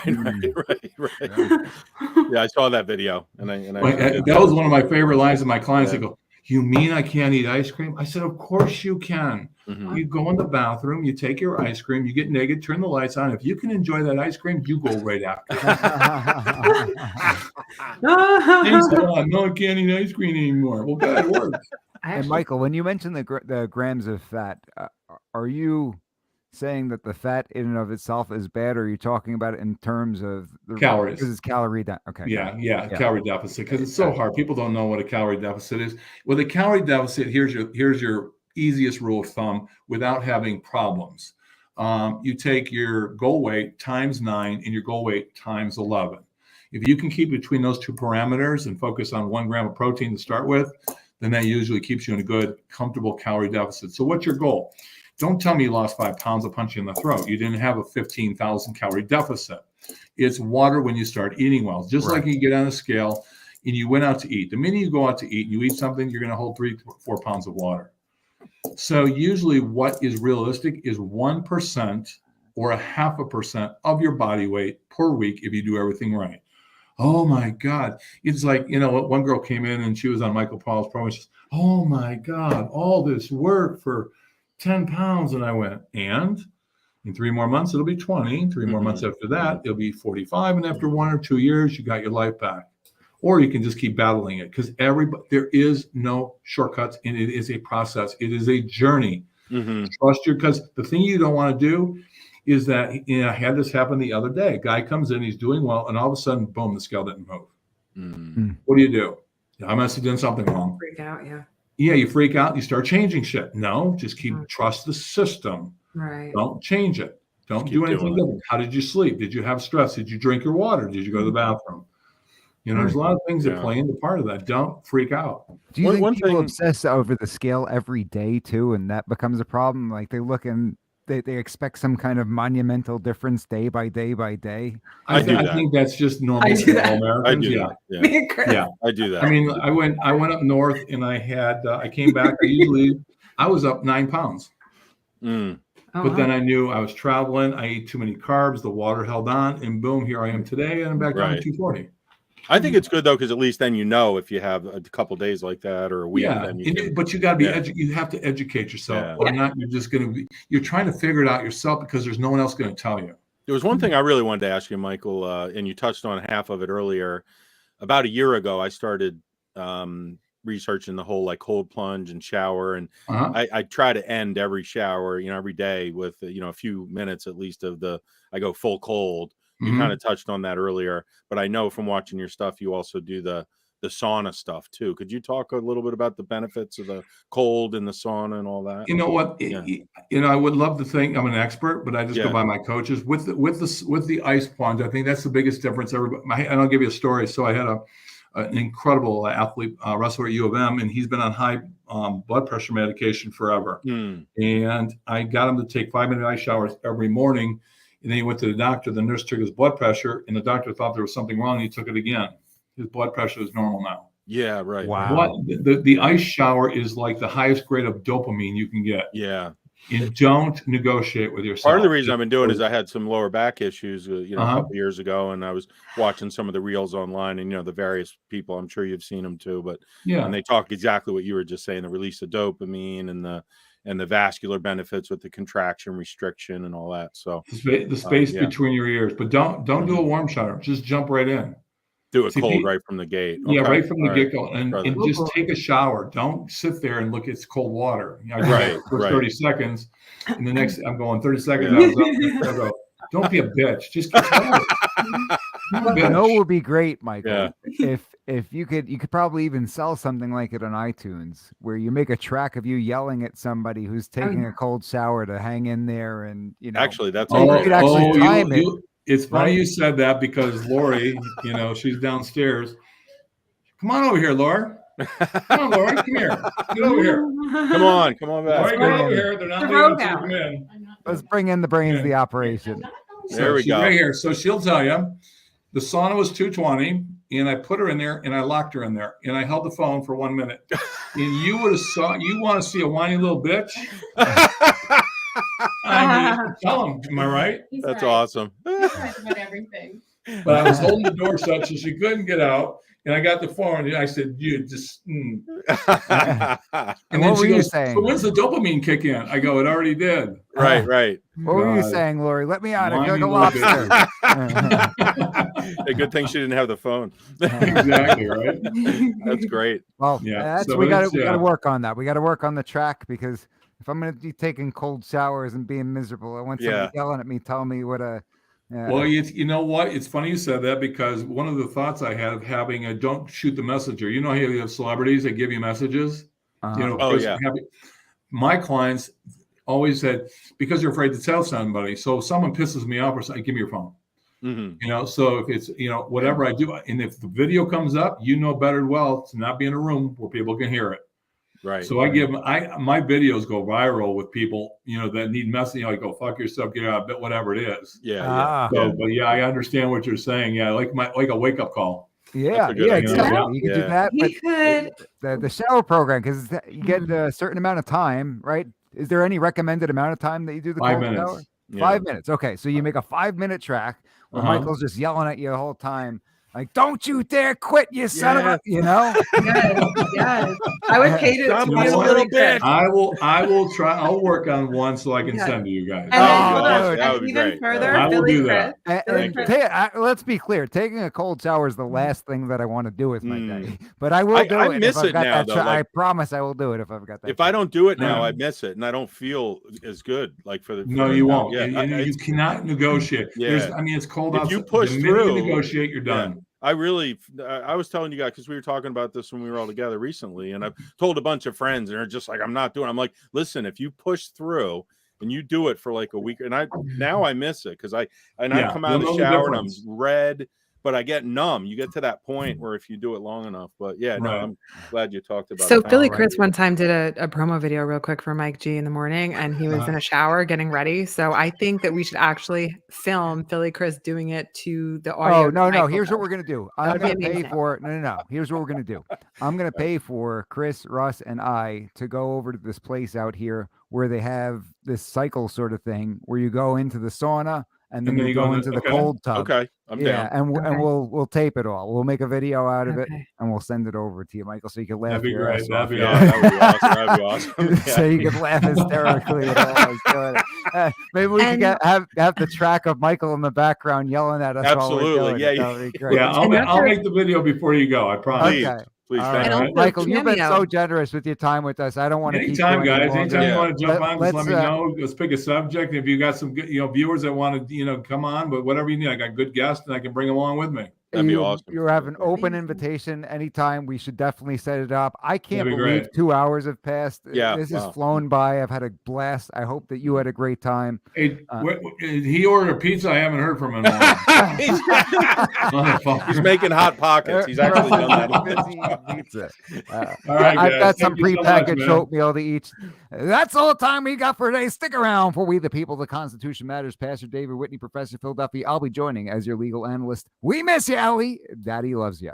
Yeah, I saw that video, and that was one of my favorite lines of my clients. They go, "You mean I can't eat ice cream?" I said, "Of course you can. You go in the bathroom, you take your ice cream, you get naked, turn the lights on. If you can enjoy that ice cream, you go right after." No, I can't eat ice cream anymore. Well, good, it works. And Michael, when you mentioned the grams of fat, are you saying that the fat in and of itself is bad, or are you talking about it in terms of the calories? Because it's calorie okay. Yeah, calorie deficit, because it's so hard. People don't know what a calorie deficit is. Well, the calorie deficit, here's your easiest rule of thumb without having problems. You take your goal weight times 9 and your goal weight times 11. If you can keep between those 2 parameters and focus on 1 gram of protein to start with, then that usually keeps you in a good, comfortable calorie deficit. So what's your goal? Don't tell me you lost 5 pounds, I'll punch you in the throat. You didn't have a 15,000 calorie deficit. It's water when you start eating well. Just like you get on a scale and you went out to eat. The minute you go out to eat and you eat something, you're going to hold 3 to 4 pounds of water. So usually what is realistic is 1% or 0.5% of your body weight per week if you do everything right. Oh my God. It's like, one girl came in and she was on Michael Paul's program. She says, oh my God, all this work for 10 pounds. And I went, and in 3 more months, it'll be 20. 3 more months after that, it'll be 45. And after 1 or 2 years, you got your life back. Or you can just keep battling it, because there is no shortcuts, and it is a process. It is a journey. Trust because the thing you don't want to do is that, I had this happen the other day. Guy comes in, he's doing well, and all of a sudden, boom, the scale didn't move. What do? I must have done something wrong. Freak out, yeah. Yeah, you freak out, you start changing shit. No, just trust the system. Right. Don't change it. Don't do anything different. How did you sleep? Did you have stress? Did you drink your water? Did you go to the bathroom? There's a lot of things that play into part of that. Don't freak out. Do you think people obsess over the scale every day too, and that becomes a problem? Like they look and they expect some kind of monumental difference day by day by day. I think that's just normal for all Americans. Yeah. I do that. I mean, I went up north and I came back. I was up 9 pounds. But then I knew I was traveling. I ate too many carbs. The water held on, and boom, here I am today, and I'm back down to 240. I think it's good though, because at least then if you have a couple of days like that or a week. Yeah, but you got to be you have to educate yourself, or not. You're just going to be. You're trying to figure it out yourself because there's no one else going to tell you. There was one thing I really wanted to ask you, Michael, and you touched on half of it earlier. About a year ago, I started researching the whole cold plunge and shower, and I try to end every shower, every day with a few minutes at least I go full cold. You kind of touched on that earlier, but I know from watching your stuff, you also do the sauna stuff too. Could you talk a little bit about the benefits of the cold and the sauna and all that? You know what? I would love to think I'm an expert, but I just go by my coaches with the ice plunge. I think that's the biggest difference. And I'll give you a story. So I had an incredible athlete, wrestler at U of M, and he's been on high blood pressure medication forever. And I got him to take 5-minute ice showers every morning. And then he went to the doctor. The nurse took his blood pressure, and the doctor thought there was something wrong. He took it again. His blood pressure is normal now. Yeah, right. Wow. The ice shower is like the highest grade of dopamine you can get. Yeah. And don't negotiate with yourself. Part of the reason I've been doing is I had some lower back issues, a couple years ago, and I was watching some of the reels online, and the various people. I'm sure you've seen them too, but and they talk exactly what you were just saying: the release of dopamine and the vascular benefits with the contraction restriction and all that. So the space between your ears, but don't do a warm shower. Just jump right in. Do it cold right from the gate. Yeah, right from the get-go, and just take a shower. Don't sit there and look at cold water. For 30 seconds, and the next I'm going 30 seconds. I go, don't be a bitch. Just get started. It would be great, Michael. Yeah. If you could probably even sell something like it on iTunes, where you make a track of you yelling at somebody who's taking a cold shower to hang in there, and actually that's you could actually time it. It's funny you said that, because Lori, she's downstairs. Come on over here, Lori. Come on, Lori. Come here. Get over here. Come on back. Lori, get over here. They're not leaving until you come in. Let's bring in the brains of the operation. There we go. Right here. So she'll tell you the sauna was 220, and I put her in there and I locked her in there, and I held the phone for 1 minute. And you want to see a whiny little bitch? I mean, tell him, am I right? That's awesome. He's right about everything. But I was holding the door shut so she couldn't get out. And I got the phone and I said, you just. And then what were you saying? So when's the dopamine kick in? I go, it already did. Right. What were you saying, Lori? Let me out. I feel like a lobster. A good thing she didn't have the phone. Exactly, right? That's great. Well, we got to work on that. We got to work on the track, because if I'm going to be taking cold showers and being miserable, I want somebody yelling at me, telling me what a. Well, you know what? It's funny you said that, because one of the thoughts I had of having a don't shoot the messenger. You know how you have celebrities that give you messages? My clients always said, because you're afraid to tell somebody. So if someone pisses me off or something, give me your phone. So if it's, whatever I do, and if the video comes up, better well to not be in a room where people can hear it. Right. So I give my videos go viral with people, that need messaging. I go, fuck yourself, get out, but whatever it is. Yeah. But I understand what you're saying. Yeah, like a wake up call. Yeah, exactly. You could do that. But the shower program, because you get a certain amount of time, right? Is there any recommended amount of time that you do the 5 minutes? Shower? 5 minutes. Okay, so you make a 5-minute track where Michael's just yelling at you the whole time. Like, don't you dare quit, you son of a, you know? Yes. I would pay to Stop be being a Billy little Chris. bitch. I will try. I'll work on one so I can Yeah. send to you guys. And then, Oh, hold on, dude, that and would be even great. further, I will Billy do Chris. that. Billy Chris. Let's be clear. Taking a cold shower is the last thing that I want to do with my day. But I will I do it miss if I've it got now, that. though, I like- promise I will do it if I've got that. If I don't do it now, Yeah. I miss it, and I don't feel as good. Like for the No, for- you won't. Yeah, You cannot negotiate. Yeah. I mean, it's cold If outside. you push the minute through, you negotiate, you're yeah. done. I was telling you guys, because we were talking about this when we were all together recently, and I've told a bunch of friends, and they're just like, I'm not doing it. I'm like, listen, if you push through and you do it for like a week, and I miss it because I come out of the you'll know shower and I'm difference. red, but I get numb. You get to that point where if you do it long enough, but yeah, no, Right. I'm glad you talked about So it. Billy All right. Chris one time did a promo video real quick for Mike G in the morning, and he was in a shower getting ready. So I think that we should actually film Billy Chris doing it to the audio. Oh, no. Michael Here's what does. we're going to do. That I'm would be going to pay amazing. for No. Here's what we're going to do. I'm going to pay for Chris, Russ, and I to go over to this place out here where they have this cycle sort of thing where you go into the sauna and then you go into the cold tub. Okay, I'm down. And Okay. we'll tape it all. We'll make a video out of it Okay. and we'll send it over to you, Michael, so you can laugh. That'd be your great. ass That'd off. be Yeah, that would be awesome. That'd be awesome. So you can laugh hysterically at all. I was doing it. Maybe we And- can have the track of Michael in the background yelling at us. Absolutely. While we're doing Yeah, it. yeah. That would be great. Yeah, And I'll after- make the video before you go. I promise. Please, Okay. please, All thank right. you. And also Michael, you've been Cameo. so generous with your time with us. I don't want to keep you Anytime, any guys. longer. Anytime you Yeah. want to jump on, just let me Let's, know. Let's pick a subject. If you got some good, viewers that want to, come on, but whatever you need, I got good guests and I can bring them along with me. That'd be you, awesome. You have an open invitation anytime. We should definitely set it up. I can't That'd be believe great. 2 hours have passed. Yeah, This has wow. flown by. I've had a blast. I hope that you had a great time. Hey, he ordered a pizza. I haven't heard from him in a while. He's making hot pockets. He's actually done that. Pizza. All right, I've guys. got some Thank you so much, prepackaged man. oatmeal to eat. That's all the time we got for today. Stick around for We the People, the Constitution Matters. Pastor David Whitney, Professor Phil Duffy. I'll be joining as your legal analyst. We miss you, Allie. Daddy loves you.